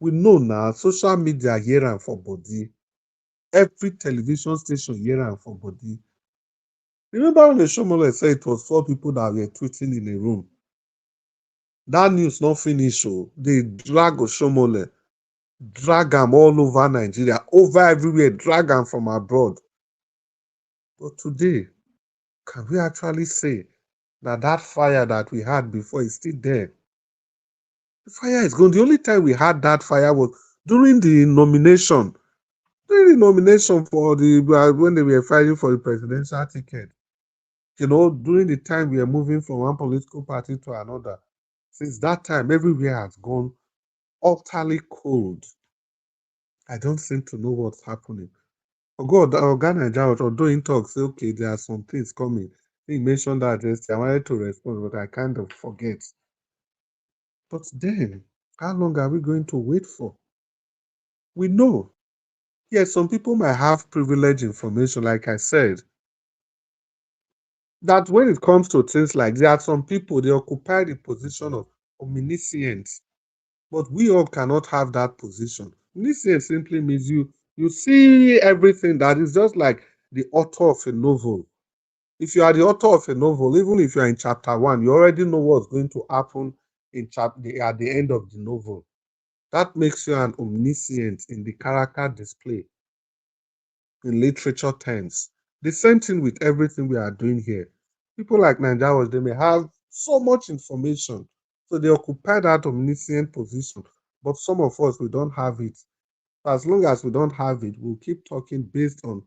We know now social media here and for body. Every television station here and for body. Remember when the Shomole said it was 4 people that were tweeting in a room? That news not finish. They drag Oshomole, drag them all over Nigeria, over everywhere, drag them from abroad. But today, can we actually say that fire that we had before is still there? The fire is gone. The only time we had that fire was during the nomination. During the nomination for when they were fighting for the presidential ticket. During the time we are moving from one political party to another. Since that time, everywhere has gone utterly cold. I don't seem to know what's happening. Oh God, Ghana, although in talk, say, okay, there are some things coming. He mentioned that yesterday. I wanted to respond, but I kind of forget. But then, how long are we going to wait for? We know. Yes, some people might have privileged information, like I said. That when it comes to things like there are some people, they occupy the position of omniscience. But we all cannot have that position. Omniscience simply means you see everything. That is just like the author of a novel. If you are the author of a novel, even if you are in chapter 1, you already know what's going to happen at the end of the novel. That makes you an omniscient in the character display in literature terms. The same thing with everything we are doing here. People like Nigerians, they may have so much information, so they occupy that omniscient position. But some of us, we don't have it. As long as we don't have it, we'll keep talking based on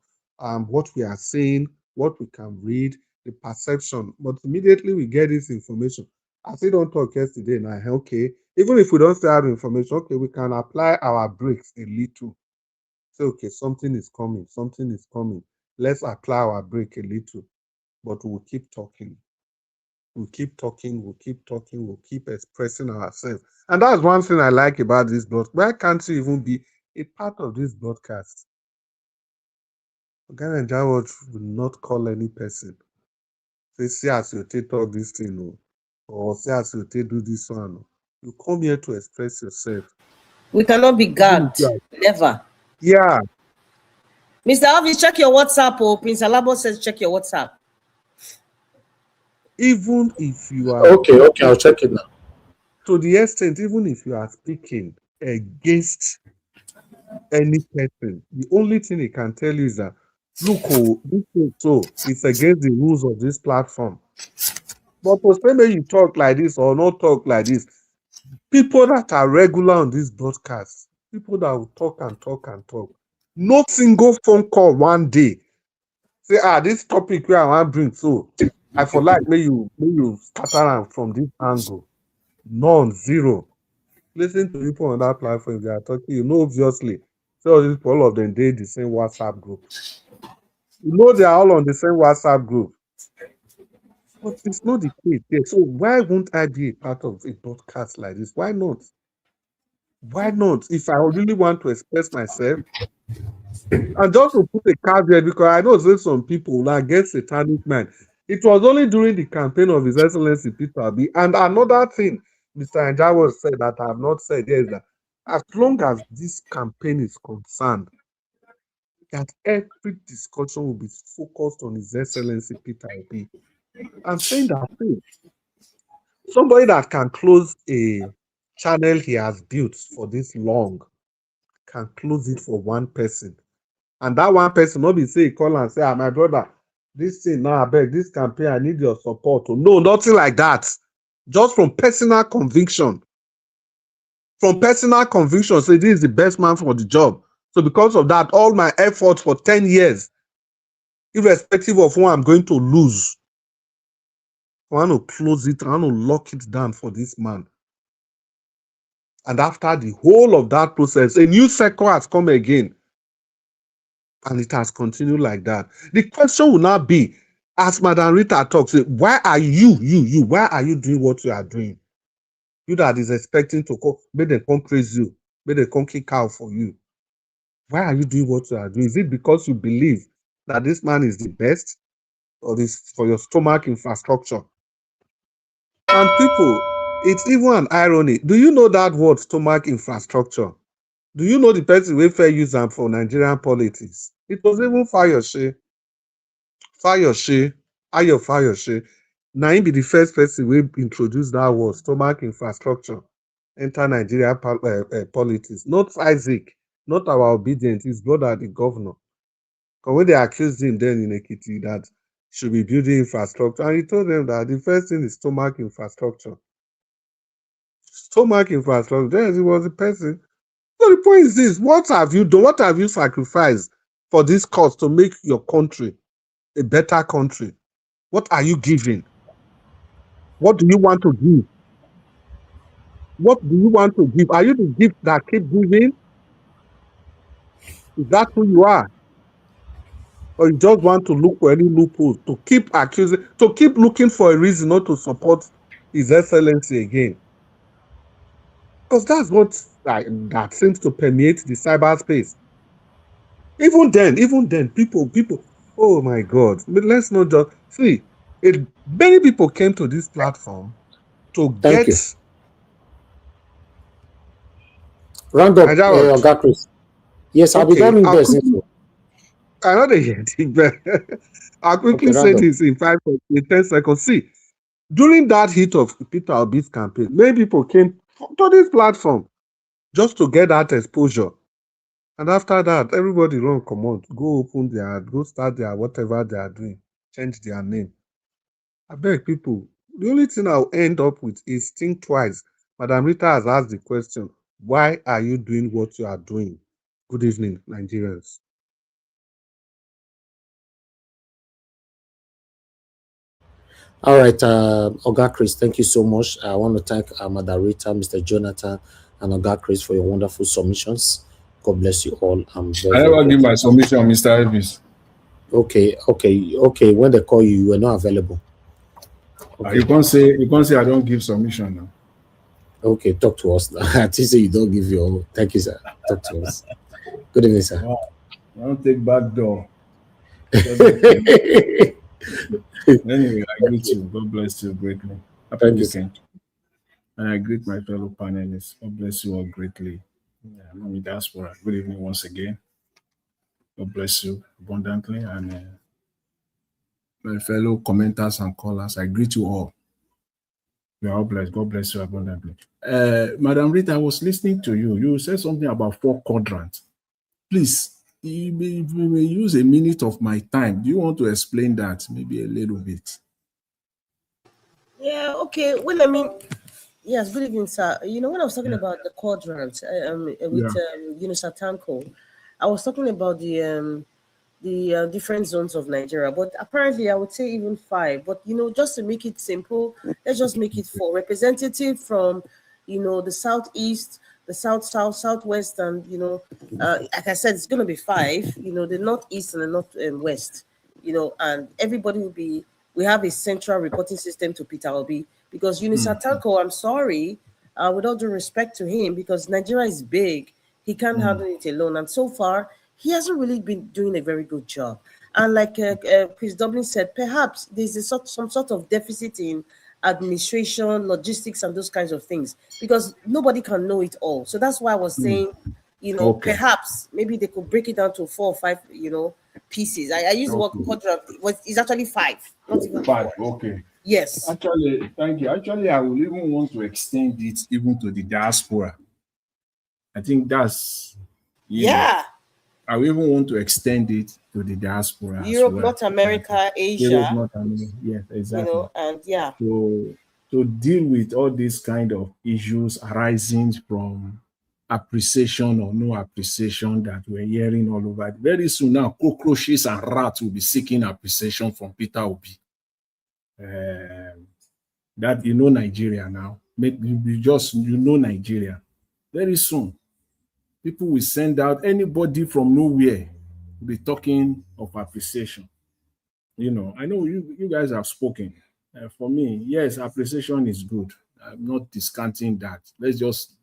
what we are saying, what we can read, the perception. But immediately we get this information. I still don't talk yesterday now. Okay, even if we don't still have information, okay, we can apply our brakes a little. Say, okay, something is coming, something is coming. Let's apply our brake a little, but we'll keep talking. We'll keep talking, we'll keep expressing ourselves. And that's one thing I like about this broadcast. Why can't you even be a part of this broadcast? Again, Jawad will not call any person. Say, see as you take talk this thing, or see as you take do this one. You come here to express yourself. We cannot be gagged. Never. Yeah. Mr. Elvis, check your WhatsApp. Oh, Prince Alabo says check your WhatsApp. Even if you are okay, I'll check it now. To the extent, even if you are speaking against any person, the only thing he can tell you is that, look, this is so it's against the rules of this platform. But for maybe you talk like this or not talk like this, people that are regular on this broadcast, people that will talk and talk and talk, no single phone call one day say, this topic where I want to bring, so I feel like may you scatter around from this angle. None, zero. Listen to people on that platform, they are talking, obviously, so all of them, they the same WhatsApp group. They are all on the same WhatsApp group. But it's not the case there. So why won't I be a part of a broadcast like this? Why not? Why not? If I really want to express myself, and just to put a caveat, because I know there's some people that get satanic mind. It was only during the campaign of His Excellency Peter Obi. And another thing Mr. Njawa said that I have not said here is that as long as this campaign is concerned, that every discussion will be focused on His Excellency Peter Obi. I'm saying that somebody that can close a channel he has built for this long can close it for one person. And that one person not be say call and say, my brother, this thing now I beg this campaign, I need your support. No, nothing like that. Just from personal conviction. From personal conviction, say this is the best man for the job. So because of that, all my efforts for 10 years, irrespective of who I'm going to lose, I want to close it, I want to lock it down for this man. And after the whole of that process, a new cycle has come again. And it has continued like that. The question will now be, as Madam Rita talks, why are you, why are you doing what you are doing? You that is expecting to come, may they come praise you, may they come kick out for you. Why are you doing what you are doing? Is it because you believe that this man is the best, or this for your stomach infrastructure? And people, it's even an irony. Do you know that word, stomach infrastructure? Do you know the person we fair use them for Nigerian politics? It was even Fayose. Ayo Fayose. Now he be the first person we introduced that word, stomach infrastructure, enter Nigeria politics. Not Isaac, not our obedient, his brother, the governor. Because when they accused him then in Ekiti that should be building infrastructure, and he told them that the first thing is stomach infrastructure. Stomach infrastructure. Then he was the person. So the point is this: what have you done? What have you sacrificed for this cause to make your country a better country? What are you giving? What do you want to give? What do you want to give? Are you the gift that keep giving? Is that who you are? Or you just want to look for any loophole, to keep accusing, to keep looking for a reason not to support His Excellency again? Because that's what that seems to permeate the cyberspace. Even then, people, oh my God, but let's not just see. Many people came to this platform to Thank get. You. Round up, Oga Chris. Yes, I'll be done in this. I know they hear it, but I'll quickly say this in 10 seconds. See, during that heat of Peter Obi's campaign, many people came to this platform just to get that exposure. And after that, everybody run command, go start their whatever they are doing, change their name. I beg people, the only thing I'll end up with is think twice. Madam Rita has asked the question, why are you doing what you are doing? Good evening, Nigerians. All right, Oga Chris, thank you so much. I want to thank Madam Rita, Mr. Jonathan, and Oga Chris for your wonderful submissions. God bless you all. I never give my submission, Mr. Elvis. Okay. When they call you, you were not available. Okay. You can't say I don't give submission now. Okay, talk to us now. I think say you don't give your. Thank you, sir. Talk to us. Good evening, sir. Wow. I don't take back door. Anyway, I greet you. God bless you greatly. Happy Thank you, sir. weekend. And I greet my fellow panelists. God bless you all greatly. Mommy Diaspora, good evening once again. God bless you abundantly. And my fellow commenters and callers, I greet you all. You are all blessed. God bless you abundantly. Madam Rita, I was listening to you. You said something about 4 quadrants. Please, you may use a minute of my time. Do you want to explain that maybe a little bit? Yeah, okay. Well, I mean, yes, good evening, sir. You know, when I was talking about the quadrant with Satanko, I was talking about the different zones of Nigeria, but apparently I would say even 5. But you know, just to make it simple, let's just make it 4. Representative from, you know, the southeast, the south, southwest, and you know, like I said, it's going to be 5. You know, the northeast and the north west. You know, and everybody will be. We have a central reporting system to Peter Obi because Unisatanko, I'm sorry, with all due respect to him, because Nigeria is big, he can't handle it alone, and so far he hasn't really been doing a very good job. And like Chris Dublin said, perhaps there's some sort of deficit in administration, logistics, and those kinds of things because nobody can know it all. So that's why I was saying, you know, perhaps maybe they could break it down to 4 or 5, you know, pieces. I use the word quadrant. It's actually 5, not even 5. 4. Okay. Yes. Actually, thank you. Actually, I will even want to extend it even to the diaspora. I think that's I will even want to extend it to the diaspora Europe, as well. North America, Asia. Europe, North America. Yes, exactly. You know, and So to deal with all these kind of issues arising from appreciation or no appreciation that we're hearing all over. Very soon now, cockroaches and rats will be seeking appreciation from Peter Obi. That you know Nigeria now. You know Nigeria. Very soon, people will send out anybody from nowhere will be talking of appreciation. You know, I know you guys have spoken. For me, yes, appreciation is good. I'm not discounting that. Let's just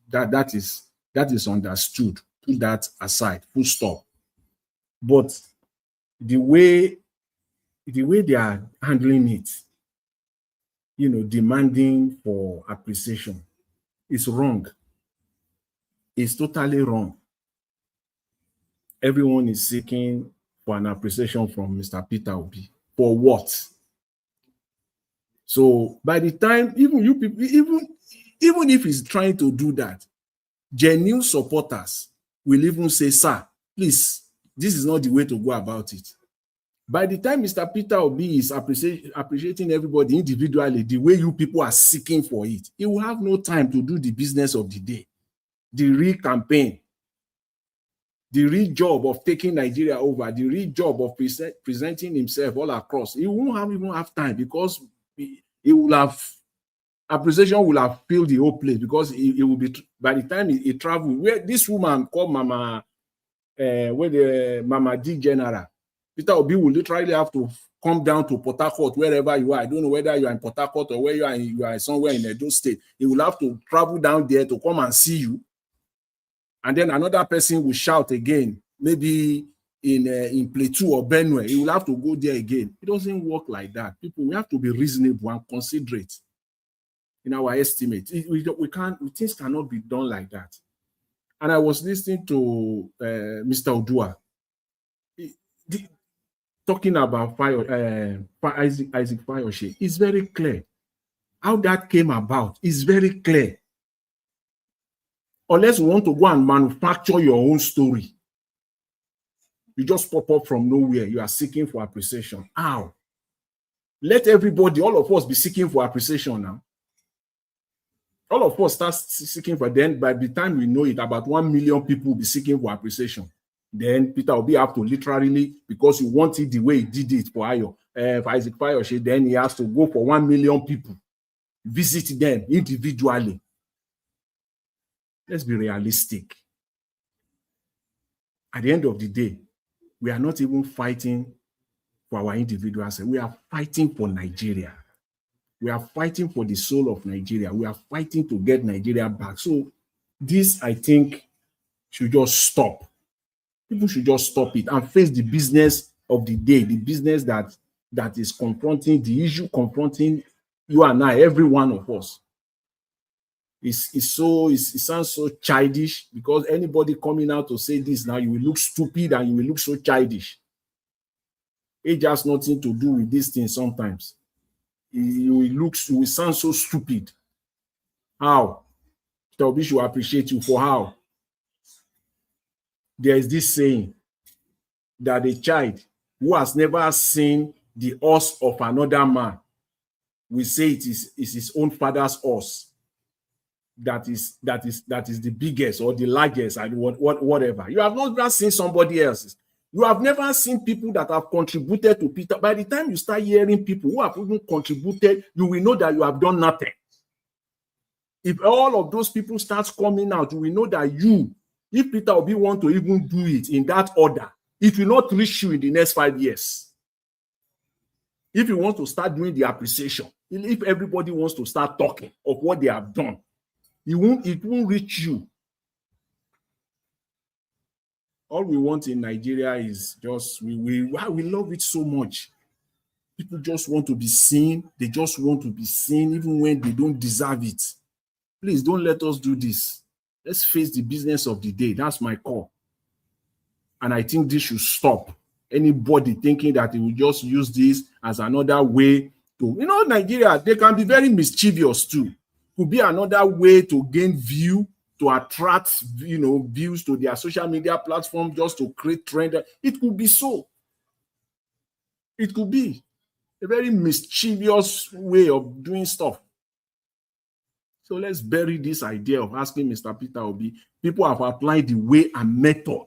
that is understood. Put that aside. Full stop. But the way they are handling it, you know, demanding for appreciation, is wrong. It's totally wrong. Everyone is seeking for an appreciation from Mr. Peter Obi. For what? So by the time, even you people, even if he's trying to do that, genuine supporters will even say, sir, please, this is not the way to go about it. By the time Mr. Peter Obi is appreciating everybody individually, the way you people are seeking for it, he will have no time to do the business of the day, the real campaign, the real job of taking Nigeria over, the real job of presenting himself all across. He won't even have time because he will have appreciation will have filled the whole place because he will be by the time he travel. Where this woman called Mama, where the Mama D General, Peter Obi will literally have to come down to Port Harcourt, wherever you are. I don't know whether you are in Port Harcourt or where you are somewhere in Edo State. He will have to travel down there to come and see you. And then another person will shout again, maybe in Plateau or Benue. He will have to go there again. It doesn't work like that. People, we have to be reasonable and considerate in our estimate. Things cannot be done like that. And I was listening to Mr. Odua talking about Isaac Fayoshe. It's very clear. How that came about is very clear. Unless you want to go and manufacture your own story, you just pop up from nowhere. You are seeking for appreciation. How? Let everybody, all of us, be seeking for appreciation now. All of us start seeking for. Then by the time we know it, about 1 million people will be seeking for appreciation. Then Peter will be have to literally, because you want it the way he did it for Isaac Fayoshe, then he has to go for 1 million people, visit them individually. Let's be realistic. At the end of the day, we are not even fighting for our individuals. We are fighting for Nigeria. We are fighting for the soul of Nigeria. We are fighting to get Nigeria back. So this, I think, should just stop. People should just stop it and face the business of the day, the business that is confronting the issue, confronting you and I, every one of us. It sounds so childish, because anybody coming out to say this now, you will look stupid and you will look so childish. It has nothing to do with this thing sometimes. You will sound so stupid. How? Obi should appreciate you for how? There is this saying that a child who has never seen the horse of another man will say it is his own father's horse that is the biggest or the largest and whatever. You have not seen somebody else's. You have never seen people that have contributed to Peter. By the time you start hearing people who have even contributed, you will know that you have done nothing. If all of those people start coming out, you will know that if Peter Obi want to even do it in that order, it will not reach you in the next 5 years. If you want to start doing the appreciation, if everybody wants to start talking of what they have done, it won't reach you. All we want in Nigeria is just, we love it so much. People just want to be seen. They just want to be seen even when they don't deserve it. Please don't let us do this. Let's face the business of the day. That's my call. And I think this should stop. Anybody thinking that they will just use this as another way to, Nigeria, they can be very mischievous too. Could be another way to gain view, to attract, views to their social media platform, just to create trend. It could be so. It could be a very mischievous way of doing stuff. So let's bury this idea of asking Mr. Peter Obi. People have applied the way and method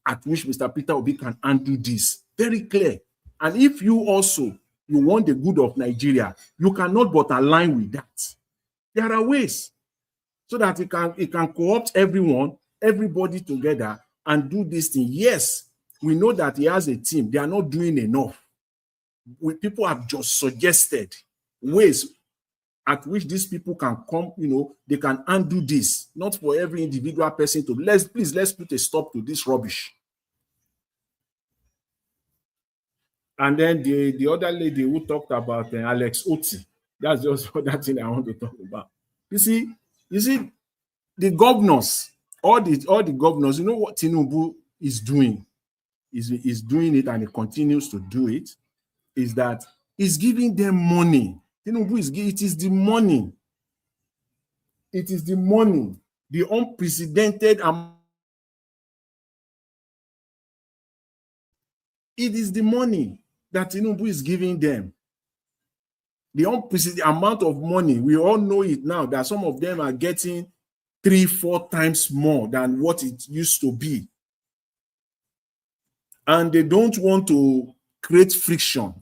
at which Mr. Peter Obi can undo this. Very clear. And if you want the good of Nigeria, you cannot but align with that. There are ways so that it can co-opt everybody together and do this thing. Yes, we know that he has a team. They are not doing enough. People have just suggested ways at which these people can come, they can undo this. Not for every individual person to, let's put a stop to this rubbish. And then the other lady who talked about Alex Oti, that's just that thing I want to talk about. You see, the governors, all the governors, you know what Tinubu is doing? Is doing it, and he continues to do it, is that he's giving them money. Tinubu it is the money. It is the money, the unprecedented amount. It is the money that Tinubu is giving them. The unprecedented amount of money, we all know it now, that some of them are getting 3-4 times more than what it used to be. And they don't want to create friction.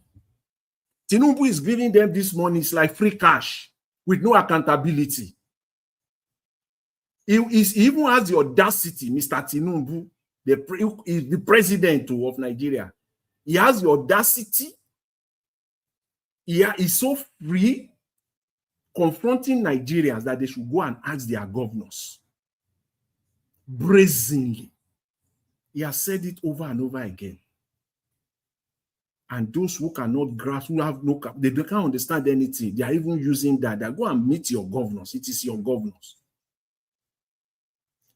Tinubu is giving them this money. It's like free cash with no accountability. He even has the audacity, Mr. Tinubu, the president of Nigeria. He has the audacity. He is so free confronting Nigerians that they should go and ask their governors. Brazenly. He has said it over and over again. And those who cannot grasp, who have no, they can't understand anything. They are even using that. They go and meet your governors. It is your governors.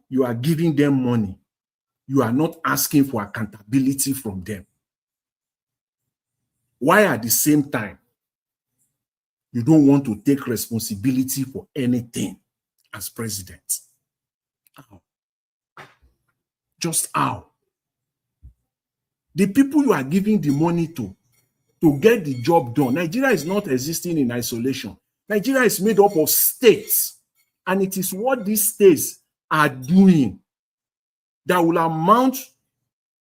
You are giving them money. You are not asking for accountability from them. Why at the same time, you don't want to take responsibility for anything as president? How? Just how? The people you are giving the money to get the job done. Nigeria is not existing in isolation. Nigeria is made up of states, and it is what these states are doing that will amount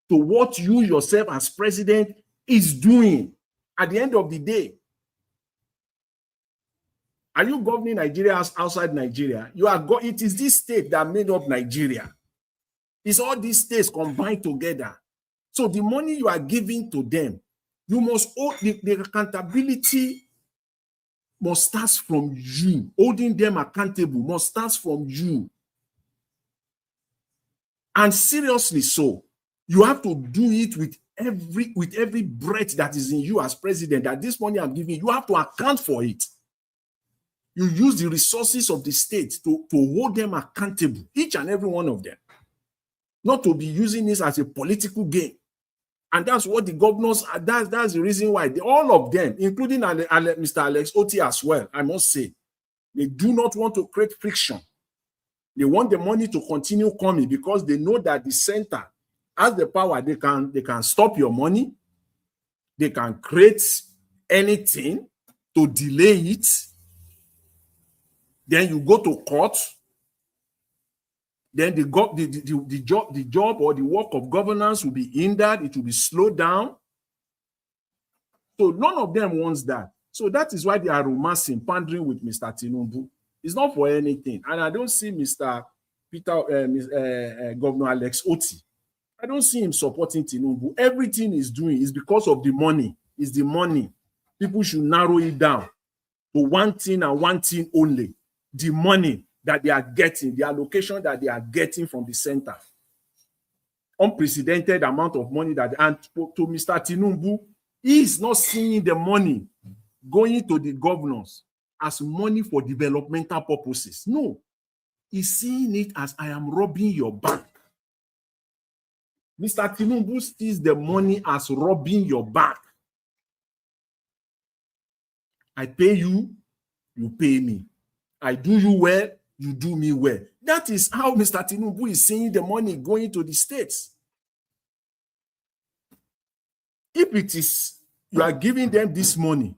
to what you yourself as president is doing at the end of the day. Are you governing Nigeria outside Nigeria? It is this state that made up Nigeria. It's all these states combined together. So the money you are giving to them, you must owe the accountability must start from you. Holding them accountable must start from you. And seriously so, you have to do it with every breath that is in you as president, that this money I'm giving, you have to account for it. You use the resources of the state to hold them accountable, each and every one of them. Not to be using this as a political game. And that's what the governors, that's the reason why all of them, including Mr. Alex Oti as well, I must say, they do not want to create friction. They want the money to continue coming because they know that the center has the power. They can stop your money. They can create anything to delay it. Then you go to court. Then the job or the work of governance will be hindered. It will be slowed down. So none of them wants that. So that is why they are romancing, pandering with Mr. Tinubu. It's not for anything. And I don't see Mr. Governor Alex Oti. I don't see him supporting Tinubu. Everything he's doing is because of the money. It's the money. People should narrow it down to one thing and one thing only. The money that they are getting, the allocation that they are getting from the center. Unprecedented amount of money that, and to Mr. Tinubu, he is not seeing the money going to the governors as money for developmental purposes. No, he's seeing it as I am robbing your bank. Mr. Tinubu sees the money as robbing your bank. I pay you, you pay me. I do you well, you do me well. That is how Mr. Tinubu is seeing the money going to the states. If it is, you are giving them this money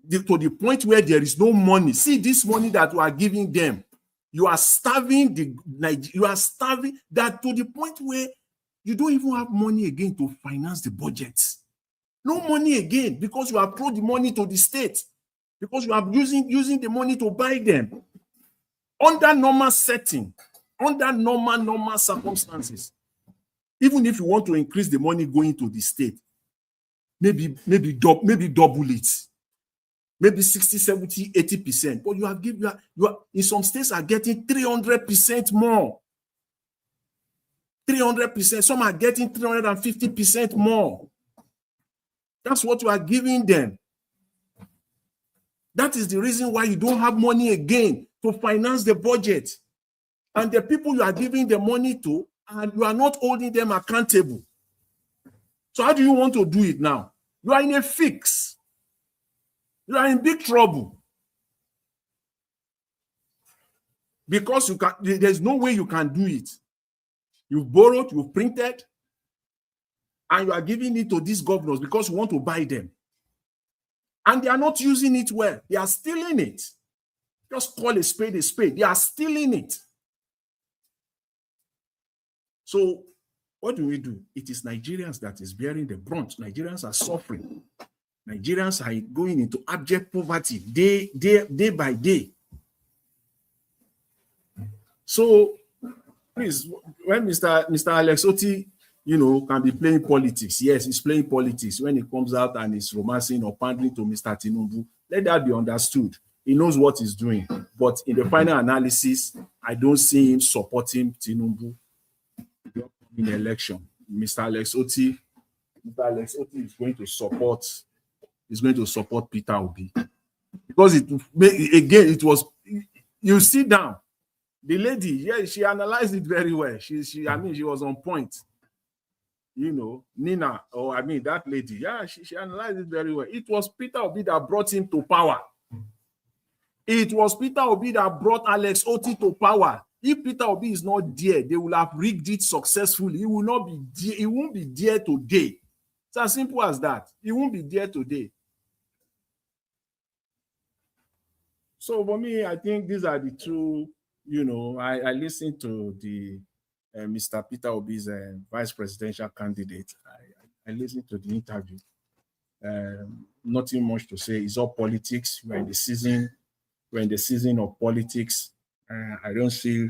to the point where there is no money. See this money that you are giving them. You are starving that to the point where you don't even have money again to finance the budget. No money again because you have thrown the money to the state. Because you are using the money to buy them. Under normal setting, under normal circumstances, even if you want to increase the money going to the state, maybe double it, maybe 60, 70, 80%. But you are in some states are getting 300% more. 300%. Some are getting 350% more. That's what you are giving them. That is the reason why you don't have money again to finance the budget. And the people you are giving the money to, and you are not holding them accountable. So how do you want to do it now? You are in a fix. You are in big trouble. Because there's no way you can do it. You've borrowed, you've printed, and you are giving it to these governors because you want to buy them. And they are not using it well. They are stealing it. Just call a spade a spade. They are stealing it. So what do we do? It is Nigerians that is bearing the brunt. Nigerians are suffering. Nigerians are going into abject poverty day by day. So please, when Mr. Alex Oti, can be playing politics. Yes, he's playing politics when he comes out and is romancing or pandering to Mr. Tinubu. Let that be understood. He knows what he's doing. But in the final analysis, I don't see him supporting Tinubu in the election. Mr. Alex Oti is going to support Peter Obi. Because it was, you sit down. The lady, yeah, she analyzed it very well. She was on point. Nina, that lady, yeah, she analyzed it very well. It was Peter Obi that brought him to power. It was Peter Obi that brought Alex Oti to power. If Peter Obi is not there, they will have rigged it successfully. He will not be there. He won't be there today. It's as simple as that. He won't be there today. So for me, I think these are the two. I listened to the Mr. Peter Obi's vice presidential candidate. I listened to the interview. Nothing much to say. It's all politics. We're in the season of politics. I don't see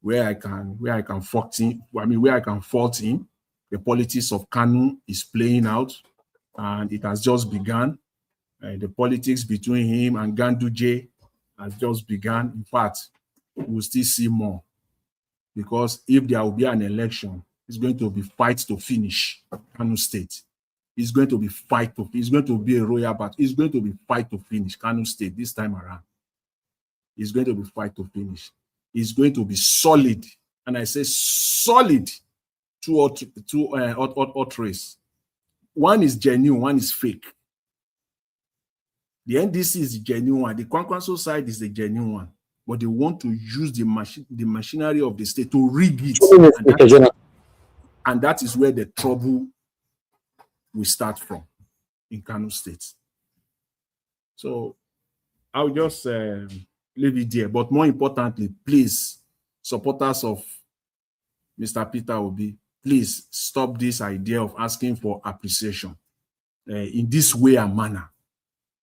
where I can fault him. Where I can fault him. The politics of Kanu is playing out, and it has just begun. The politics between him and Ganduje has just begun. In fact, we'll still see more. Because if there will be an election, it's going to be fight to finish Kano State. It's going to be fight to, it's going to be a royal battle. It's going to be fight to finish Kano State this time around. It's going to be fight to finish. It's going to be solid. And I say solid two race. One is genuine, one is fake. The NDC is the genuine one. The Kwankwaso side is the genuine one. But they want to use the machinery of the state to rig it. And that is where the trouble will start from in Kano State. So I'll just leave it there. But more importantly, please, supporters of Mr. Peter Obi, please stop this idea of asking for appreciation in this way and manner.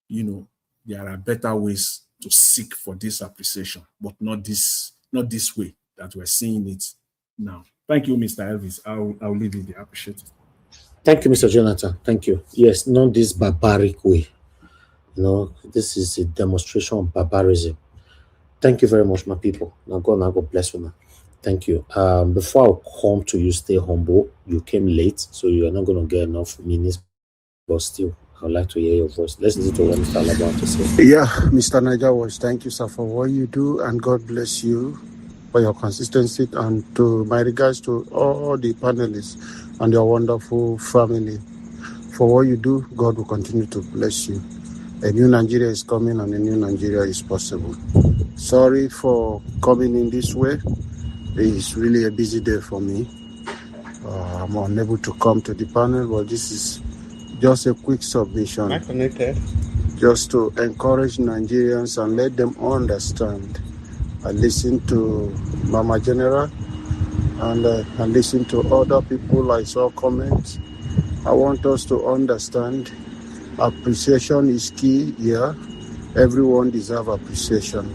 You know, there are better ways to seek for this appreciation, but not this way that we're seeing it now. Thank you, Mr. Elvis. I'll leave it there. I appreciate it. Thank you, Mr. Jonathan. Thank you. Yes, not this barbaric way. You know, this is a demonstration of barbarism. Thank you very much, my people. Now God bless you, man. Thank you. Before I come to you, stay humble. You came late, so you are not going to get enough minutes, but still, I'd like to hear your voice. Let's listen to what Mr. Alaba has to say. Yeah, Mr. Niger Watch, thank you, sir, for what you do, and God bless you for your consistency. And to my regards to all the panelists and your wonderful family. For what you do, God will continue to bless you. A new Nigeria is coming, and a new Nigeria is possible. Sorry for coming in this way. It's really a busy day for me. I'm unable to come to the panel, but this is just a quick submission. Am I connected? Just to encourage Nigerians and let them understand. I listen to Mama General and I listen to other people. I saw comments. I want us to understand appreciation is key here. Everyone deserves appreciation.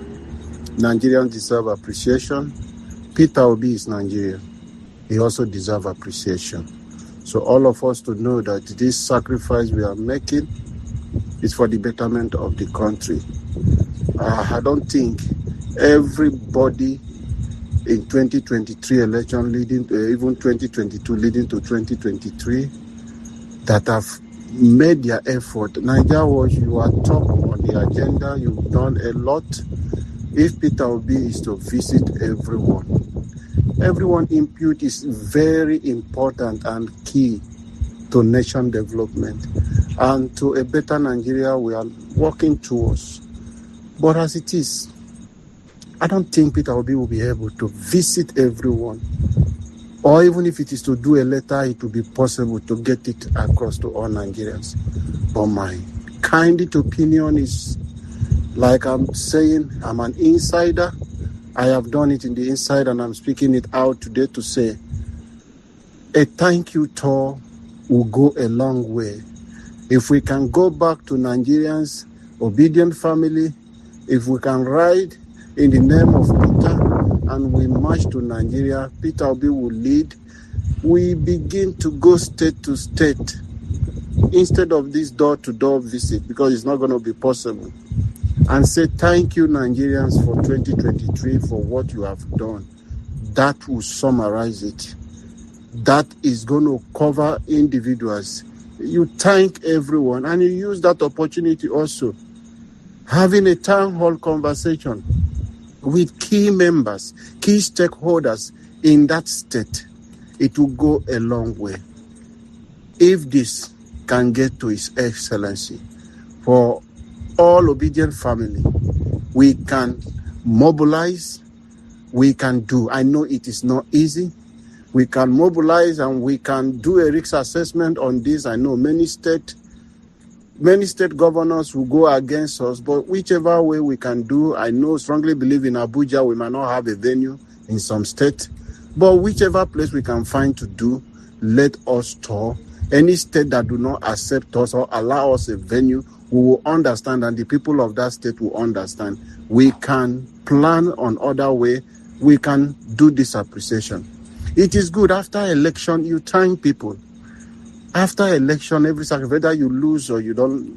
Nigerians deserve appreciation. Peter Obi is Nigerian. He also deserves appreciation. So all of us to know that this sacrifice we are making is for the betterment of the country. I don't think everybody in 2023 election leading to even 2022 leading to 2023 that have made their effort. Niger Watch, you are top on the agenda. You've done a lot. If Peter Obi is to visit everyone input is very important and key to nation development and to a better Nigeria we are working towards. But as it is, I don't think Peter Obi will be able to visit everyone. Or even if it is to do a letter, it will be possible to get it across to all Nigerians. But my candid opinion is, like I'm saying, I'm an insider. I have done it in the inside and I'm speaking it out today to say a thank you tour will go a long way. If we can go back to Nigerians, obedient family, if we can ride in the name of Peter and we march to Nigeria, Peter Obi will lead. We begin to go state to state instead of this door-to-door visit because it's not going to be possible. And say thank you, Nigerians, for 2023 for what you have done. That will summarize it. That is going to cover individuals. You thank everyone and you use that opportunity also. Having a town hall conversation with key members, key stakeholders in that state, it will go a long way. If this can get to His Excellency for all obedient family, we can mobilize, we can do. I know it is not easy. We can mobilize and we can do a risk assessment on this. I know many state governors will go against us, but whichever way we can do, I know, strongly believe in Abuja, we might not have a venue in some state, but whichever place we can find to do, let us tour. Any state that do not accept us or allow us a venue, we will understand, and the people of that state will understand. We can plan on other way. We can do this appreciation. It is good after election, you thank people. After election, every sacrifice, whether you lose or you don't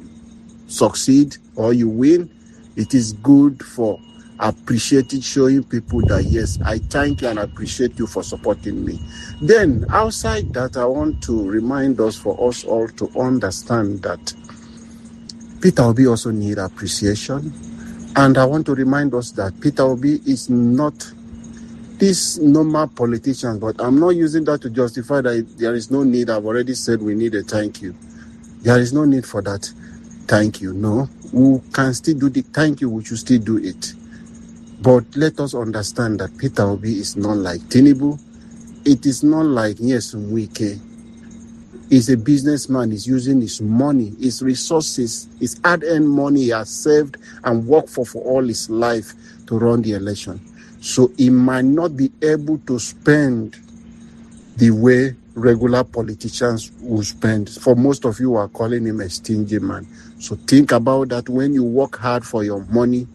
succeed or you win, it is good for appreciating, showing people that yes, I thank you and appreciate you for supporting me. Then outside that, I want to remind us, for us all to understand that Peter Obi also need appreciation. And I want to remind us that Peter Obi is not this normal politician, but I'm not using that to justify that there is no need. I've already said we need a thank you. There is no need for that thank you. No, we can still do the thank you. We should still do it. But let us understand that Peter Obi is not like Tinubu. It is not like Nyesom Wike. He's a businessman. He's using his money, his resources, his hard-earned money he has saved and worked for all his life to run the election. So he might not be able to spend the way regular politicians will spend. For most of you are calling him a stingy man. So think about that. When you work hard for your money,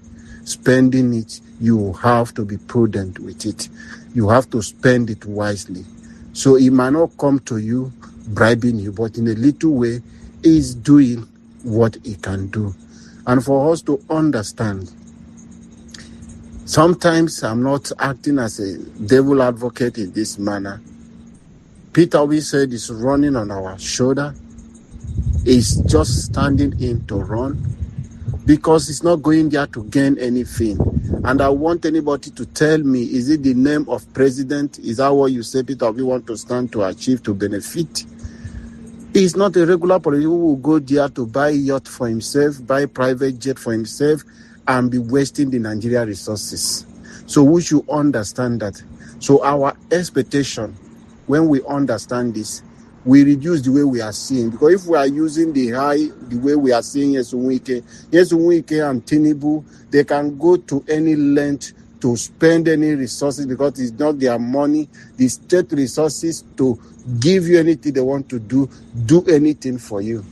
spending it, you have to be prudent with it. You have to spend it wisely. So he might not come to you bribing you, but in a little way, he's doing what he can do. And for us to understand, sometimes I'm not acting as a devil advocate in this manner. Peter Obi said he's running on our shoulder. He's just standing in to run because he's not going there to gain anything. And I want anybody to tell me, is it the name of president? Is that what you say Peter Obi want to stand to achieve, to benefit? He's not a regular politician who will go there to buy yacht for himself, buy private jet for himself, and be wasting the Nigeria resources. So we should understand that. So our expectation, when we understand this, we reduce the way we are seeing. Because if we are using the way we are seeing Nyesom Wike and Tinubu, they can go to any length to spend any resources because it's not their money, the state resources to give you anything they want to do anything for you.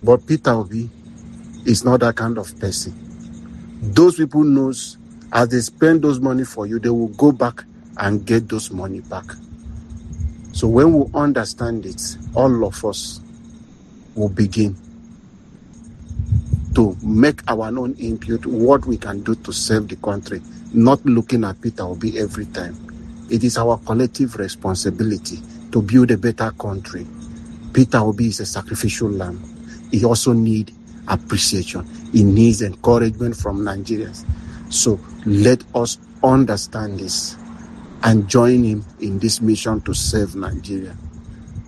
But Peter Obi is not that kind of person. Those people knows as they spend those money for you, they will go back and get those money back. So when we understand it, all of us will begin to make our own input, what we can do to save the country, not looking at Peter Obi every time. It is our collective responsibility to build a better country. Peter Obi is a sacrificial lamb. He also needs appreciation. He needs encouragement from Nigerians. So let us understand this and join him in this mission to save Nigeria.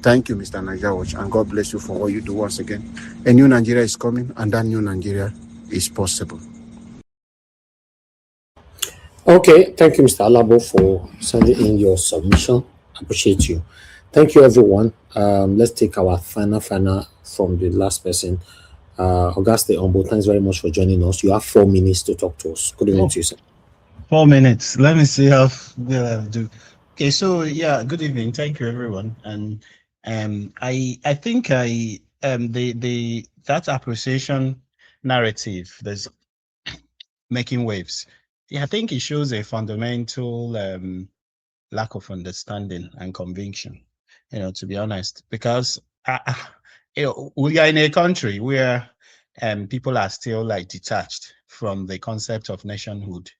Thank you, Mr. Nigeria Watch, and God bless you for what you do once again. A new Nigeria is coming, and that new Nigeria is possible. Okay, thank you, Mr. Alabo, for sending in your submission. Appreciate you. Thank you, everyone. Let's take our final from the last person. Auguste Ombo, thanks very much for joining us. You have 4 minutes to talk to us. Good evening to you, sir. 4 minutes. Let me see how well I'll do. Okay, so yeah, good evening. Thank you, everyone. And I think that appreciation narrative that's making waves. Yeah, I think it shows a fundamental lack of understanding and conviction. To be honest, because we are in a country where people are still like detached from the concept of nationhood.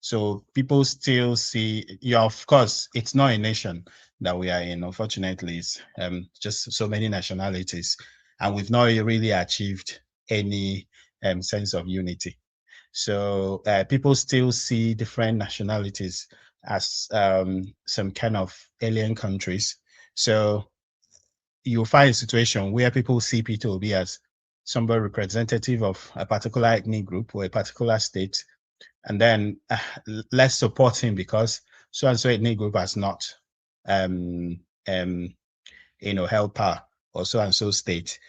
So people still see, of course, it's not a nation that we are in. Unfortunately, it's just so many nationalities, and we've not really achieved any sense of unity. So people still see different nationalities as some kind of alien countries. So you'll find a situation where people see Peter Obi as somebody representative of a particular ethnic group or a particular state, and then let's support him because so and so ethnic group has not held power, or so and so state.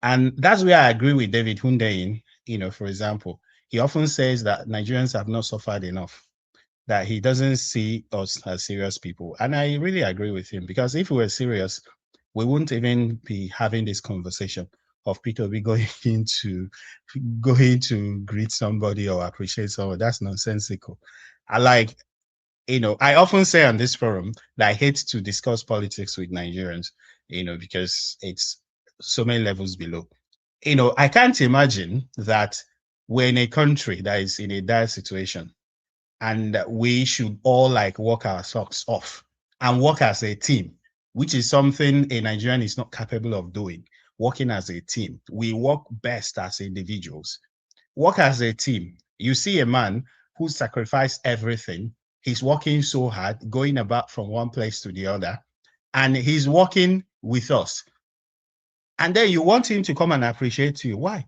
And that's where I agree with David Hundeyin. For example, he often says that Nigerians have not suffered enough, that he doesn't see us as serious people. And I really agree with him, because if we were serious, we wouldn't even be having this conversation of Peter Obi going to greet somebody or appreciate someone. That's nonsensical. I often say on this forum that I hate to discuss politics with Nigerians, because it's so many levels below. I can't imagine that we're in a country that is in a dire situation and we should all like work our socks off and work as a team, which is something a Nigerian is not capable of doing. Working as a team. We work best as individuals. Work as a team. You see a man who sacrificed everything. He's working so hard, going about from one place to the other, and he's working with us. And then you want him to come and appreciate you. Why?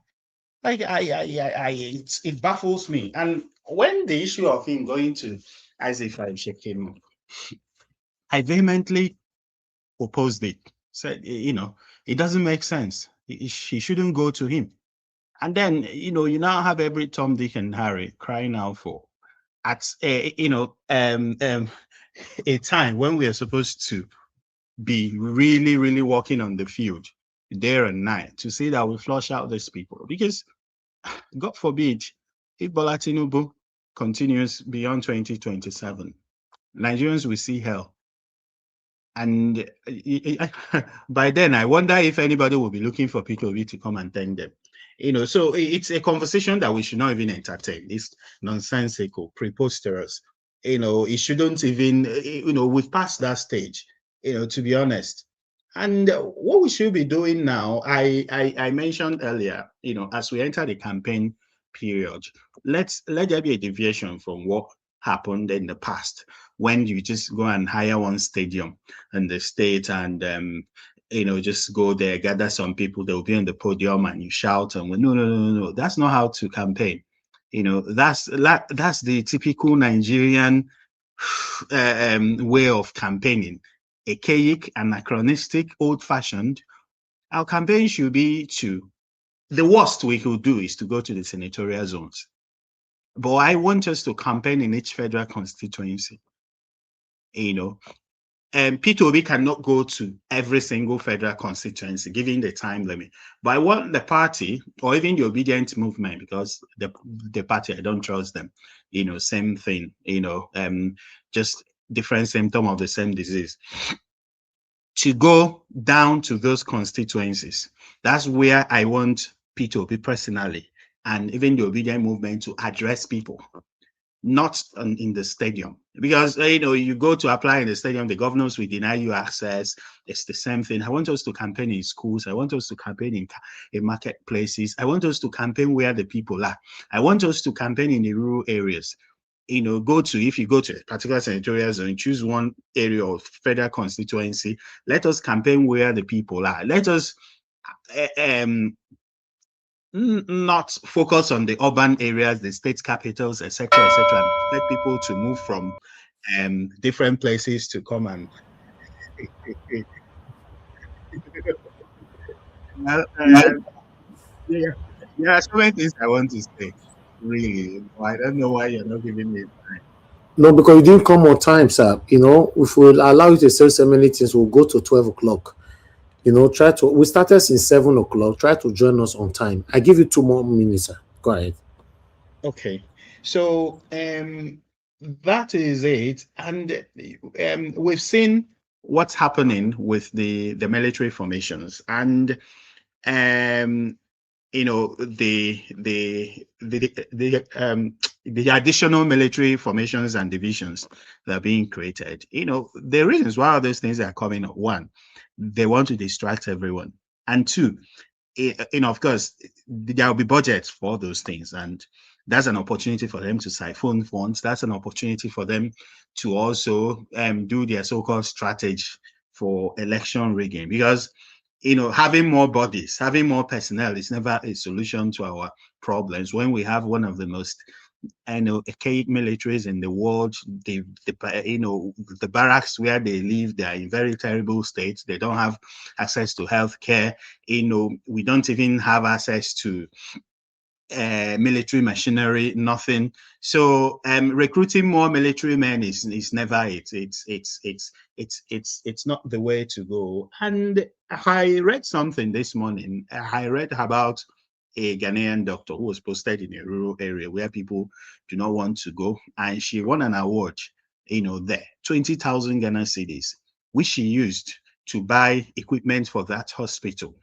Like it baffles me. And when the issue of him going to Isaac came up, I vehemently opposed it. Said, it doesn't make sense. She shouldn't go to him. And then, you now have every Tom, Dick, and Harry crying out for at a time when we are supposed to be really, really working on the field day and night to see that we flush out these people. Because God forbid, if Bola Tinubu continues beyond 2027, Nigerians will see hell. And by then, I wonder if anybody will be looking for P2B to come and thank them. So it's a conversation that we should not even entertain. It's nonsensical, preposterous. It shouldn't even, we've passed that stage, to be honest. And what we should be doing now, I mentioned earlier, as we enter the campaign period, let there be a deviation from what happened in the past when you just go and hire one stadium in the state and just go there, gather some people, they'll be on the podium and you shout and no. That's not how to campaign. That's the typical Nigerian way of campaigning. Archaic, anachronistic, old-fashioned. Our campaign should be the worst we could do is to go to the senatorial zones. But I want us to campaign in each federal constituency. P2B cannot go to every single federal constituency, given the time limit. But I want the party, or even the obedient movement, because the party, I don't trust them, same thing, just different symptom of the same disease, to go down to those constituencies. That's where I want P2B personally, and even the obedient movement to address people. Not in the stadium, because you go to apply in the stadium, the governors will deny you access. It's the same thing. I want us to campaign in schools. I want us to campaign in marketplaces. I want us to campaign where the people are. I want us to campaign in the rural areas. If you go to a particular senatorial zone, choose one area of federal constituency. Let us campaign where the people are. Let us not focus on the urban areas, the state capitals, etc., etc. Expect people to move from different places to come and. Well, there are so many things I want to say. Really, I don't know why you're not giving me time. No, because you didn't come on time, sir. If we allow you to say so many things, we'll go to 12 o'clock. We started since 7 o'clock. Try to join us on time. I give you 2 more minutes, sir. Go ahead. Okay. So that is it. And we've seen what's happening with the military formations and the additional military formations and divisions that are being created. The reasons why all those things are coming up: one, they want to distract everyone, and two, of course, there will be budgets for those things, and that's an opportunity for them to siphon funds. That's an opportunity for them to also do their so-called strategy for election rigging, because having more bodies, having more personnel is never a solution to our problems. When we have one of the most archaic militaries in the world, the barracks where they live, they are in very terrible states. They don't have access to health care. We don't even have access to military machinery, nothing. So recruiting more military men is never it. It's not the way to go. And I read something this morning. I read about a Ghanaian doctor who was posted in a rural area where people do not want to go, and she won an award. There 20,000 Ghana cedis, which she used to buy equipment for that hospital.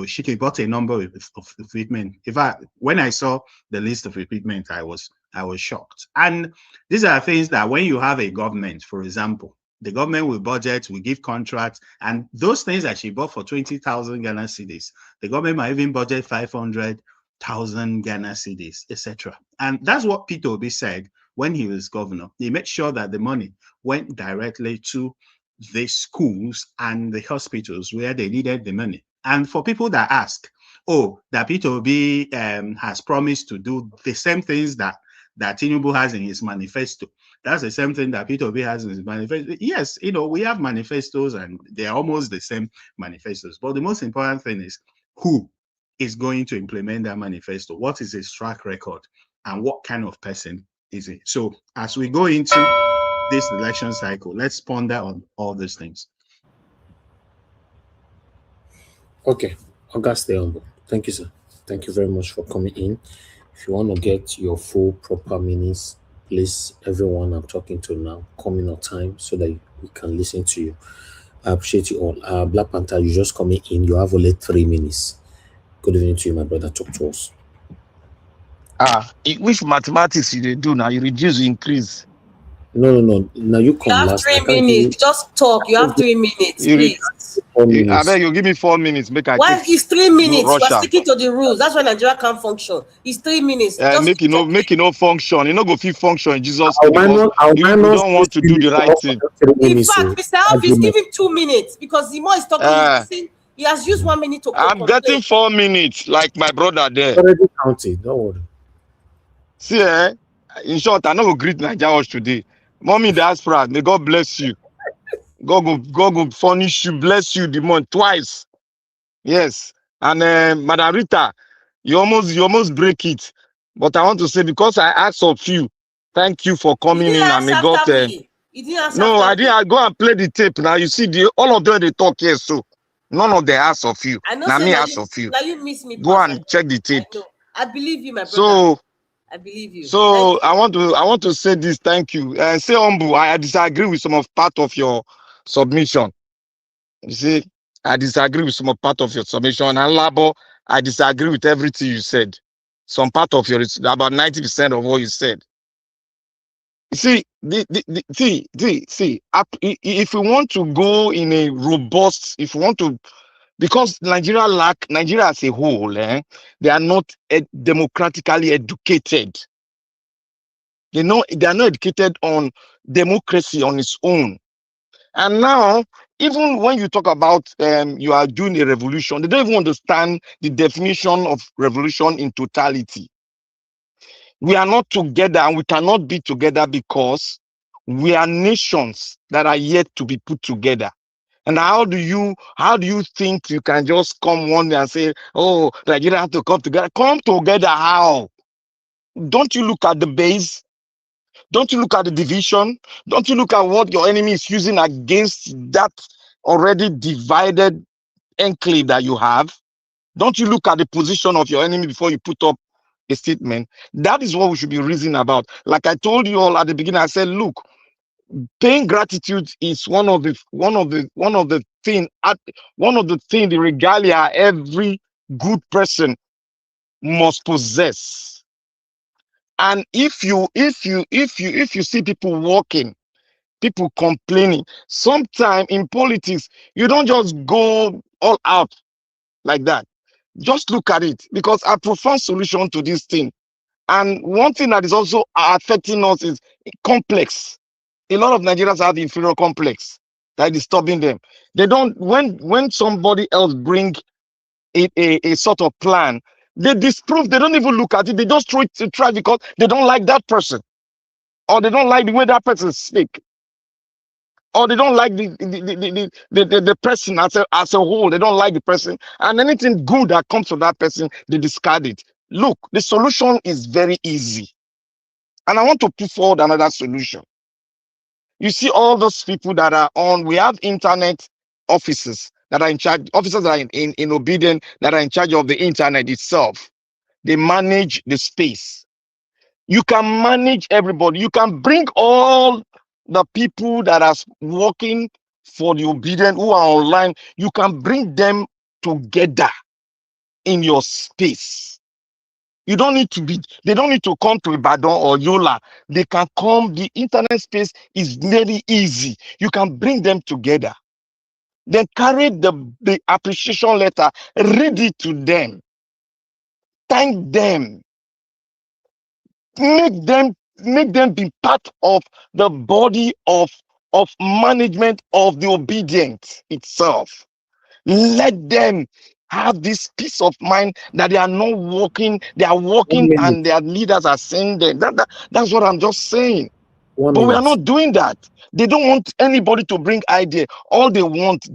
she bought a number of equipment. In fact, when I saw the list of equipment, I was shocked. And these are things that when you have a government, for example, the government will budget, will give contracts, and those things that she bought for 20,000 Ghana cedis, the government might even budget 500,000 Ghana cedis, etc. And that's what Peter Obi said when he was governor. He made sure that the money went directly to the schools and the hospitals where they needed the money. And for people that ask, that Peter Obi has promised to do the same things that Tinubu has in his manifesto. That's the same thing that Peter Obi has in his manifesto. Yes, we have manifestos and they're almost the same manifestos. But the most important thing is who is going to implement that manifesto? What is his track record? And what kind of person is he? So as we go into this election cycle, let's ponder on all these things. Okay, August Humble. Thank you, sir. Thank you very much for coming in. If you want to get your full proper minutes, please, everyone I'm talking to now, come in on time so that we can listen to you. I appreciate you all. Black Panther, you just coming in. You have only 3 minutes. Good evening to you, my brother. Talk to us. Which mathematics you do now? You reduce, you increase. No. Now you come have last. 3 minutes. Just talk. You have 3 minutes, please. I beg you, give me 4 minutes. Why is 3 minutes? We're sticking to the rules. That's why Nigeria can't function. It's 3 minutes. Make it no function. You know, go fit function in Jesus' name because you don't want to do the right thing. In fact, Mr. Alvis, give him 2 minutes because the more he's talking, he has used 1 minute to. I'm getting 4 minutes, like my brother there. Already counted. Don't worry. See, in short, I know greet Nigeria today. Mommy diaspora, may God bless you. God will furnish you, bless you the month twice. Yes. And Madam Rita, you almost break it. But I want to say, because I asked of you, thank you for coming in and may God. No, I didn't. I go and play the tape. Now you see all of them they talk here, so none of them ask of you. Now me ask of you. Now you miss me. Go and check the tape. I believe you, my brother. So I believe you. So I want to say this. Thank you. Say humble. I disagree with some of part of your submission. You see, I disagree with some of part of your submission. And Labo, I disagree with everything you said. Some part of your about 90% of what you said. You see, if we want to go in a robust, if we want to, because Nigeria as a whole, they are not democratically educated. They are not educated on democracy on its own. And now, even when you talk about you are doing a revolution, they don't even understand the definition of revolution in totality. We are not together and we cannot be together because we are nations that are yet to be put together. And how do you think you can just come one day and say, oh, Nigeria have to come together? Come together how? Don't you look at the base? Don't you look at the division? Don't you look at what your enemy is using against that already divided enclave that you have? Don't you look at the position of your enemy before you put up a statement? That is what we should be reasoning about. Like I told you all at the beginning, I said, look, paying gratitude is one of the thing, the regalia every good person must possess. And if you see people walking, people complaining, sometime in politics, you don't just go all out like that. Just look at it, because I prefer solution to this thing. And one thing that is also affecting us is complex. A lot of Nigerians have the inferior complex that is disturbing them. They don't, when somebody else bring a sort of plan, they disprove, they don't even look at it, they just throw it to try because they don't like that person, or they don't like the way that person speak, or they don't like the person as a whole. They don't like the person, and anything good that comes from that person, they discard it. Look, the solution is very easy, and I want to put forward another solution. You see all those people that are on, we have internet officers that are in charge, officers that are in obedience, that are in charge of the internet itself. They manage the space. You can manage everybody. You can bring all the people that are working for the obedient who are online. You can bring them together in your space. You don't need to be, they don't need to come to Ibadan or Yola. They can come. The internet space is very easy. You can bring them together. Then carry the appreciation letter, read it to them, thank them, make them be part of the body of management of the obedient itself. Let them have this peace of mind that they are not walking, they are 1 walking minute. and their leaders are saying them. That's what I'm just saying. 1 But we are minute. not doing that. They don't want anybody to bring idea. All they want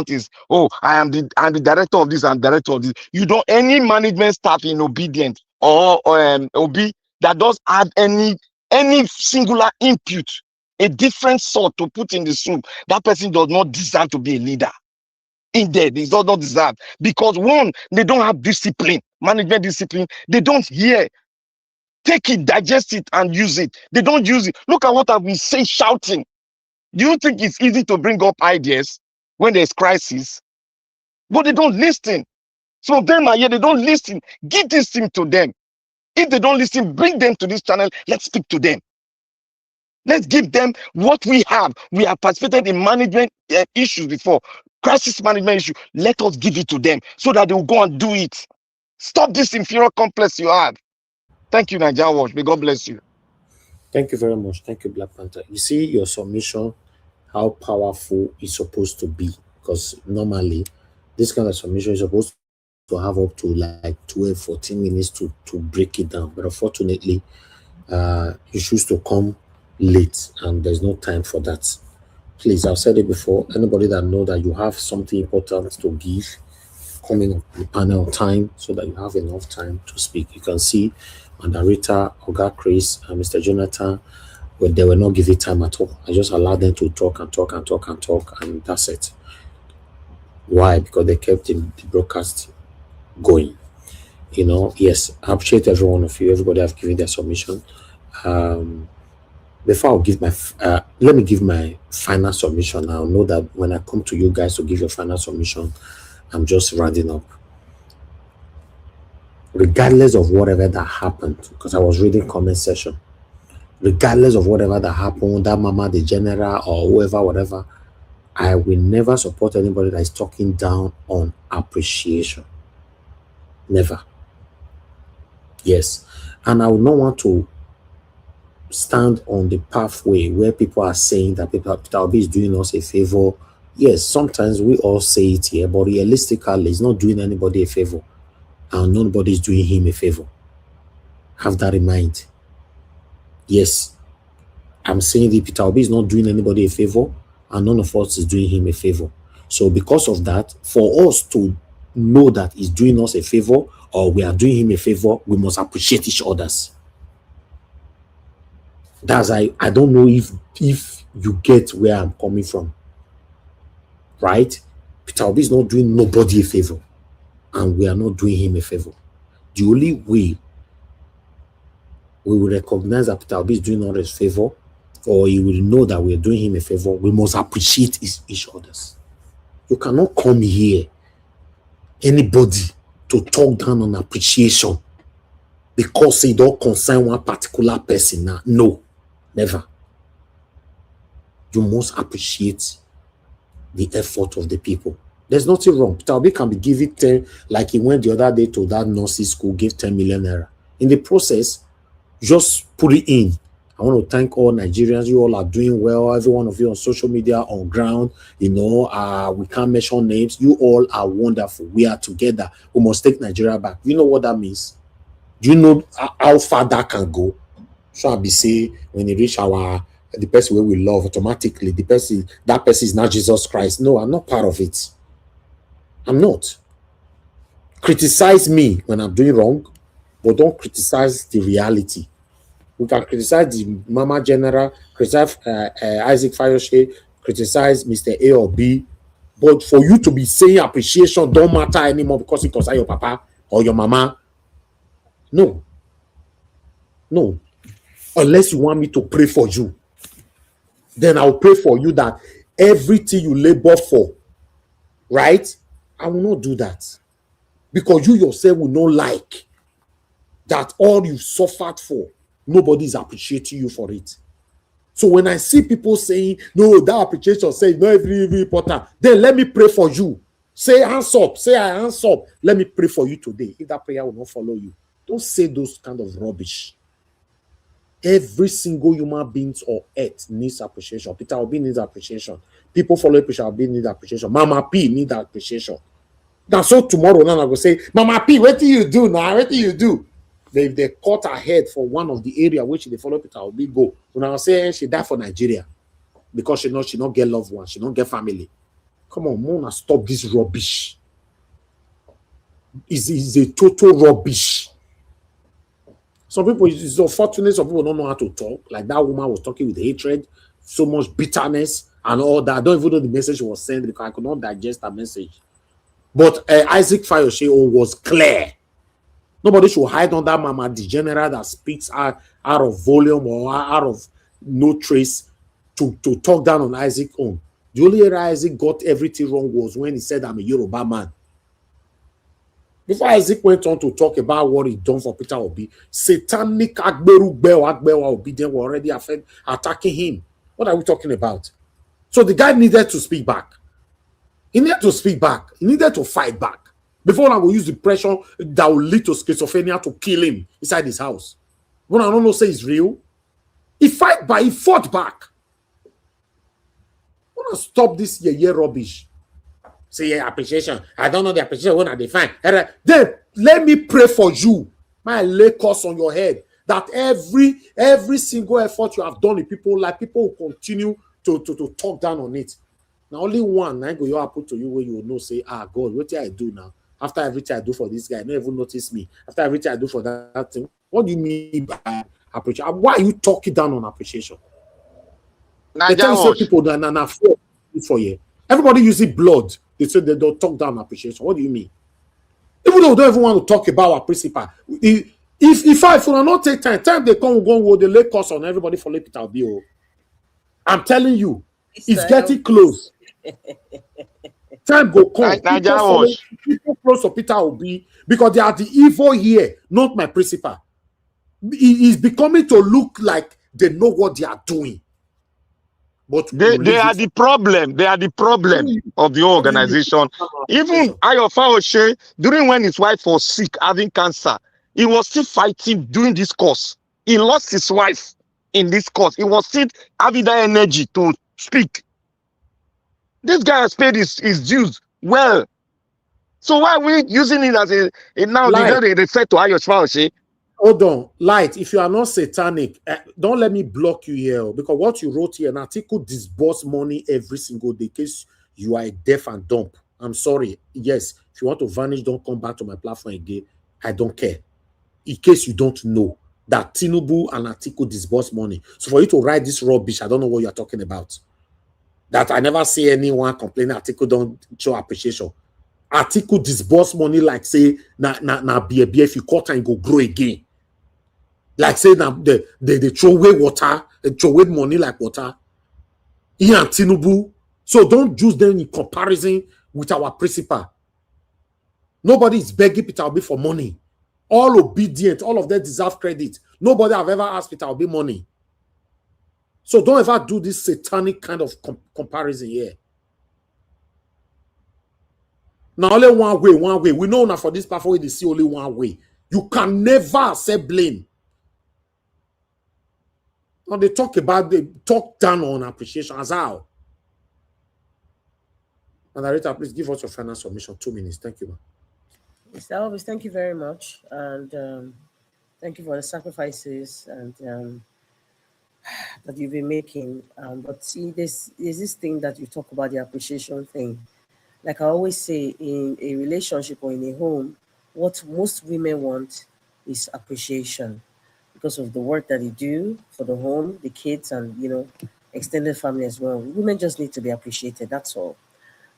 is, oh, I'm the director of this and director of this. You don't, any management staff in obedient or OB that does add any singular input, a different sort to put in the soup, that person does not deserve to be a leader. In there, they does not deserve, because one, they don't have discipline, management discipline. They don't hear. Take it, digest it, and use it. They don't use it. Look at what I've been saying, shouting. Do you think it's easy to bring up ideas when there's crisis? But they don't listen. Some of them are here, they don't listen. Give this thing to them. If they don't listen, bring them to this channel. Let's speak to them. Let's give them what we have. We have participated in management issues before, crisis management issue. Let us give it to them so that they will go and do it. Stop this inferior complex you have. Thank you, Nigeria Watch. May God bless you. Thank you very much. Thank you, Black Panther. You see your submission, how powerful it's supposed to be. Because normally, this kind of submission is supposed to have up to like 12, 14 minutes to break it down. But unfortunately, you choose to come late and there's no time for that. Please, I've said it before. Anybody that know that you have something important to give, come in on the panel time so that you have enough time to speak. You can see Rita, Oga Chris, and Mr. Jonathan, when they were not giving time at all. I just allowed them to talk, and that's it. Why? Because they kept the broadcast going. You know, yes, I appreciate every one of you. Everybody have given their submission. Before I'll give my, let me give my final submission. I'll know that when I come to you guys to give your final submission, I'm just rounding up. Regardless of whatever that happened, because I was reading comment section, regardless of whatever that happened, that mama, the general, or whoever, whatever, I will never support anybody that is talking down on appreciation. Never. Yes. And I would not want to stand on the pathway where people are saying that Peter Obi is doing us a favor. Yes, sometimes we all say it here, but realistically, it's not doing anybody a favor, and nobody is doing him a favor. Have that in mind. Yes, I'm saying that Peter Obi is not doing anybody a favor, and none of us is doing him a favor. So because of that, for us to know that he's doing us a favor or we are doing him a favor, we must appreciate each other's. That's I don't know if you get where I'm coming from. Right? Peter Obi is not doing nobody a favor, and we are not doing him a favor. The only way we will recognize that Peter Obi is doing us a favor, or he will know that we are doing him a favor, we must appreciate each other's. You cannot come here, anybody, to talk down on appreciation because it don't concern one particular person now. No, never. You must appreciate the effort of the people. There's nothing wrong. Peter Obi can be giving 10, like he went the other day to that nursing school, gave 10 million naira. In the process, just put it in. I want to thank all Nigerians. You all are doing well. Every one of you on social media, on ground, you know, we can't mention names. You all are wonderful. We are together. We must take Nigeria back. You know what that means? Do you know how far that can go? So I'll be saying when you reach the person where we love, automatically that person is not Jesus Christ. No, I'm not part of it. I'm not. Criticize me when I'm doing wrong, but don't criticize the reality. We can criticize the Mama General, criticize Isaac Fayoshe, criticize Mr. A or B, but for you to be saying appreciation don't matter anymore because it concerns your papa or your mama. No. No. Unless you want me to pray for you, then I'll pray for you that everything you labor for, right? I will not do that. because you yourself will not like that all you suffered for, nobody is appreciating you for it. So when I see people saying, no, that appreciation, say, no, every important, then let me pray for you. Say, hands up. Say, I hands up. Let me pray for you today. If that prayer will not follow you, don't say those kind of rubbish. Every single human being on earth needs appreciation. Peter Obi needs appreciation. People following Peter Obi need appreciation. Mama P need appreciation. Now, so tomorrow, now I go say, Mama P, what do you do now? What do you do? They cut her head for one of the area which they follow Peter Obi go. When I was saying she died for Nigeria because she not get loved ones, she not get family. Come on, Mona, stop this rubbish. It's a total rubbish. Some people, it's unfortunate, some people don't know how to talk. Like that woman was talking with hatred, so much bitterness and all that. I don't even know the message was sent because I could not digest that message. But Isaac Fayoshe was clear. Nobody should hide under Mama Degenerate that speaks out of volume or out of no trace to talk down on Isaac own. The only area Isaac got everything wrong was when he said, I'm a Yoruba man. Before Isaac went on to talk about what he done for Peter Obi, satanic Agberu Obi, they were already attacking him. What are we talking about? So the guy needed to speak back. He needed to speak back. He needed to fight back. Before I will use the pressure that will lead to schizophrenia to kill him inside his house. When I don't know say it's real, he fought back. I want to stop this year rubbish. Say appreciation. I don't know the appreciation when I define. Then let me pray for you. My lay curse on your head. That every single effort you have done in people, like people will continue to talk down on it. Now only one I go you put to you where you will know say, God, what do I do now? After everything I do for this guy, no even notice me. After everything I do for that thing, what do you mean by appreciation? Why are you talking down on appreciation? They tell you say people that are for you. Everybody using blood. They say they don't talk down appreciation. What do you mean? Even though we don't even want to talk about our principal, if I will not take time they come go with the lay cost on everybody for Peter Obi. I'm telling you, it's getting close. Time go come. People close to Peter Obi because they are the evil here, not my principal. It is becoming to look like they know what they are doing. But they are the problem. They are the problem of the organization. Even Ayo Fayoshe, during when his wife was sick, having cancer, he was still fighting during this course. He lost his wife in this course. He was still having that energy to speak. This guy has paid his dues well. So why are we using it as a now they refer to Ayo Fayoshe? Hold on, Light, if you are not satanic, don't let me block you here because what you wrote here, an article disburse money every single day in case you are a deaf and dumb. I'm sorry. Yes, if you want to vanish, don't come back to my platform again. I don't care. In case you don't know that Tinubu and article disburse money. So for you to write this rubbish, I don't know what you're talking about. That I never see anyone complaining article don't show appreciation. Article disburse money like say, na be if you cut and go grow again. Like say now they throw away water, they throw away money like water. He and Tinubu. So don't use them in comparison with our principal. Nobody is begging Peter Obi for money. All obedient, all of them deserve credit. Nobody have ever asked Peter Obi money. So don't ever do this satanic kind of comparison here. Now only one way. We know now for this platform they see only one way. You can never accept blame. Now they talk down on appreciation as how. And Narita, please give us your final submission. 2 minutes. Thank you, man. Mr. Elvis, thank you very much. And thank you for the sacrifices and that you've been making. But see, there's this thing that you talk about, the appreciation thing. Like I always say, in a relationship or in a home, what most women want is appreciation because of the work that they do for the home, the kids, and, extended family as well. Women just need to be appreciated. That's all.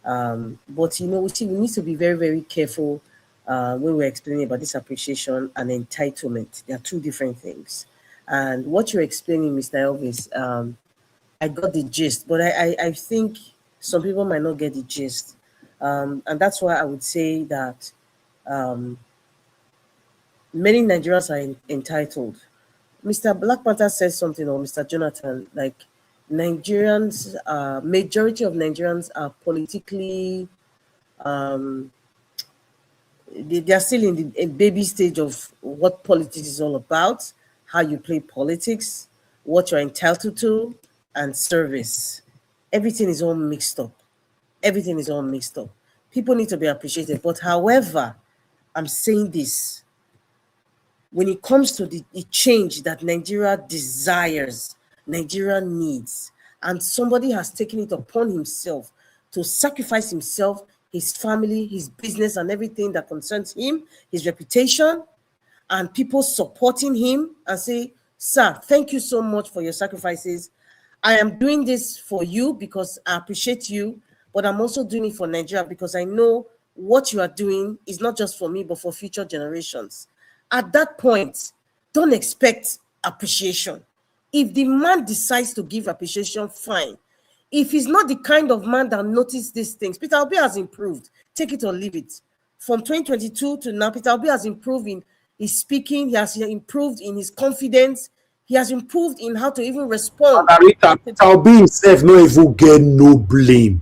But, we need to be very, very careful when we're explaining about this appreciation and entitlement. They are two different things. And what you're explaining, Mr. Elvis, I got the gist, but I think some people might not get the gist. And that's why I would say that Um, Many Nigerians are entitled. Mr. Black Panther says something, or Mr. Jonathan, like Nigerians, majority of Nigerians are politically, um, they are still in the baby stage of what politics is all about, how you play politics, what you're entitled to, and service. Everything is all mixed up. Everything is all mixed up. People need to be appreciated. But however, I'm saying this, when it comes to the change that Nigeria desires, Nigeria needs, and somebody has taken it upon himself to sacrifice himself, his family, his business, and everything that concerns him, his reputation, and people supporting him and say, sir, thank you so much for your sacrifices. I am doing this for you because I appreciate you, but I'm also doing it for Nigeria because I know what you are doing is not just for me, but for future generations. At that point, don't expect appreciation. If the man decides to give appreciation, fine. If he's not the kind of man that notices these things, Peter Obi has improved. Take it or leave it. From 2022 to now, Peter Obi has improved in his speaking. He has improved in his confidence. He has improved in how to even respond. Margarita, Peter Obi himself no even get no blame.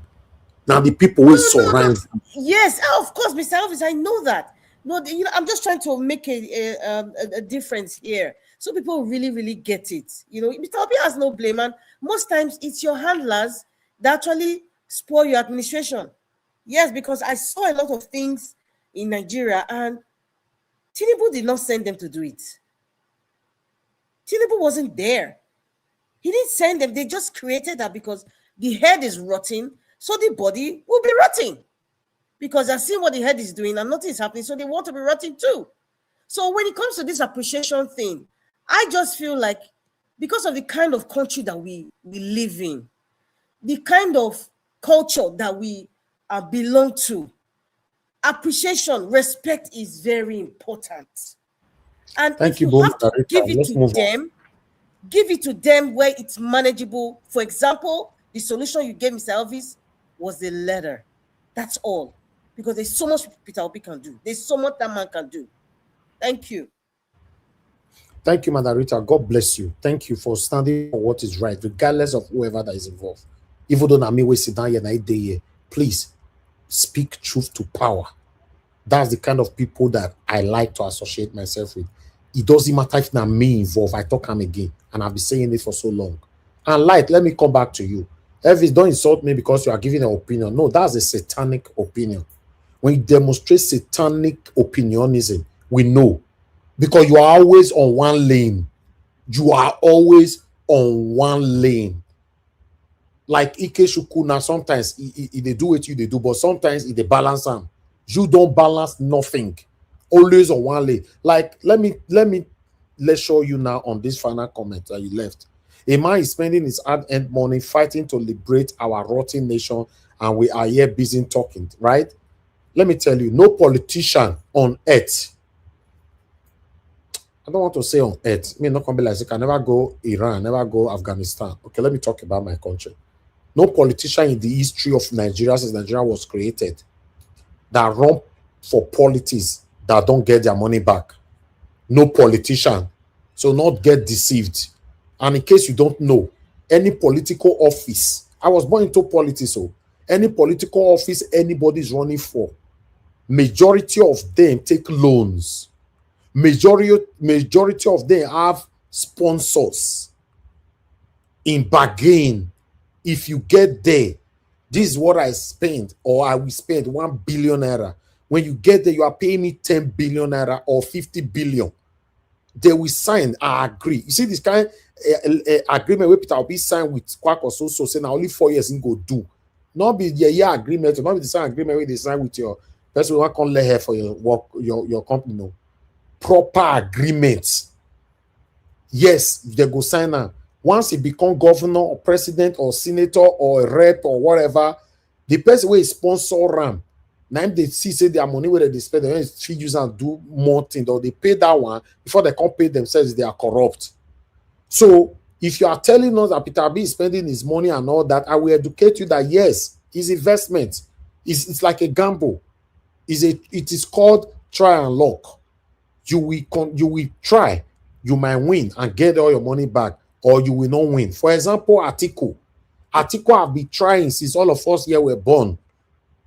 Now the people will surround him. Yes, of course, Mr. Elvis, I know that. No, I'm just trying to make a difference here, so people really get it. Mr. Obi has no blame, and most times it's your handlers that actually spoil your administration. Yes, because I saw a lot of things in Nigeria, and Tinubu did not send them to do it. Tinubu wasn't there. He didn't send them. They just created that because the head is rotting, so the body will be rotting. Because they're seeing what the head is doing and nothing is happening, so they want to be rotting too. So when it comes to this appreciation thing, I just feel like because of the kind of country that we live in, the kind of culture that we belong to, appreciation, respect is very important. And Thank if you you both, have to Margarita. give it Let's to move on. them, give it to them where it's manageable. For example, the solution you gave Mr. Elvis was the letter. That's all. Because there's so much Peter Obi can do. There's so much that man can do. Thank you. Thank you, Margarita. God bless you. Thank you for standing for what is right, regardless of whoever that is involved. Even though Nami will sit down here and day, please speak truth to power. That's the kind of people that I like to associate myself with. It doesn't matter if not me involved. I talk him again, and I've been saying it for so long. And Light, let me come back to you. Elvis, don't insult me because you are giving an opinion. No, that's a satanic opinion. When you demonstrate satanic opinionism, we know. Because you are always on one lane. You are always on one lane. Like Ike Shukuna, sometimes they do what you they do, but sometimes they balance them. You don't balance nothing. Always on one lane. Like, let's show you now on this final comment that you left. A man is spending his hard-earned money fighting to liberate our rotting nation, and we are here busy talking, right? Let me tell you, no politician on earth, I don't want to say on earth, me not come be like, I can never go Iran, never go Afghanistan. Okay, let me talk about my country. No politician in the history of Nigeria since Nigeria was created that run for politics that don't get their money back. No politician. So not get deceived. And in case you don't know, any political office, I was born into politics, so any political office anybody is running for, majority of them take loans. Majority of them have sponsors. In bargain, if you get there, this is what I spend, or I will spend 1 billion naira. When you get there, you are paying me 10 billion naira or 50 billion. They will sign. I agree. You see this kind agreement where Peter will be signed with Quack or so saying only 4 years in go do. Not be the year agreement, not be the same agreement where they sign with your person who can't let her for your work, your company. No. Proper agreements. Yes, they go sign now. Once he become governor or president or senator or a rep or whatever, the person will sponsor them. Now they see say their money where they spend, they use and do more things, or they pay that one before they can't pay themselves, they are corrupt. So if you are telling us that Peter B is spending his money and all that, I will educate you that yes, his investment is like a gamble. It is called try and lock. You will try, you might win and get all your money back, or you will not win. For example, Atiku have been trying since all of us here were born.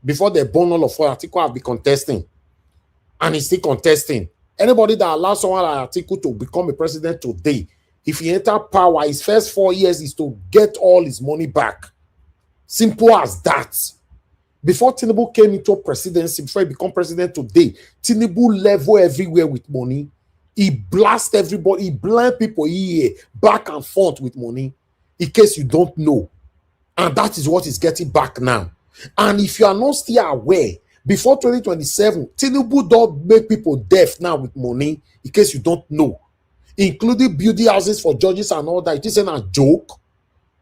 Before they born all of us, Atiku have been contesting, and he's still contesting. Anybody that allows someone like Atiku to become a president today, if he enter power, his first 4 years is to get all his money back. Simple as that. Before Tinubu came into presidency, before he become president today, Tinubu level everywhere with money. He blast everybody, he blind people here, back and forth with money, in case you don't know. And that is what he's getting back now. And if you are not still aware, before 2027, Tinubu don't make people deaf now with money, in case you don't know, including building houses for judges and all that. It isn't a joke.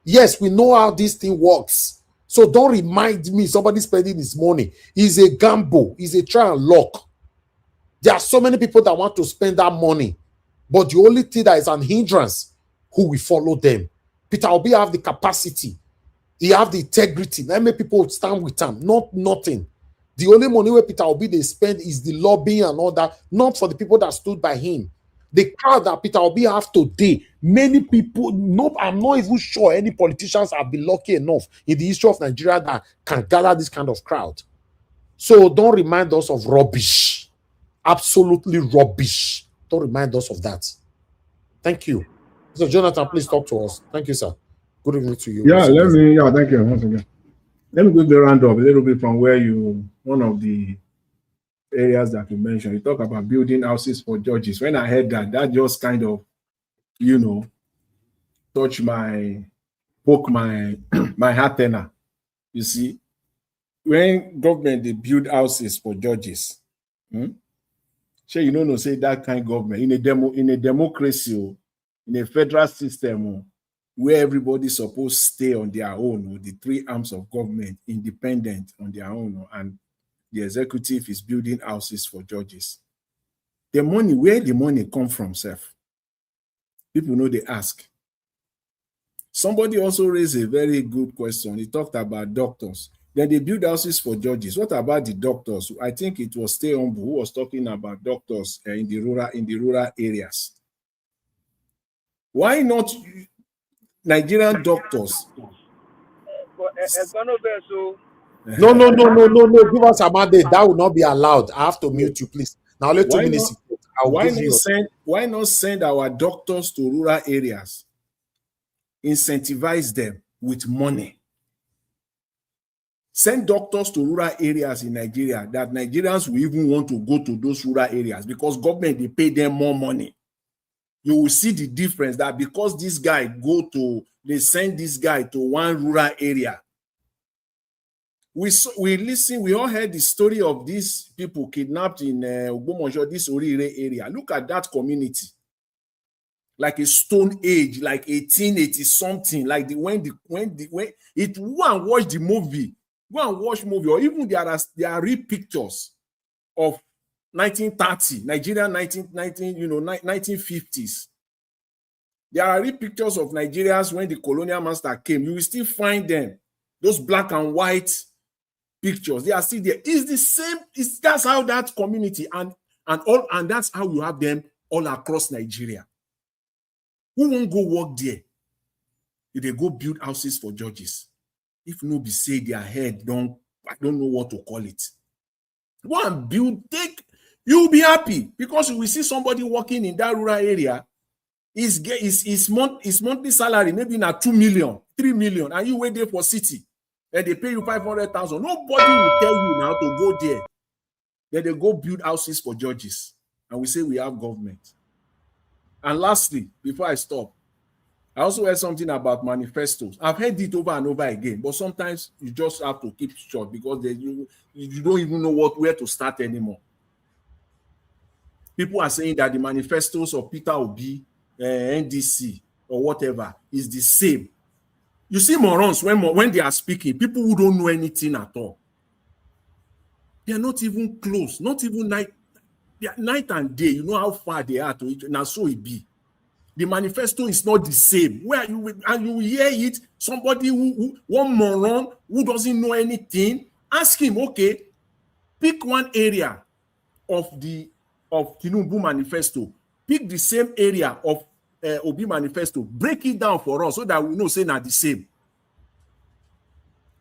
Yes, we know how this thing works. So don't remind me somebody spending his money. It's a gamble. It's a try and lock. There are so many people that want to spend that money, but the only thing that is an hindrance, who will follow them. Peter Obi have the capacity. He have the integrity. That many people stand with him. Not nothing. The only money where Peter Obi they spend is the lobbying and all that, not for the people that stood by him. The crowd that Peter Obi have today, many people, no, I'm not even sure any politicians have been lucky enough in the history of Nigeria that can gather this kind of crowd. So don't remind us of rubbish. Absolutely rubbish. Don't remind us of that. Thank you. So Jonathan, please talk to us. Thank you, sir. Good evening to you. Thank you once again. Let me go the round up a little bit from where one of the areas that you mentioned. You talk about building houses for judges. When I heard that just kind of, poke my antenna. You see, when government they build houses for judges, say say that kind of government in a democracy, in a federal system where everybody's supposed to stay on their own, the three arms of government independent on their own, and the executive is building houses for judges. The money, where the money come from, Seth? People know they ask. Somebody also raised a very good question. He talked about doctors. Then they build houses for judges. What about the doctors? I think it was Stay Humble who was talking about doctors in the rural areas. Why not Nigerian doctors? No. Give us a mandate. That will not be allowed. I have to mute you, please. Now, only 2 minutes. Why not send our doctors to rural areas? Incentivize them with money. Send doctors to rural areas in Nigeria that Nigerians will even want to go to those rural areas because government, they pay them more money. You will see the difference that because this guy they send this guy to one rural area. We all heard the story of these people kidnapped in Ogbomoso, this Orire area. Look at that community. Like a stone age, like 1880 something, like when it go and watch the movie. Go and watch movie, or even there are real pictures of 1930, Nigeria 1950s. There are real pictures of Nigerians when the colonial master came. You will still find them. Those black and white pictures, they are still there. It's the same. That's how that community and that's how you have them all across Nigeria. Who won't go work there? If they go build houses for judges. If nobody say their head, I don't know what to call it. Go and build, you'll be happy because you will see somebody working in that rural area. His monthly salary maybe not 2 million, 3 million, and you wait there for city, and they pay you 500,000. Nobody will tell you now to go there. Then they go build houses for judges, and we say we have government. And lastly, before I stop, I also heard something about manifestos. I've heard it over and over again, but sometimes you just have to keep short because you don't even know where to start anymore. People are saying that the manifestos of Peter Obi, NDC, or whatever is the same. You see morons when they are speaking, people who don't know anything at all. They are not even close, not even night and day. You know how far they are to each other. Now so it be. The manifesto is not the same. And you hear it, somebody one moron who doesn't know anything, ask him, okay, pick one area of Tinubu manifesto, pick the same area of Obi manifesto, break it down for us so that we know say not the same.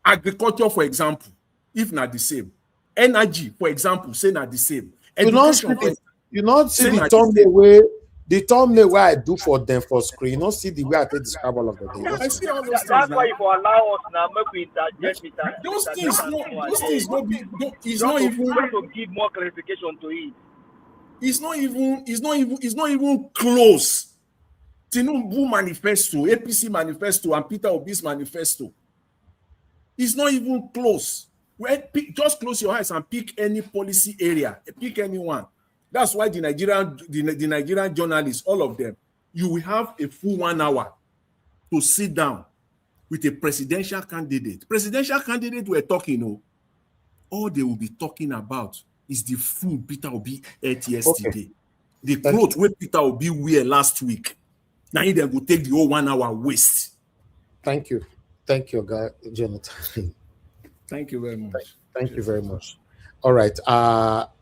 Agriculture, for example, if not the same. Energy, for example, say not the same. Education, you not see the thumbnail way I do for them for screen. You not see the way I take describe all of the day. Yeah, I see all those things. That's now. why if you allow us now, make we interject with those things. Those things no be. It's not not even. Try to give more clarification to it. It's not even close. Tinubu manifesto, APC manifesto, and Peter Obi's manifesto. It's not even close. Just close your eyes and pick any policy area. Pick anyone. That's why the Nigerian journalists, all of them, you will have a full 1 hour to sit down with a presidential candidate. Presidential candidate we're talking, all they will be talking about is the food Peter Obi ate yesterday. Okay. The clothes where Peter Obi wear last week. Now they will take the whole 1 hour waste. Thank you. Thank you, guy, Jonathan. Thank you very much. Thank you very much. All right.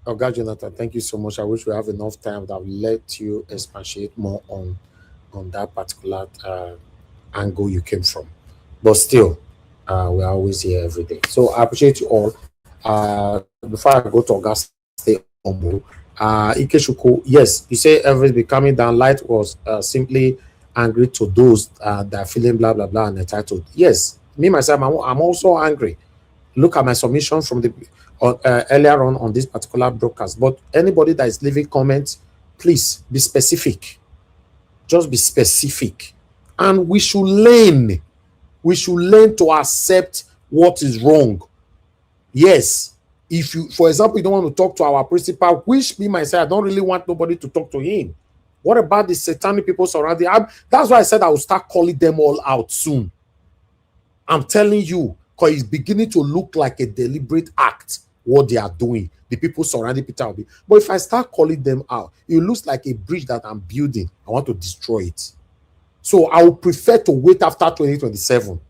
Oga Jonathan, thank you so much. I wish we have enough time that will let you expatiate more on that particular angle you came from. But still, we're always here every day. So I appreciate you all. Before I go to Oga, stay humble. Ikechukwu, yes, you say everything becoming down. Light was simply angry to those that are feeling blah blah blah and entitled. Yes, me myself, I'm also angry. Look at my submission from the earlier on this particular broadcast. But anybody that is leaving comments, please be specific. Just be specific, and we should learn. We should learn to accept what is wrong. Yes. If you, for example, you don't want to talk to our principal, which me myself, I don't really want nobody to talk to him. What about the satanic people surrounding? That's why I said I will start calling them all out soon. I'm telling you, because it's beginning to look like a deliberate act, what they are doing, the people surrounding Peter Obi. But if I start calling them out, it looks like a bridge that I'm building. I want to destroy it. So I would prefer to wait after 2027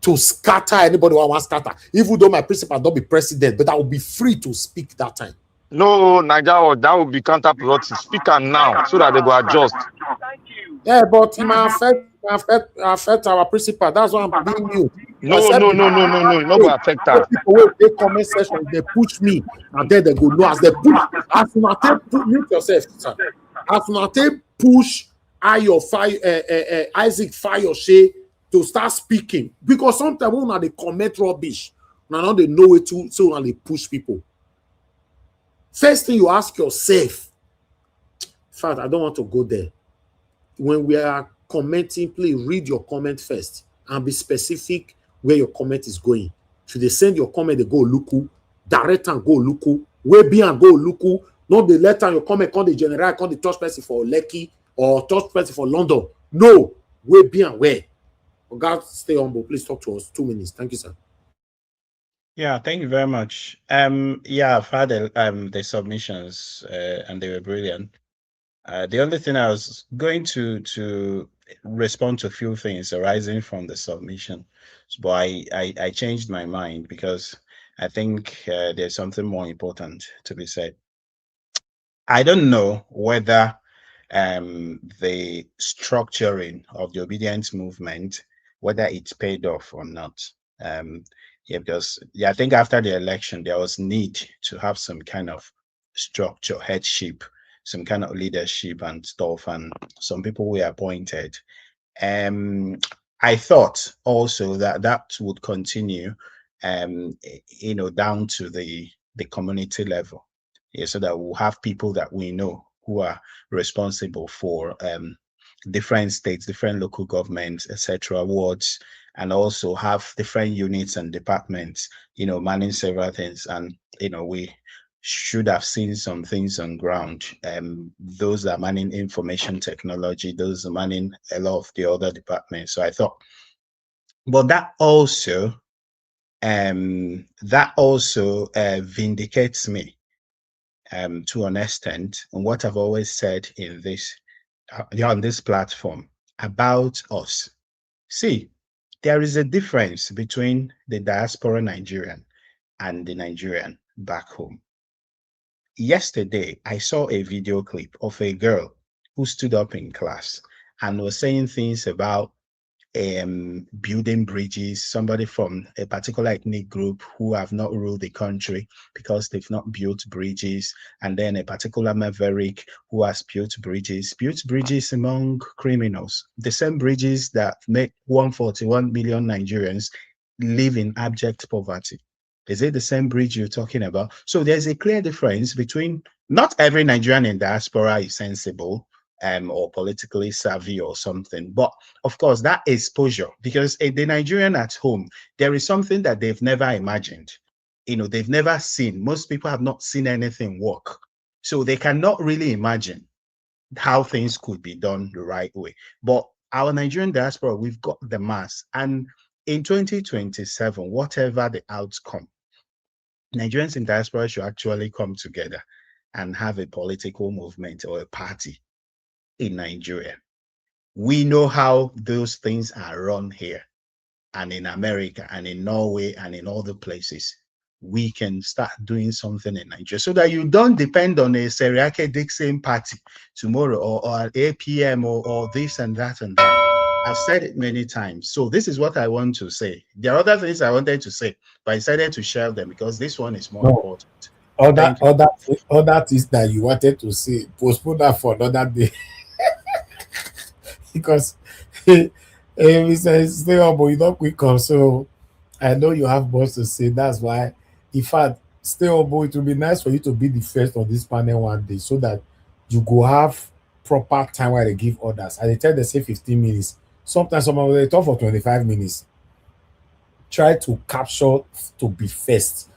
to scatter anybody who wants to scatter, even though my principal don't be president, but I will be free to speak that time. No, Nigeria, that will be counterproductive. Speak now so that they go adjust. Thank you. Yeah, but it might affect our principal. That's why I'm being mute. No, not go affect that. People will take comment section, they push me, and then they go no. As they push, as soon as they mute yourself, sir. As soon as they push Isaac Fayoshe to start speaking, because sometimes when they comment rubbish, now they know it too, so when they push people. First thing you ask yourself, in fact, I don't want to go there. When we are commenting, please read your comment first and be specific where your comment is going. Should they send your comment, they go Luku, direct and go Luku, way be and go Luku, not the letter your comment, call the general, call the touch person for Lekki or touch person for London. No, way be and where. Oh God, stay humble. Please talk to us. 2 minutes. Thank you, sir. Yeah, thank you very much. Yeah, I've had the submissions and they were brilliant. The only thing I was going to respond to a few things arising from the submission, but I changed my mind because I think there's something more important to be said. I don't know whether the structuring of the obedience movement, whether it's paid off or not. Yeah, because I think after the election, there was need to have some kind of structure, headship, some kind of leadership and stuff, and some people were appointed. I thought also that would continue, down to the community level, so that we'll have people that we know who are responsible for different states, different local governments, etc., wards, and also have different units and departments, manning several things. And, we should have seen some things on ground. Those are manning information technology, those are manning a lot of the other departments. So I thought, but that also vindicates me to an extent on what I've always said in this on this platform about us. See, there is a difference between the diaspora Nigerian and the Nigerian back home. Yesterday, I saw a video clip of a girl who stood up in class and was saying things about building bridges, somebody from a particular ethnic group who have not ruled the country because they've not built bridges, and then a particular maverick who has built bridges among criminals, the same bridges that make 141 million Nigerians live in abject poverty. Is it the same bridge you're talking about? So there's a clear difference between not every Nigerian in diaspora is sensible or politically savvy or something. But of course, that exposure, because the Nigerian at home, there is something that they've never imagined. They've never seen. Most people have not seen anything work. So they cannot really imagine how things could be done the right way. But our Nigerian diaspora, we've got the mass. And in 2027, whatever the outcome, Nigerians in diaspora should actually come together and have a political movement or a party in Nigeria. We know how those things are run here and in America and in Norway and in other places. We can start doing something in Nigeria so that you don't depend on a Seriake Dixon party tomorrow or an APM or this and that and that. I've said it many times. So this is what I want to say. There are other things I wanted to say, but I decided to share them because this one is more No, important. other Thank you. other things that you wanted to say, postpone that for another day. Because he says stay on, but you don't quick come. So I know you have much to say. That's why, in fact, stay on, but it will be nice for you to be the first on this panel one day so that you go have proper time while they give orders. And they tell they say 15 minutes. Sometimes someone will talk for 25 minutes. Try to capture to be first.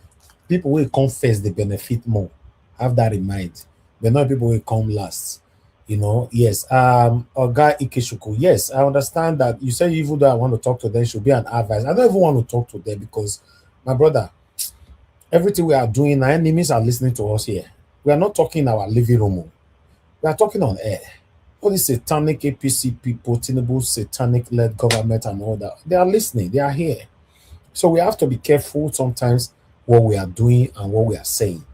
People will come first, they benefit more. Have that in mind. But not people will come last. Yes. Oga Ikeshuku, yes, I understand that you say even though I want to talk to them, should be an advice. I don't even want to talk to them because my brother, everything we are doing, our enemies are listening to us here. We are not talking in our living room. Oh. We are talking on air. All these satanic APC people, Tinubu satanic led government and all that, they are listening, they are here. So we have to be careful sometimes what we are doing and what we are saying.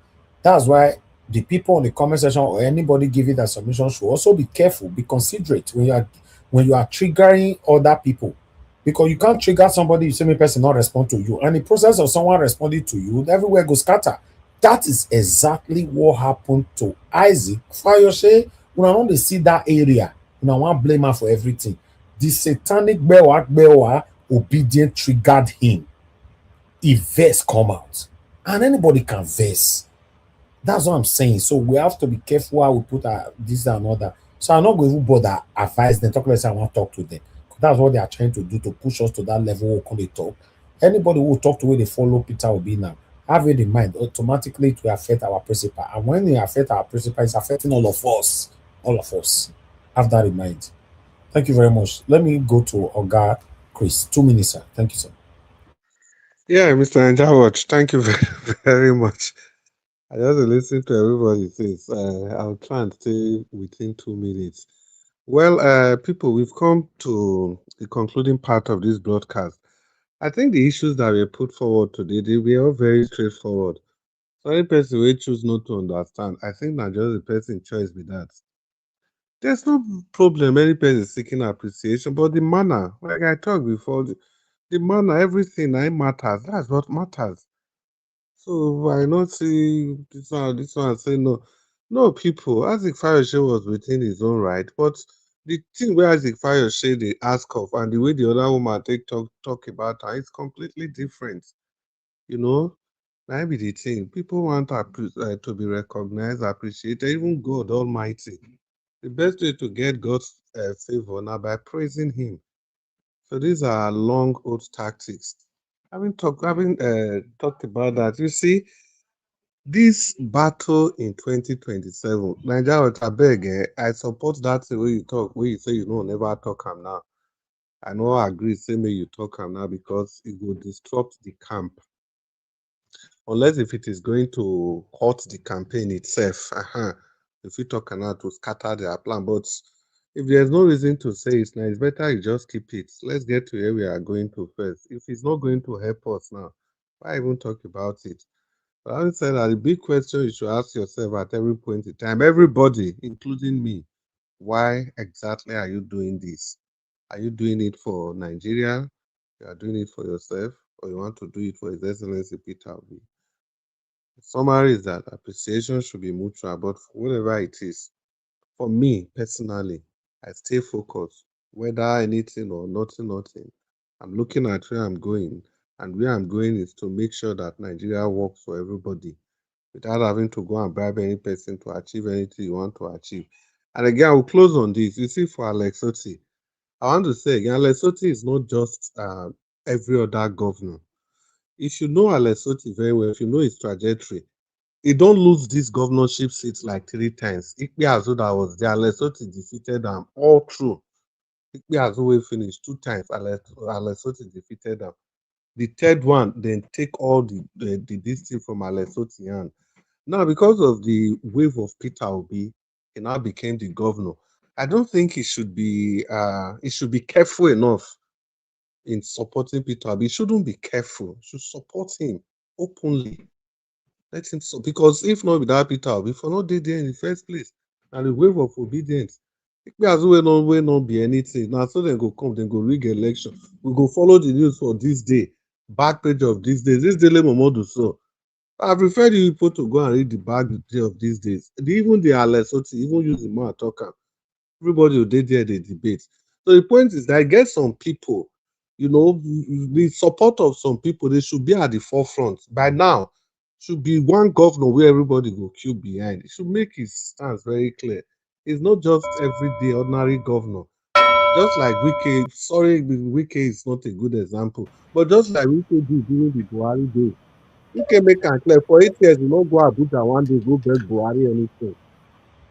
That's why the people in the comment section or anybody giving that submission should also be careful, be considerate when you are triggering other people. Because you can't trigger somebody, you say me person not respond to you. And the process of someone responding to you, everywhere goes scatter. That is exactly what happened to Isaac Fayose. When I want to see that area, when I want to blame her for everything. The satanic Bewa obedient triggered him. He verse come out. And anybody can verse. That's what I'm saying. So we have to be careful how we put this and other. So I'm not going to bother advise them, talk like I want to talk to them. That's what they are trying to do to push us to that level where we can talk. Anybody who talk to where they follow Peter Obi now, have it in mind, automatically it will affect our principle. And when it affect our principle, it's affecting all of us. All of us. Have that in mind. Thank you very much. Let me go to Oga Chris. 2 minutes, sir. Thank you, sir. Yeah, Mr. Anjawat, thank you very, very much. I just listen to everybody says. I'll try and stay within 2 minutes. Well, people, we've come to the concluding part of this broadcast. I think the issues that were put forward today, they were all very straightforward. So any person will choose not to understand. I think not just the person choice with that. There's no problem. Any person seeking appreciation, but the manner, like I talked before, the manner, everything, I matters. That's what matters. So I not see this one say no. No, people, Isaac Fayoshe was within his own right, but the thing where Isaac Fayoshe they ask of and the way the other woman take talk about her is completely different. You know, that be the thing. People want to be recognized, appreciated, even God Almighty. The best way to get God's favor now by praising Him. So these are long old tactics. Having talked about that, you see, this battle in 2027, Nigeria, abeg, I support that thing wey you talk, wey you say you no never talk am now. I no agree say make you talk am now because it will disrupt the camp. Unless if it is going to hurt the campaign itself, if you talk am now to scatter their plan. But if there's no reason to say it now, it's better you just keep it. Let's get to where we are going to first. If it's not going to help us now, why even talk about it? But I would say that the big question you should ask yourself at every point in time, everybody, including me, why exactly are you doing this? Are you doing it for Nigeria? You are doing it for yourself, or you want to do it for His Excellency Peter Obi? The summary is that appreciation should be mutual, but for whatever it is, for me personally, I stay focused, whether anything or nothing. I'm looking at where I'm going, and where I'm going is to make sure that Nigeria works for everybody without having to go and bribe any person to achieve anything you want to achieve. And again, I will close on this. You see, for Alex Oti, I want to say again, Alex Oti is not just every other governor. If you know Alex Oti very well, if you know his trajectory, he don't lose this governorship seats like 3 times. Ikpe Azu that was there, Alex Oti defeated them all through. Ikpe Azu will finish 2 times. Alex Oti defeated them. The third one, then take all the this thing from Alex Oti hand. Now, because of the wave of Peter Obi, he now became the governor. I don't think he should be careful enough in supporting Peter Obi. He shouldn't be careful. He should support him openly. Let him because if not without Peter Obi, for not did there in the first place, and the wave of obedience, it will not be anything. Now, so then go come, then go rig election. We go follow the news for this day, back page of this day. This daily Momodu so. I prefer you people to go and read the back page of these days. Even the Alex Oti, even use the man talker. Everybody will dey there, they debate. So the point is that I get some people, the support of some people, they should be at the forefront. By now, should be one governor where everybody go queue behind. It should make his stance very clear. It's not just everyday ordinary governor. Just like Wike, sorry, Wike is not a good example, but just like Wike did during the Buhari days. Wike make am clear for 8 years, you no go Abuja one day, go beg Buhari anything.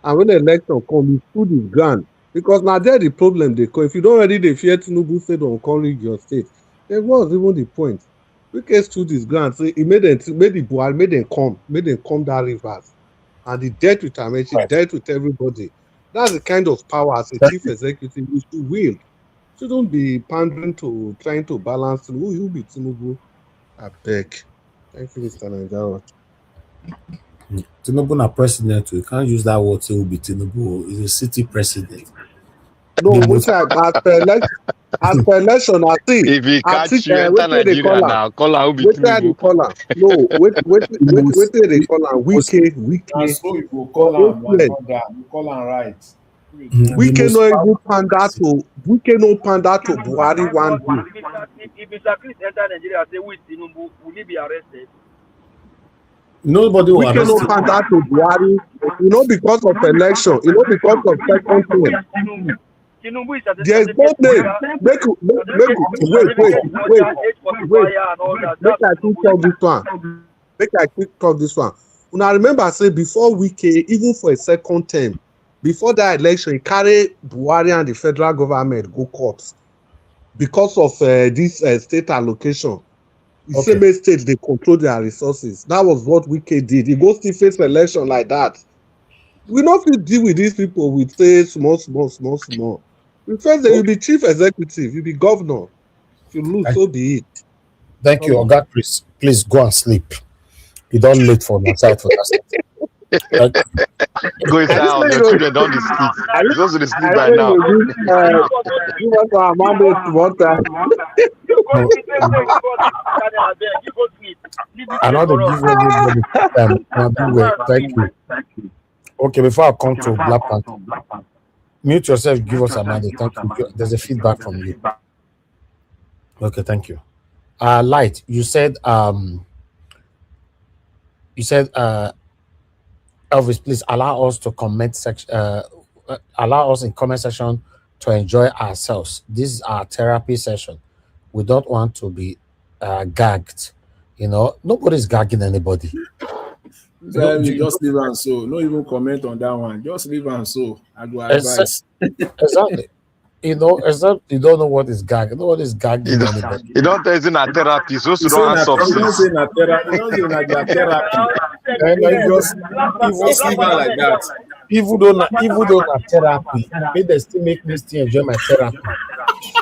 And when the election come, he stood his ground. Because now there the problem they come. If you don't already dey fear Tinubu say don't come rig your state, then what's even the point? Wike stood his ground, so he made them Buhari, made them come down rivers. And he dealt with Amechi, dealt with everybody. That's the kind of power as a chief executive you should wield. Shouldn't be pandering to trying to balance who you be Tinubu. I beg. Thank you, Mr. Nanjaro. Tinubu na president, we can't use that word say will be Tinubu. He's a city president. No, which as per election, I see. If he catch you enter Wetin they Nigeria now, call am Obi Wetin they call am? No, wetin they call am? Wike. And so you go call am, my brother. You call am right. Wike no even pander to Buhari one day. If Mr. Chris enter Nigeria, say with Tinubu, will he be arrested? Nobody will Wike arrest no him. pander to Buhari, because of election, because of second term. Tinubu is There's no name. Wait. Make I quick talk this one. Una remember say before Wike, even for a second term, before that election, he carried Buhari and the federal government go court because of this state allocation. The same states they control their resources. That was what Wike did. He goes to face election like that. We not fit deal with these people with say small. First, you be chief executive, you be governor. If you lose, so be it. Thank you, Oga Chris. Please go and sleep. You don't late for my side for that. Go inside out. The children don't sleep. You're supposed to sleep by now. You want to amend one time. I know they give everybody thank you. Okay, before I come to Black Panther, mute yourself, give us a minute. Thank you. There's a feedback from you. Okay, thank you. Light, you said Elvis, please allow us to comment section. Allow us in comment section to enjoy ourselves. This is our therapy session. We don't want to be gagged. Nobody's gagging anybody. Just leave and so. No even comment on that one. Just leave and so. I go advise. Exactly. Except you don't know what is gagging. Nobody is gagging anybody. You don't tell it's not therapy. So you don't have substance. You don't say not therapy. You don't say not therapy. Just leave her like that. Even though not therapy, maybe they still make me still enjoy my therapy.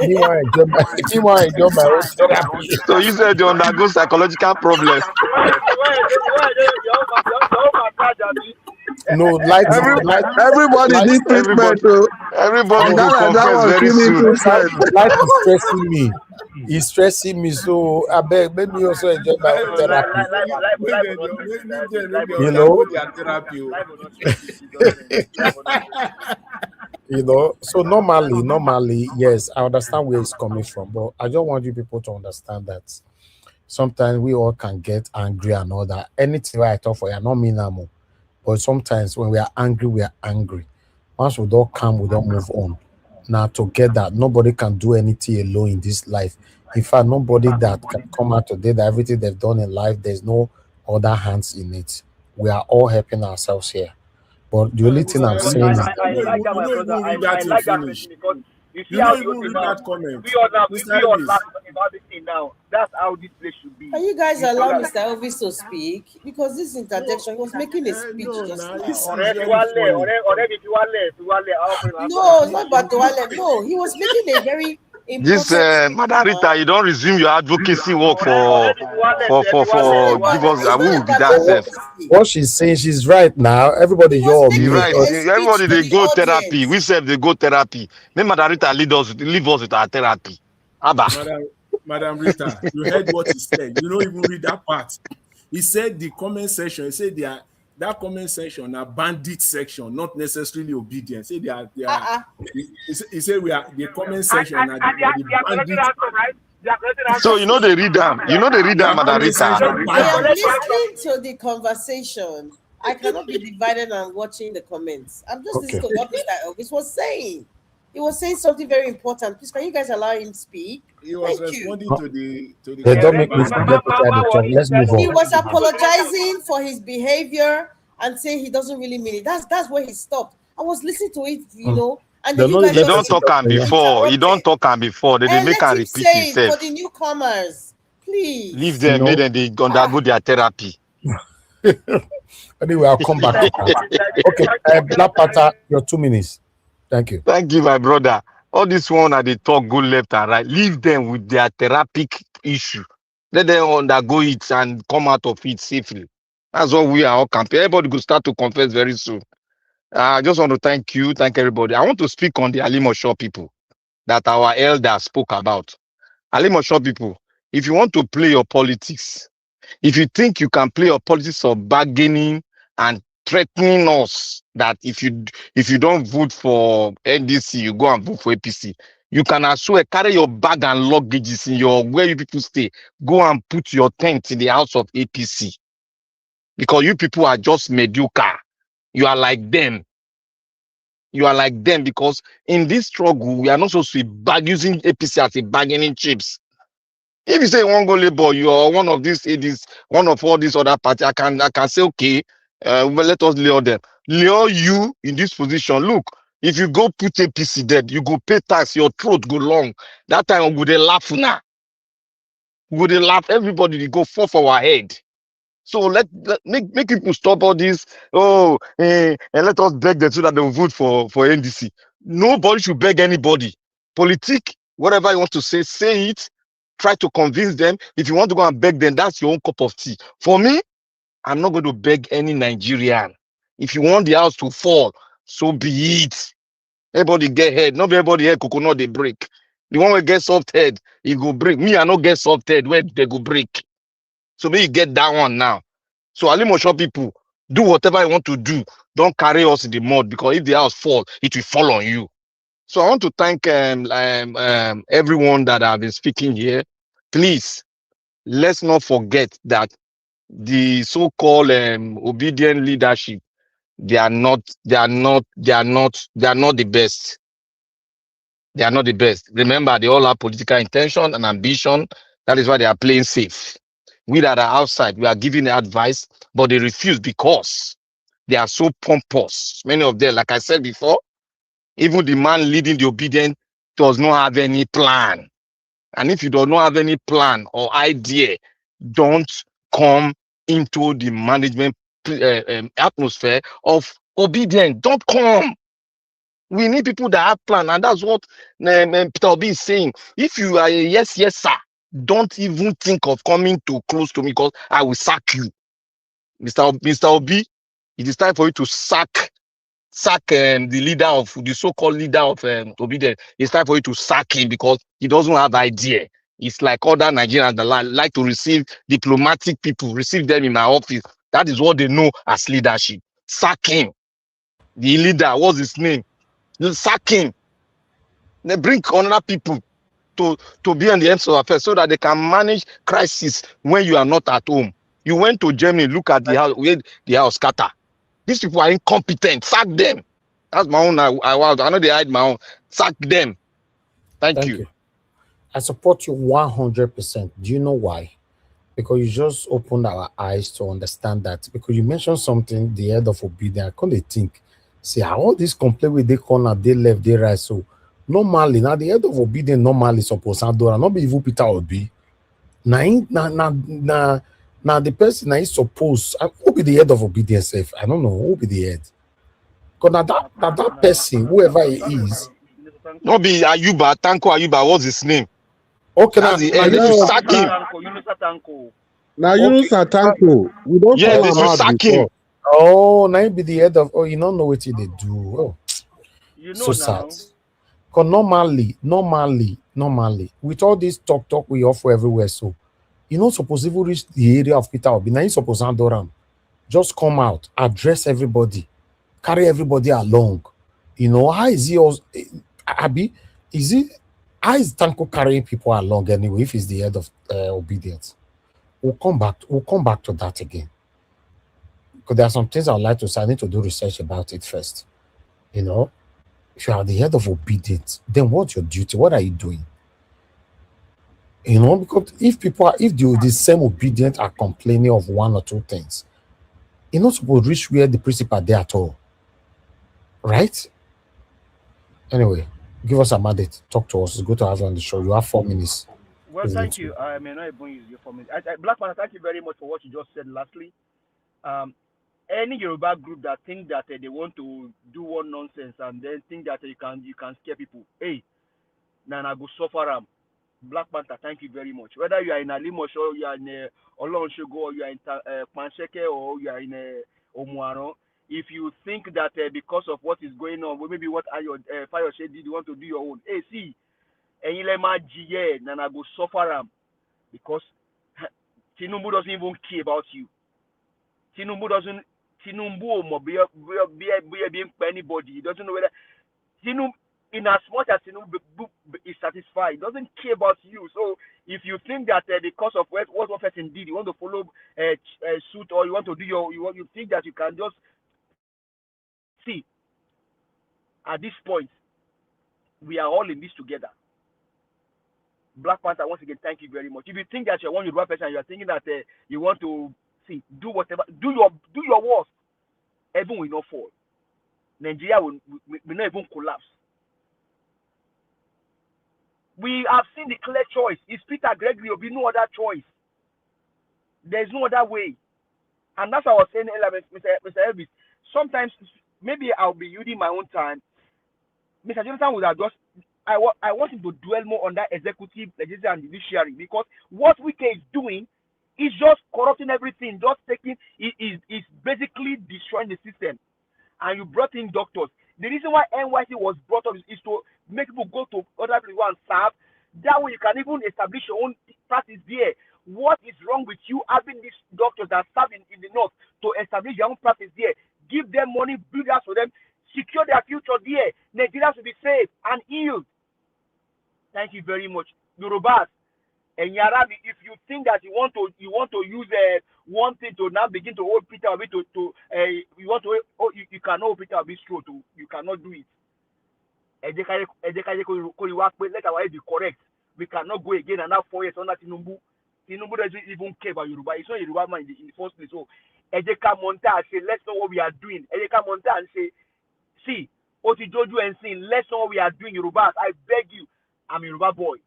meanwhile, enjoy my own therapy. So you said you undergo psychological problem. No, light, Everybody light, needs treatment. Everybody, Oh. everybody no, go That confess one very still need soon. treatment. light is stressing me. It's stressing me. So I beg, let me also enjoy my own therapy. Leave them, make they You know, undergo their therapy. So normally, yes, I understand where it's coming from, but I just want you people to understand that sometimes we all can get angry and all that. Anything where I talk for you, not mean no more. But sometimes when we are angry, we are angry. Once we don't calm, we don't move on. Now together, nobody can do anything alone in this life. In fact, nobody that can come out today that everything they've done in life, there's no other hands in it. We are all helping ourselves here. But the only thing I'm saying is You don't even read that thing finish. because you see You how don't the even okay read now. that comment. We all now Mr. we all Elvis. laugh about this thing now. That's how this place should be. Can you guys You allow follow? Mr. Elvis to speak? Because this interjection, he was making a speech No, just nah, now. it's Ọ̀rẹ́ fi very wá lẹ̀, funny. ọ̀rẹ́ mi fi wá lẹ̀, àwọn ọkùnrin máa ń sọ̀rọ̀. No, it's not about Duale. No, he was making a very This important Madam statement. Rita, you don't resume your advocacy work Ọ̀rẹ́ mi fi wá lẹ̀, ẹ fi wá lẹ̀, ẹ for fi wá give lẹ̀. us It's who not will be about that self. advocacy. what she's saying, she's right now. Everybody, He you're was on You're mute. making right. a speech Everybody to they the go therapy. audience. We said they go therapy. May Madam Rita leave us with our therapy. Abba. Madam Rita, you heard what he said. You don't even read that part. He said the comment section. He said that comment section a bandit section, not necessarily obedience. Say they are. He said we are the comment section And are they are the collecting bandit. ransom, right? They are collecting ransom. So you know they read them. You know they read them, Their Madam comment Rita. section I am bandit. listening to the conversation. I cannot be divided and watching the comments. I'm just listening to what Mr. Elvis was saying. He was saying something very important. Please, can you guys allow him speak? He was Thank you. responding to the They don't make me comment. forget what I talk. Let's move He on. was apologizing for his behavior and saying he doesn't really mean it. That's where he stopped. I was listening to it, and then you guys He just don't talk am before. He don't talk am before. They and make let am him repeat say it for himself. the newcomers, please. Leave them, make them they undergo their therapy. Anyway, I'll come back to that. Okay, Black Panther, your 2 minutes. Thank you. Thank you, my brother. All this one that they talk go left and right. Leave them with their therapeutic issue. Let them undergo it and come out of it safely. That's what we are all campaigning. Everybody will start to confess very soon. I just want to thank you, thank everybody. I want to speak on the Alimosho people that our elders spoke about. Alimosho people, if you want to play your politics, if you think you can play your politics of bargaining and threatening us that if you don't vote for NDC, you go and vote for APC, you can as well carry your bag and luggages in your where you people stay. Go and put your tent in the house of APC because you people are just mediocre. You are like them. You are like them because in this struggle, we are not supposed to be using APC as a bargaining chips. If you say one go labor, you are one of these, one of all these other parties. I can say okay, well, let us lure them. Lure you in this position. Look, if you go put APC dead, you go pay tax. Your throat go long. That time we they laugh now. We they laugh. Everybody they go fall for our head. So make people stop all this. And let us beg them so that they will vote for NDC. Nobody should beg anybody. Politic, whatever you want to say it. Try to convince them. If you want to go and beg them, that's your own cup of tea. For me, I'm not going to beg any Nigerian. If you want the house to fall, so be it. Everybody get head. Not everybody head coconut they break. The one will get soft head, he go break. Me, I not get soft head where they go break. So maybe you get that one now. So Alimosho people, do whatever you want to do. Don't carry us in the mud because if the house fall, it will fall on you. So I want to thank everyone that have been speaking here. Please, let's not forget that the so-called obedient leadership, they are not the best. They are not the best. Remember, they all have political intention and ambition. That is why they are playing safe. We that are outside, we are giving advice, but they refuse because they are so pompous. Many of them, like I said before, even the man leading the obedient does not have any plan. And if you do not have any plan or idea, don't come into the management atmosphere of obedience. Don't come. We need people that have plan, and that's what Peter Obi is saying. If you are a yes, sir, don't even think of coming too close to me because I will sack you. Mr. Obi, it is time for you to sack the leader of the so-called leader of Obedience. It's time for you to sack him because he doesn't have idea. It's like other Nigerians that like to receive diplomatic people, receive them in my office. That is what they know as leadership. Sack him. The leader, what's his name? Sack him. They bring other people to be on the ends of affairs so that they can manage crisis when you are not at home. You went to Germany, look at the house, where the house scatter. These people are incompetent. Sack them. That's my own. I know they hide my own. Sack them. Thank you. I support you 100%. Do you know why? Because you just opened our eyes to understand that. Because you mentioned something, the head of obedience. I can't think. See, all this complaint with they corner, they left, they right. So normally, now the head of obedience normally supposed to do, not be even Peter Obi. Now the person is supposed who be the head of obedience if I don't know who be the head. Because that person, whoever he is, not be Ayuba, Tanko Ayuba, what's his name? Okay, that's the head. They should sack him. Now you Tanko. We don't yeah, they should sack him. Oh, now he be the head of you don't know what they do. Oh, you know so now. sad. Because normally, with all this talk we offer everywhere, so you not supposed to even reach the area of Peter Obi. Now you supposed to handle just come out, address everybody, carry everybody along. You know, how is he also Abi? How is Tanko carrying people along anyway if he's the head of obedience? We'll come back to that again. Because there are some things I'd like to say. I need to do research about it first. You know, if you are the head of obedience, then what's your duty? What are you doing? You know, because if the same obedient are complaining of one or two things, you're not supposed to reach where the principal are there at all. Right? Anyway, give us a mandate. Talk to us. It's good to have you on the show. You have 4 minutes. Well, thank you. I may not even use your 4 minutes. Black man, thank you very much for what you just said lastly. Any Yoruba group that think that they want to do one nonsense and then think that you can scare people, hey, Nana go suffer. Black Panther, thank you very much. Whether you are in Alimosho, you are in Olonshogo, or you are in Pansheke, or you are in Omuano, if you think that because of what is going on, maybe what Fayose did, you want to do your own. Hey, see, Enyilema Jiye, Nana go suffer because Tinubu doesn't even care about you. Tinubu being anybody. He doesn't know whether Tinubu, in as much as Tinubu is satisfied, he doesn't care about you. So if you think that because of what one person did, you want to follow suit or you want to do you think that you can just see at this point we are all in this together. Black Panther, once again, thank you very much. If you think that you're one Yoruba person, you are thinking that you want to do whatever, do your worst. Heaven will not fall. Nigeria will not even collapse. We have seen the clear choice. It's Peter Gregory. There will be no other choice. There's no other way. And that's what I was saying earlier, Mr. Elvis. Sometimes, maybe I'll be using my own time. Mr. Jonathan would have just, I want him to dwell more on that executive, legislative, and judiciary, because what Wike is doing is just corrupting everything, just taking, is basically destroying the system. And you brought in doctors. The reason why NYC was brought up is to make people go to other people and serve. That way you can even establish your own practice there. What is wrong with you having these doctors that serve in the north to establish their own practice there? Give them money, build house for them, secure their future there. Nigerians will be safe and healed. Thank you very much. Yorubas, and Yarabi, if you think that you want to use one thing to now begin to hold Peter Obi you cannot hold Peter Obi's throat. You cannot do it. Let our head be correct. We cannot go again and have 4 years under Tinubu. Tinubu doesn't even care about Yoruba. It's not Yoruba man in the first place. So Ejeka Monta say, let's know what we are doing. Ejeka Monta and say, see, Oti Joju and saying, let's know what we are doing, Yoruba. I beg you, I'm a Yoruba boy.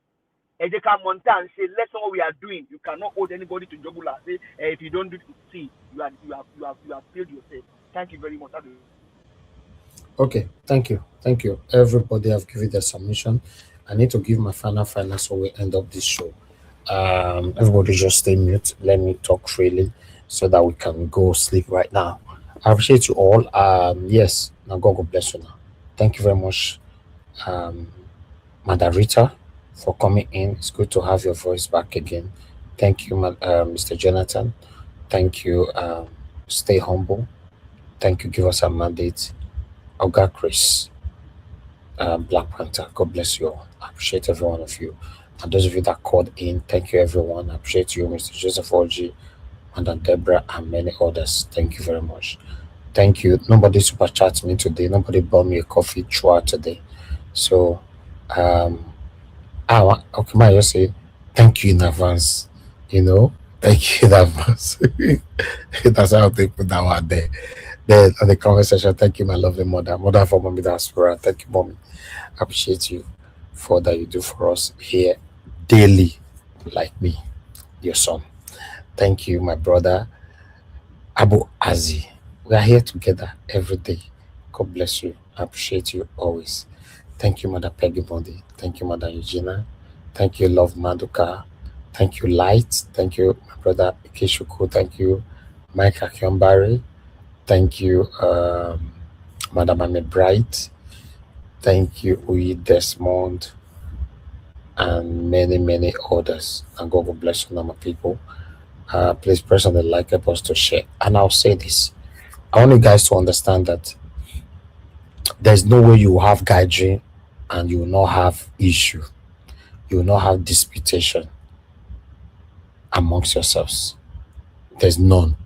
Ejeka Monta and say, let's know what we are doing. You cannot hold anybody to Jobula. Say, if you don't do it, see, you have failed yourself. Thank you very much. Okay, thank you. Thank you. Everybody have given their submission. I need to give my final so we end up this show. Everybody just stay mute. Let me talk freely so that we can go sleep right now. I appreciate you all. Yes, now God bless you now. Thank you very much, um, Madam Rita, for coming in. It's good to have your voice back again. Thank you, Mr. Jonathan. Thank you. Stay humble. Thank you. Give us a mandate. Oga Chris, Black Panther. God bless you all. I appreciate every one of you. And those of you that called in, thank you, everyone. I appreciate you, Mr. Joseph Orji, Madam Deborah, and many others. Thank you very much. Thank you. Nobody super chat me today. Nobody bought me a coffee throughout today. So, okay, my just say thank you in advance. Thank you in advance. That's how they put that one there. Then on the conversation, thank you, my lovely mother for mommy diaspora. Thank you, mommy. I appreciate you for that you do for us here daily, like me, your son. Thank you, my brother Abu Azi. We are here together every day. God bless you. I appreciate you always. Thank you, Mother Peggy Bondi. Thank you, Mother Eugenia. Thank you, Love Maduka. Thank you, Light. Thank you, my brother Ikeshuku. Thank you, Mike Akionbari. Thank you, Madam Ame Bright. Thank you, Uyi Desmond, and many, many others. And God will bless you, my people. Please press on the like button to share. And I'll say this. I want you guys to understand that there's no way you will have gathering and you will not have issue. You will not have disputation amongst yourselves. There's none.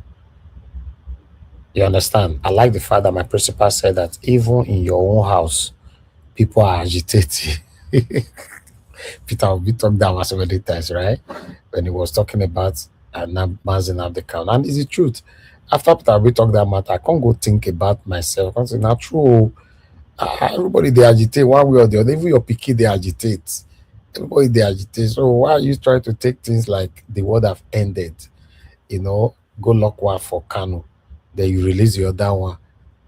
You understand? I like the fact that my principal said that even in your own house, people are agitating. Peter Obi talked that so many times, right? When he was talking about Mazin of the count. And it's the truth. After Peter Obi talked that matter, I can't go think about myself. I can't say, not true. Everybody they agitate one way or the other. Even your picky they agitate. Everybody they agitate. So why are you trying to take things like the world have ended? Go lock one for Kano. Then you release the other one.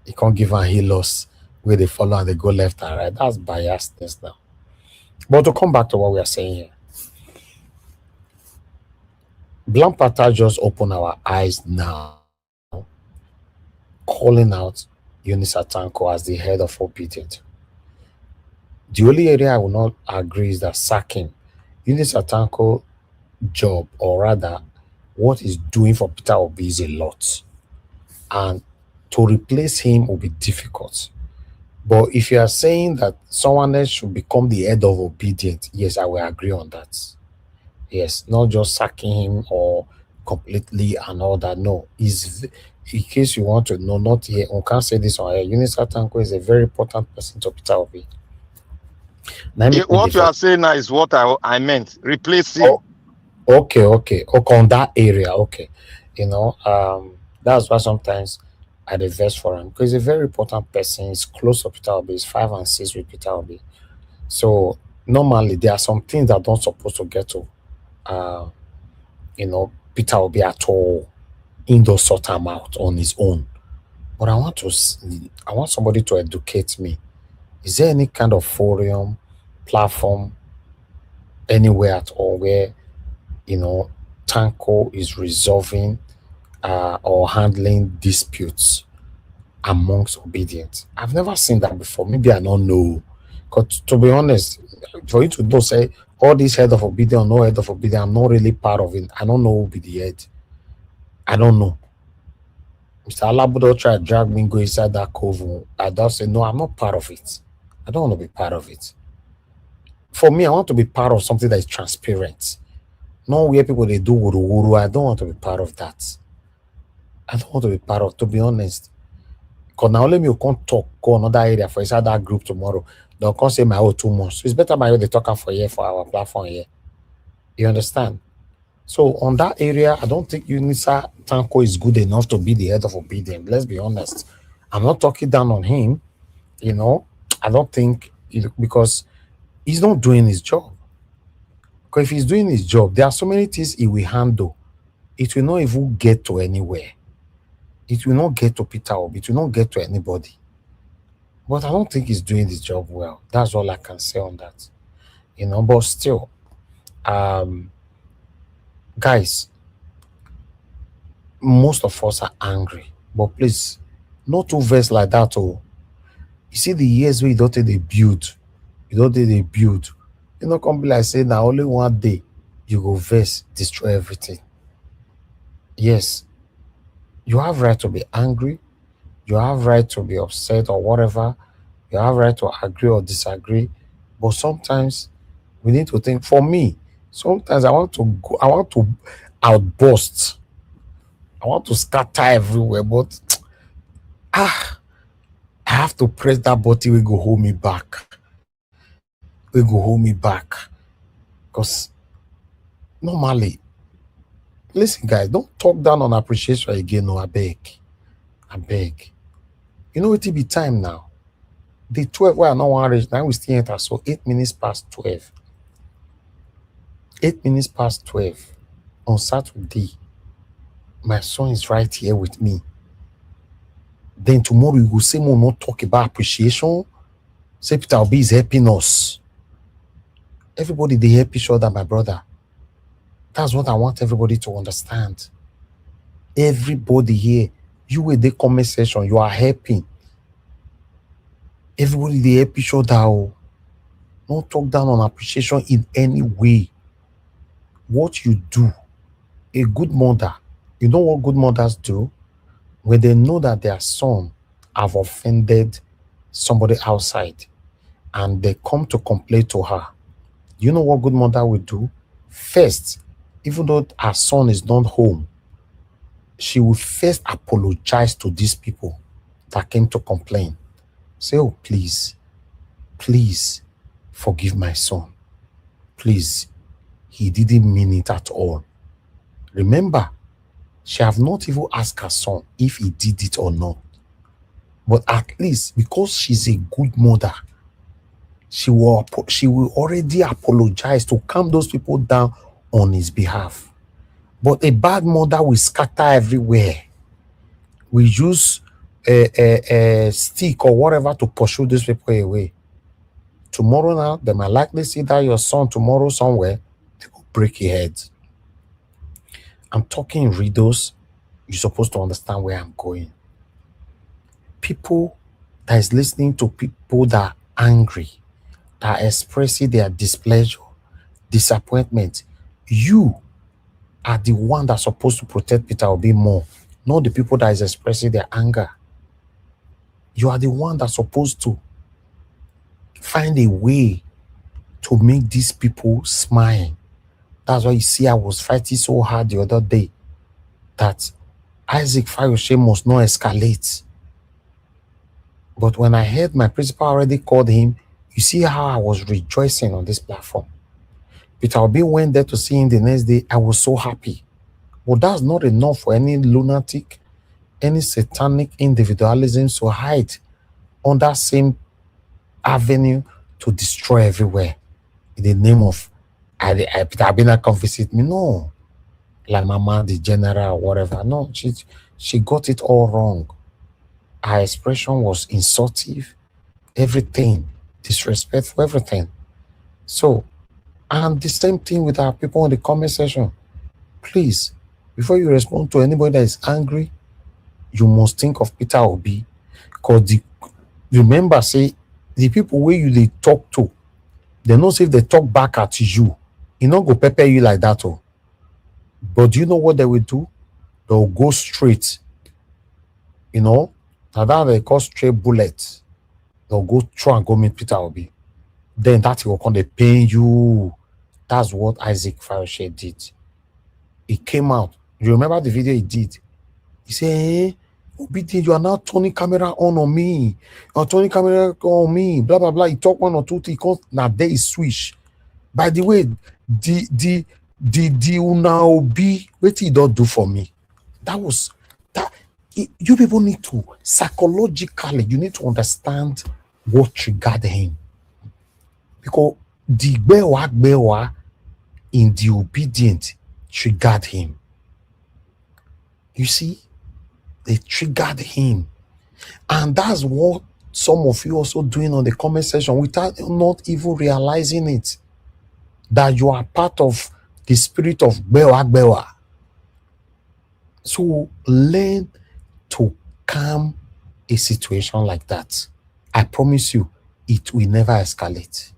You can't give a heal loss where they follow and they go left and right. That's biasness now. But to come back to what we are saying here, Blampata just opened our eyes now, calling out Eunice Atanko as the head of Obedient. The only area I will not agree is that sacking Eunice Atanko job, or rather, what he's doing for Peter Obi is a lot. And to replace him will be difficult. But if you are saying that someone else should become the head of Obedient, yes, I will agree on that. Yes, not just sacking him or completely and all that. No, in case you want to know, not here, we can't say this on here. Eunice Atanko is a very important person to Peter Obi. What you are saying now is what I meant. Replace him. Okay, on that area, okay. That's why sometimes I reverse for him, because he's a very important person. He's close to Peter Obi. He's 5 and 6 with Peter Obi. So normally there are some things that don't supposed to get to Peter Obi at all. He does sort them out on his own. But I want somebody to educate me. Is there any kind of forum, platform, anywhere at all where Tanko is resolving or handling disputes amongst obedience? I've never seen that before. Maybe I don't know. Because to be honest, for you to know, say all these head of obedience, no head of obedience, I'm not really part of it. I don't know who will be the head. I don't know. Mr. Alabudo tried to drag me go inside that cove. I just say, no, I'm not part of it. I don't want to be part of it. For me, I want to be part of something that is transparent. Not where people they do wuru. I don't want to be part of that. I don't want to be part of, to be honest. Because now let me come talk, go another area for inside that group tomorrow. They'll come say my own 2 months. So it's better my own they talk for here for our platform here. You understand? So on that area, I don't think Unisa Tanko is good enough to be the head of Obedient. Let's be honest. I'm not talking down on him. I don't think, because he's not doing his job. Because if he's doing his job, there are so many things he will handle. It will not even get to anywhere. It will not get to Peter Obi. It will not get to anybody. But I don't think he's doing the job well. That's all I can say on that. But still, guys, most of us are angry. But please, not too vex like that. Oh, you see the years where you don't take the build, come be like say now only one day you go vex, destroy everything. Yes, you have right to be angry, you have right to be upset or whatever, you have right to agree or disagree, but sometimes we need to think. For me, sometimes I want to outburst, I want to scatter everywhere, but I have to press that button. We go hold me back. Because normally, listen, guys, don't talk down on appreciation again. No, I beg. You know it be time now. The 12 where I know one reach now, we still enter. So 8 minutes past 12. 8 minutes past 12 on Saturday. My son is right here with me. Then tomorrow we will say more, not talk about appreciation. Say Peter Obi is helping us. Everybody, they help each other, my brother. That's what I want everybody to understand. Everybody here, you with the comment section, you are helping. Everybody, they help each other. Oh. Don't talk down on appreciation in any way. What you do, a good mother, you know what good mothers do? When they know that their son have offended somebody outside and they come to complain to her, you know what good mother will do? First, even though her son is not home, she will first apologize to these people that came to complain. Say, oh, please forgive my son. Please, he didn't mean it at all. Remember, she have not even asked her son if he did it or not. But at least because she's a good mother, she will already apologize to calm those people down on his behalf. But a bad mother will scatter everywhere. We use a stick or whatever to pursue these people away. Tomorrow now, they might likely see that your son tomorrow somewhere, they will break your head. I'm talking in riddles. You're supposed to understand where I'm going. People that is listening to people that are angry, that are expressing their displeasure, disappointment, you are the one that's supposed to protect Peter Obi more, not the people that is expressing their anger. You are the one that's supposed to find a way to make these people smile. That's why you see I was fighting so hard the other day that Isaac Fayoshe must not escalate. But when I heard my principal already called him, you see how I was rejoicing on this platform. Peter Obi went there to see him the next day. I was so happy. But that's not enough for any lunatic, any satanic individualism to hide on that same avenue to destroy everywhere in the name of Peter Obi not come visit me. No. Like Mama, the general, or whatever. No, she got it all wrong. Her expression was insultive, everything, disrespectful, everything. So, and the same thing with our people in the comment section. Please, before you respond to anybody that is angry, you must think of Peter Obi. Because remember, say, the people where you they talk to, they know say if they talk back at you, it not go pepper you like that. Oh. But do you know what they will do? They'll go straight. You know, now that they call straight bullets. They'll go try and go meet Peter Obi. Then that will come, they pain you. That's what Isaac Fayoshe did. He came out. You remember the video he did? He said, hey, Obi, you are now turning camera on me. You are turning camera on me. Blah, blah, blah. He talked one or two things. Now there is switch. By the way, the Una Obi, what he don't do for me? That was that. You people need to psychologically, you need to understand what triggered him. Because the Bewa in the obedient triggered him. You see, they triggered him. And that's what some of you also doing on the comment section without not even realizing it, that you are part of the spirit of Bewa Bewa. So learn to calm a situation like that. I promise you, it will never escalate.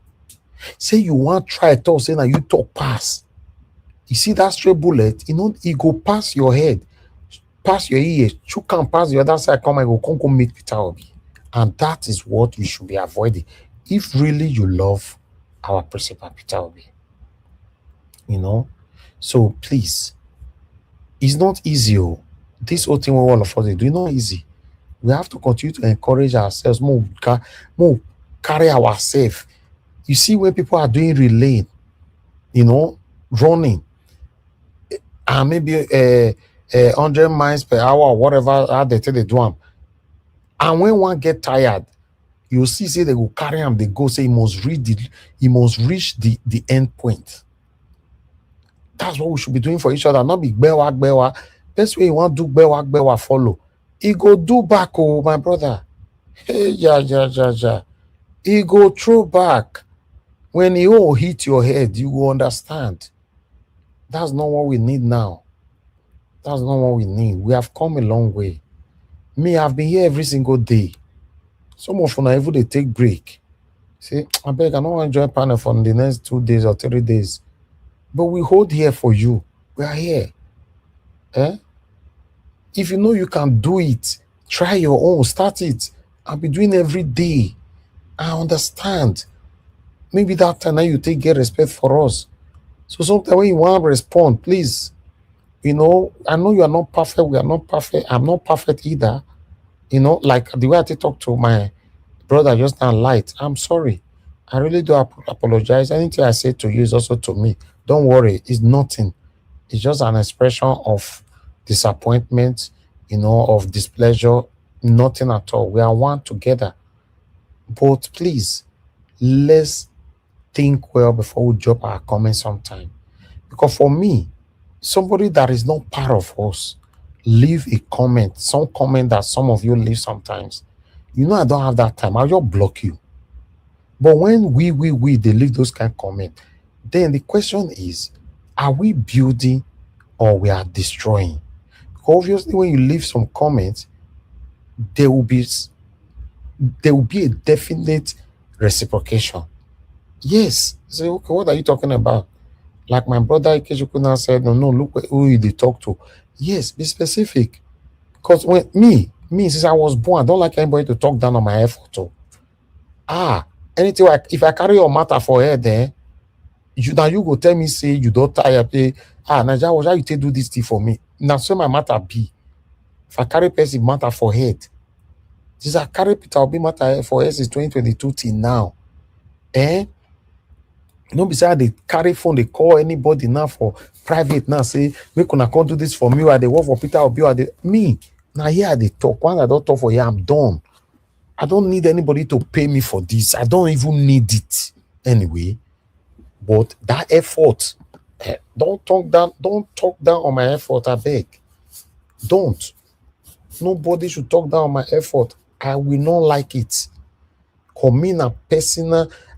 Say you want try talk, say now you talk pass. You see that stray bullet, it go pass your head, pass your ear, you can pass the other side, come and go meet Peter Obi. And that is what you should be avoiding if really you love our principal Peter Obi. So please, it's not easy. This whole thing all of us do, it's not easy. We have to continue to encourage ourselves, more carry ourselves. You see, when people are doing relay, running, and maybe 100 miles per hour or whatever, how they tell they do them. And when one get tired, you see, say they will carry him, they go say he must reach the end point. That's what we should be doing for each other, not be bewa. Best way you want to do bewa follow. He go do back, oh my brother. Hey, yeah. He go throw back. When he all hit your head, you will understand. That's not what we need now. That's not what we need. We have come a long way. Me, I've been here every single day. Some of them even they take break. Say, I beg, I don't want to join panel for the next 2 days or 3 days. But we hold here for you. We are here. If you know you can do it, try your own, start it. I'll be doing every day. I understand. Maybe that time now you get respect for us. So sometimes when you want to respond, please, I know you are not perfect. We are not perfect. I'm not perfect either. Like the way I talk to my brother just now, light. I'm sorry. I really do apologize. Anything I say to you is also to me. Don't worry. It's nothing. It's just an expression of disappointment, of displeasure. Nothing at all. We are one together. But please, let's think well before we drop our comments sometime. Because for me, somebody that is not part of us, leave a comment, some comment that some of you leave sometimes. I don't have that time. I'll just block you. But when we they leave those kind of comments, then the question is, are we building or we are destroying? Because obviously, when you leave some comments, there will be a definite reciprocation. Yes. Say, okay, what are you talking about? Like my brother Ikechukwu said, no, look who they talk to. Yes, be specific. Because when me, since I was born, I don't like anybody to talk down on my effort. Anything if I carry your matter for head, you go tell me, say you don't tire, Naija, why you take do this thing for me? Now so my matter be. If I carry person matter for head, this I carry Peter Obi matter for head since 2022 till now. No be say they carry phone, they call anybody now for private now, say, make una come do this for me, or they work for Peter Obi, or me. Now here they talk. Once I don't talk for here, I'm done. I don't need anybody to pay me for this. I don't even need it anyway. But that effort, don't talk down on my effort, I beg. Don't. Nobody should talk down on my effort. I will not like it.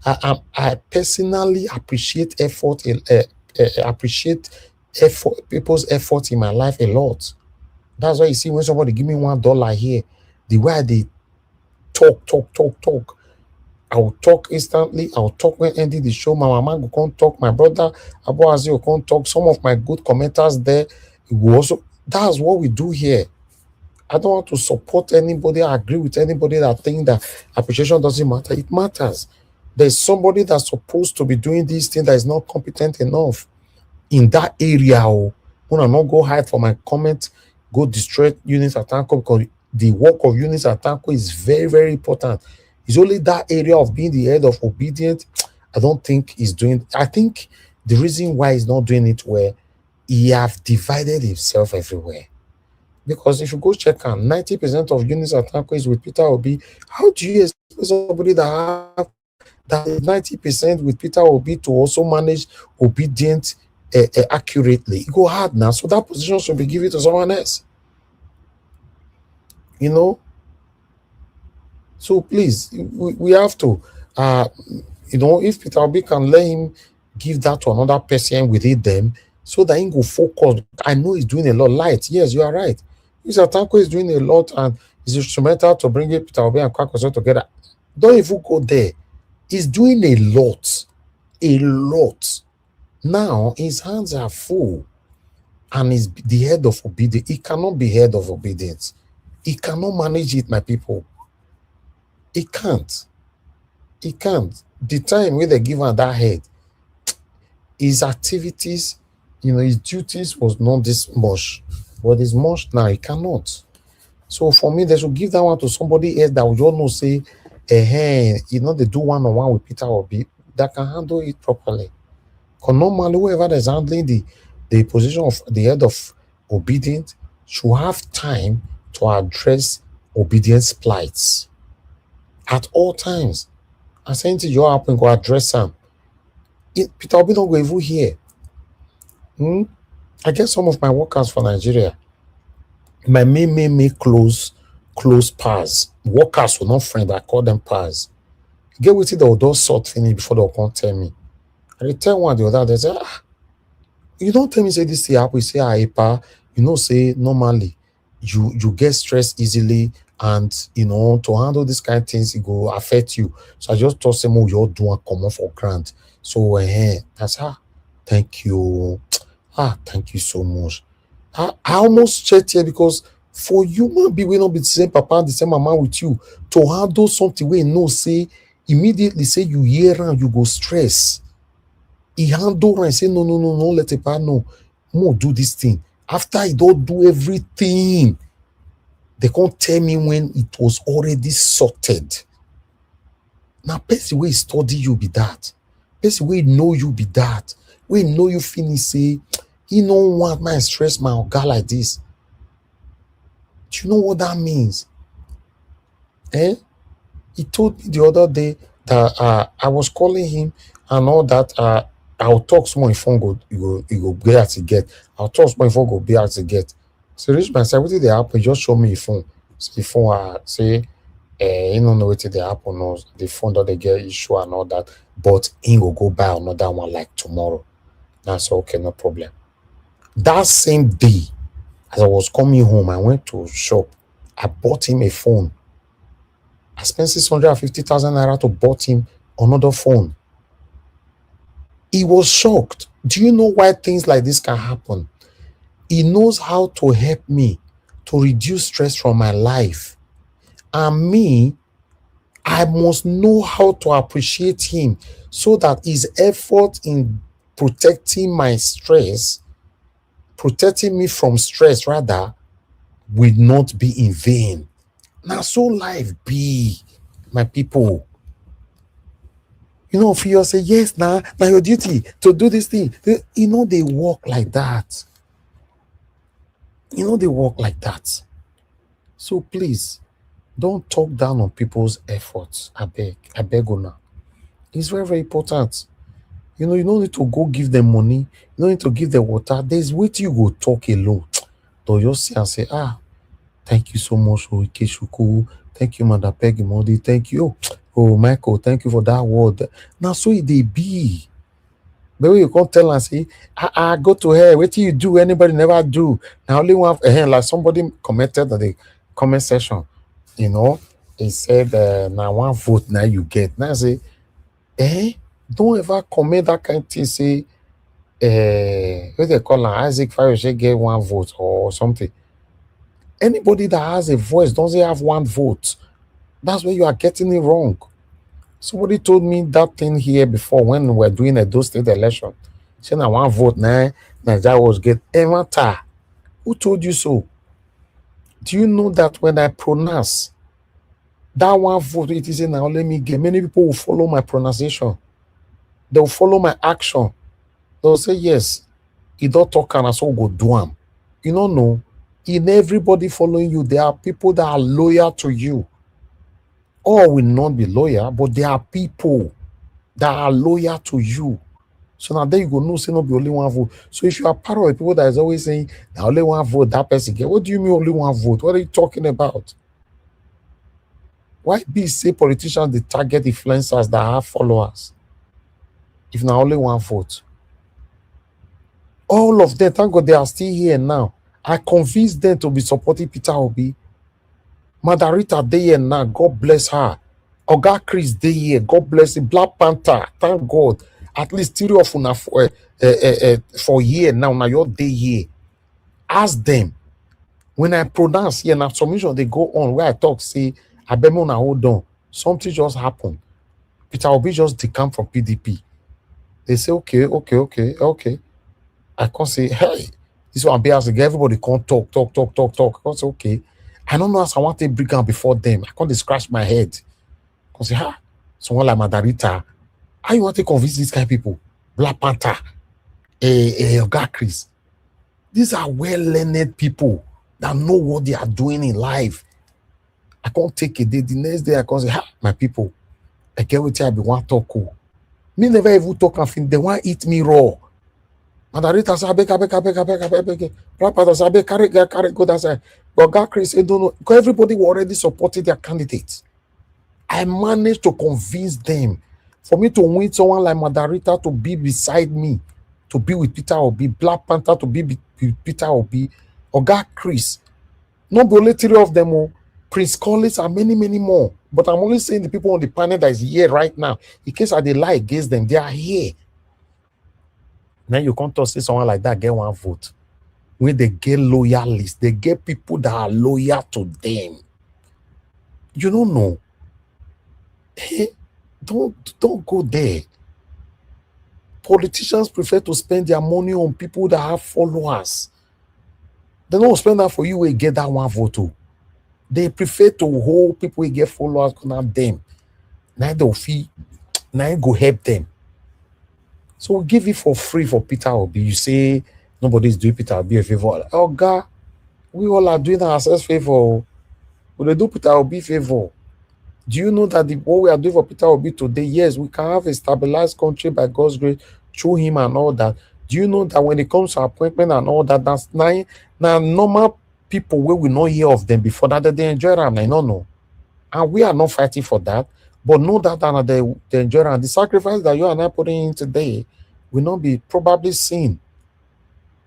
I personally appreciate effort, people's effort in my life a lot. That's why you see when somebody give me $1 here, the way they talk, I will talk instantly. I will talk when ending the show. My mama will come talk. My brother Abu Aziz will come talk. Some of my good commenters there will also. That's what we do here. I don't want to support anybody. I agree with anybody that think that appreciation doesn't matter. It matters. There's somebody that's supposed to be doing this thing that is not competent enough in that area. When I not go hide for my comment, go destroy units at Tanko, because the work of units at Tanko is very, very important. It's only that area of being the head of obedient, I don't think he's doing. I think the reason why he's not doing it well, he have divided himself everywhere. Because if you go check on 90% of units at Tanko is with Peter Obi, how do you expect somebody that 90% with Peter Obi to also manage obedient accurately? It go hard now, so that position should be given to someone else. So please, we have to, if Peter Obi can let him give that to another person within them, so that he go focus. I know he's doing a lot. Light, yes, you are right. Mr. Tanko is doing a lot and is instrumental to bringing Peter Obi and Kwankwaso together. Don't even go there. He's doing a lot. A lot. Now his hands are full and he's the head of obedience. He cannot be head of obedience. He cannot manage it, my people. He can't. He can't. The time where they give him that head, his activities, his duties was not this much, but it's much now. He cannot. So for me, they should give that one to somebody else that would just know, say, hey, they do one-on-one with Peter Obi that can handle it properly. Because normally, whoever is handling the position of the head of obedience should have time to address obedience plights at all times. And saying to you happen, go address them. Peter Obi don't go even here. I get some of my workers for Nigeria. My main close pals. Workers were not friends, I call them pals. Get with it, they will do sort finish before they'll come tell me. And they tell one the other, they say, you don't tell me say this thing happen. You say, pa, say normally you get stressed easily, and to handle this kind of things, it go affect you. So I just told them, oh, you're doing common for grant. So that's thank you. Thank you so much. I almost checked here because for human being, we not be the same papa, the same mama with you, to handle something where say immediately say you hear and you go stress. He handle and say no, let it pass, no, more do this thing. After he don't do everything, they can't tell me when it was already sorted. Now, person way study you be that. Person way know you be that. We know you finish say, he don't want my stress my oga like this. Do you know what that means? He told me the other day that I was calling him and all that. I'll talk small in phone go be as he get. I'll talk small in phone go be as he get. So reach my side, what did they happen? Just show me a phone. So the phone say he don't know what did they happen, or the phone that they get issue and all that. But he will go buy another one like tomorrow. That's okay, no problem. That same day, as I was coming home, I went to a shop. I bought him a phone. I spent 650,000 naira to bought him another phone. He was shocked. Do you know why things like this can happen? He knows how to help me to reduce stress from my life. And me, I must know how to appreciate him so that his effort in protecting my stress, protecting me from stress rather, will not be in vain. Now, so life be, my people. If you say, yes, now your duty to do this thing. They work like that. They work like that. So please, don't talk down on people's efforts. I beg you. It's very, very important. You don't need to go give them money. You don't need to give them water. There's way you go talk alone. Don't just say and say, thank you so much, Ikeshuku. Thank you, Mother Peggy Modi. Thank you. Oh, Michael, thank you for that word. Now, so it they be. The way you can't tell and say, I go to her. What do you do? Anybody never do. Now, only one, like somebody commented on the comment section, he said, now one vote now you get. Now I say, don't ever comment that kind of thing. Say, what they call Isaac Fayoshe get one vote or something. Anybody that has a voice doesn't have one vote. That's where you are getting it wrong. Somebody told me that thing here before when we were doing a those state election. Saying I want vote now, Nigeria was get Emata. Who told you so? Do you know that when I pronounce that one vote, it is now let me get many people will follow my pronunciation. They'll follow my action. They'll say, yes, you don't talk and I so go do them. You don't know. In everybody following you, there are people that are loyal to you. All will not be loyal, but there are people that are loyal to you. So now there you go, no, say not be only one vote. So if you are part of the people that is always saying, now only one vote, that person get, what do you mean only one vote? What are you talking about? Why be say politicians they target influencers that have followers? If not only one vote. All of them, thank God they are still here now. I convinced them to be supporting Peter Obi. Madarita dey here now, God bless her. Oga Chris dey here, God bless him. Black Panther, thank God. At least 3 of una for year now. Now you're day here. Ask them. When I pronounce here now, submission they go on where I talk, say, I bet me hold on. Something just happened. Peter Obi just decamp from PDP. They say, okay. I can't say, hey, this one be asking, everybody can't talk. I can't say, okay. I don't know as I want to bring out before them. I can't scratch my head. I can't say, someone like Madarita, how you want to convince these kind of people? Black Panther, Oga Chris. These are well-learned people that know what they are doing in life. I can't take a day. The next day I can't say, my people, I get what I be want to talk. Me never even talk and think they want to eat me raw. Madarita say, abeg. Black Panther say, abeg, carry, go that side. But God Chris, I don't know. Because everybody were already supported their candidates. I managed to convince them. For me to win someone like Madarita to be beside me, to be with Peter Obi, Black Panther to be with Peter Obi, Oga Chris. Not the only 3 of them, Prince Collins and many more. But I'm only saying the people on the panel that is here right now. In case I dey lie against them, they are here. Now you can't say someone like that get one vote. When they get loyalists, they get people that are loyal to them. You don't know. Hey, don't go there. Politicians prefer to spend their money on people that have followers. They don't spend that for you when you get that one vote too. They prefer to hold people who get followers on them. Now they'll feel, now go help them. So we'll give it for free for Peter Obi. You say nobody's doing Peter Obi a favor. Oh God, we all are doing ourselves favor. Will they do Peter Obi favor? Do you know that what we are doing for Peter Obi today, yes, we can have a stabilized country by God's grace through him and all that. Do you know that when it comes to appointment and all that, that's now normal people where we not hear of them before that they enjoy them. I don't know. And we are not fighting for that. But know that they enjoy them. The sacrifice that you and I putting in today will not be probably seen.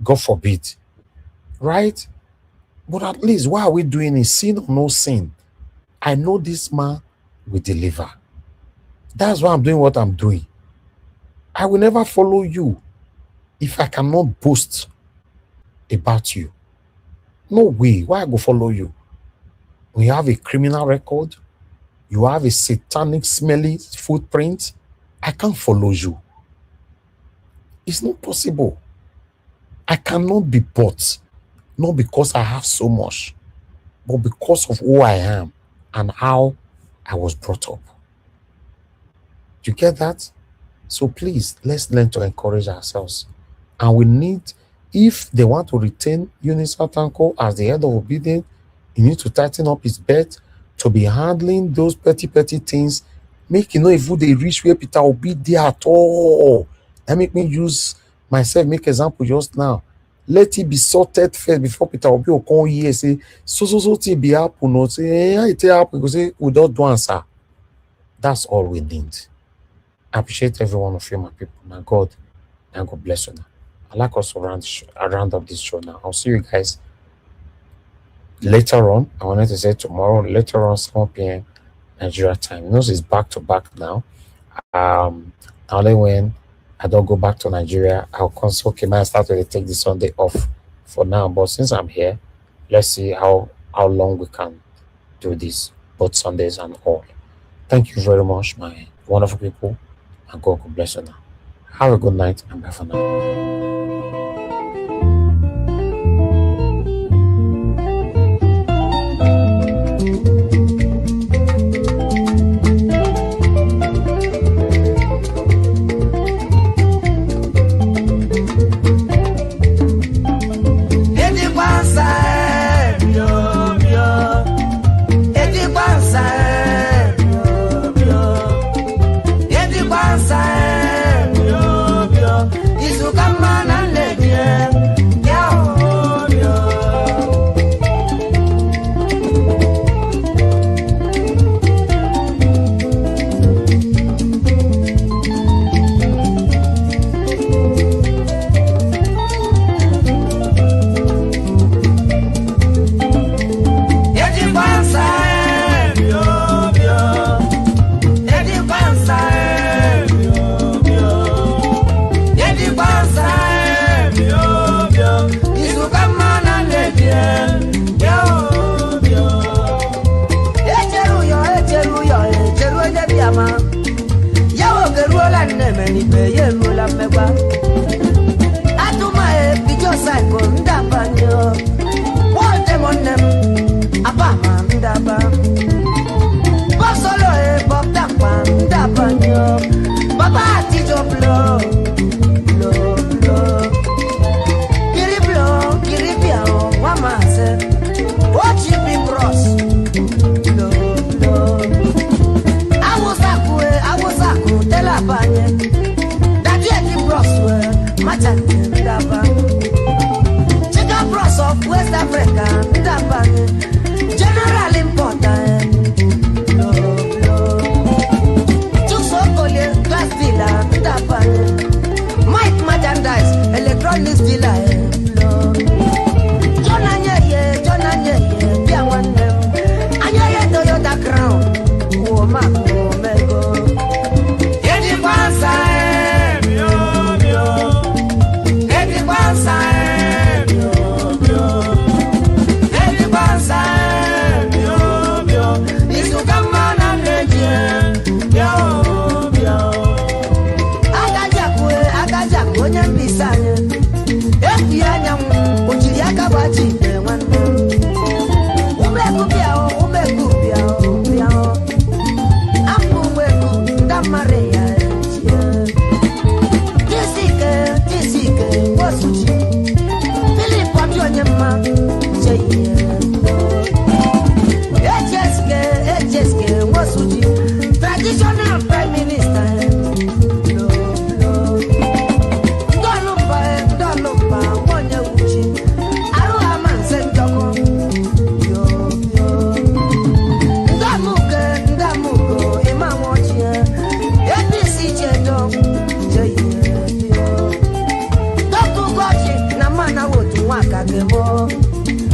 God forbid. Right? But at least what are we doing is sin or no sin? I know this man will deliver. That's why I'm doing what I'm doing. I will never follow you if I cannot boast about you. No way. Why I go follow you? When you have a criminal record, you have a satanic smelly footprint, I can't follow you. It's not possible. I cannot be bought, not because I have so much, but because of who I am and how I was brought up. Do you get that? So please, let's learn to encourage ourselves. And we need, if they want to retain Eunice Atanko as the head of obedience, he needs to tighten up his belt to be handling those petty things. Make if they reach where Peter Obi there at all. That make me use myself, make example just now. Let it be sorted first before Peter Obi will come here and say, so thing be happen. No, say, it happen. Because we don't do answer. That's all we need. I appreciate every one of you, my people. Now God bless you now. I like us to round up this show now. I'll see you guys later on. I wanted to say tomorrow, later on, 7 p.m. Nigeria time. You know, it's back to back now. Only when I don't go back to Nigeria, I'll consult. Okay, I start to take the Sunday off for now. But since I'm here, let's see how long we can do this, both Sundays and all. Thank you very much, my wonderful people, and God bless you now. Have a good night and bye for now. Isu kama na rula megba atuma e bijo cycle ndabanyo wote monem abama ndaba bosolo e bokdapa ndabanyo baba atijo blow watch you be cross. No. I was a tell a banye. That yet the cross were Matan Daba. Check out cross of West Africa, Daba. General important. No. Two-so-called glass dealer, Daba. Mike merchandise, electronics dealer. Traditional Prime Minister.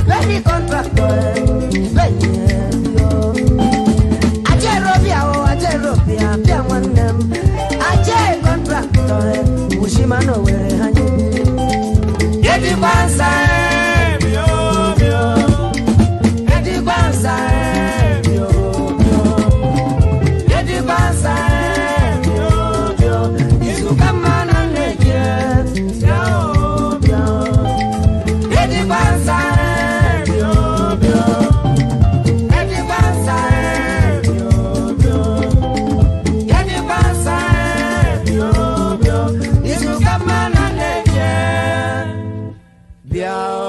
Very contractor, Ajay one them. Ajay contractor, Mushimano were hanging. Get the bansa, get the bansa, get the bansa, you come on and make it. Get the bansa. Yeah.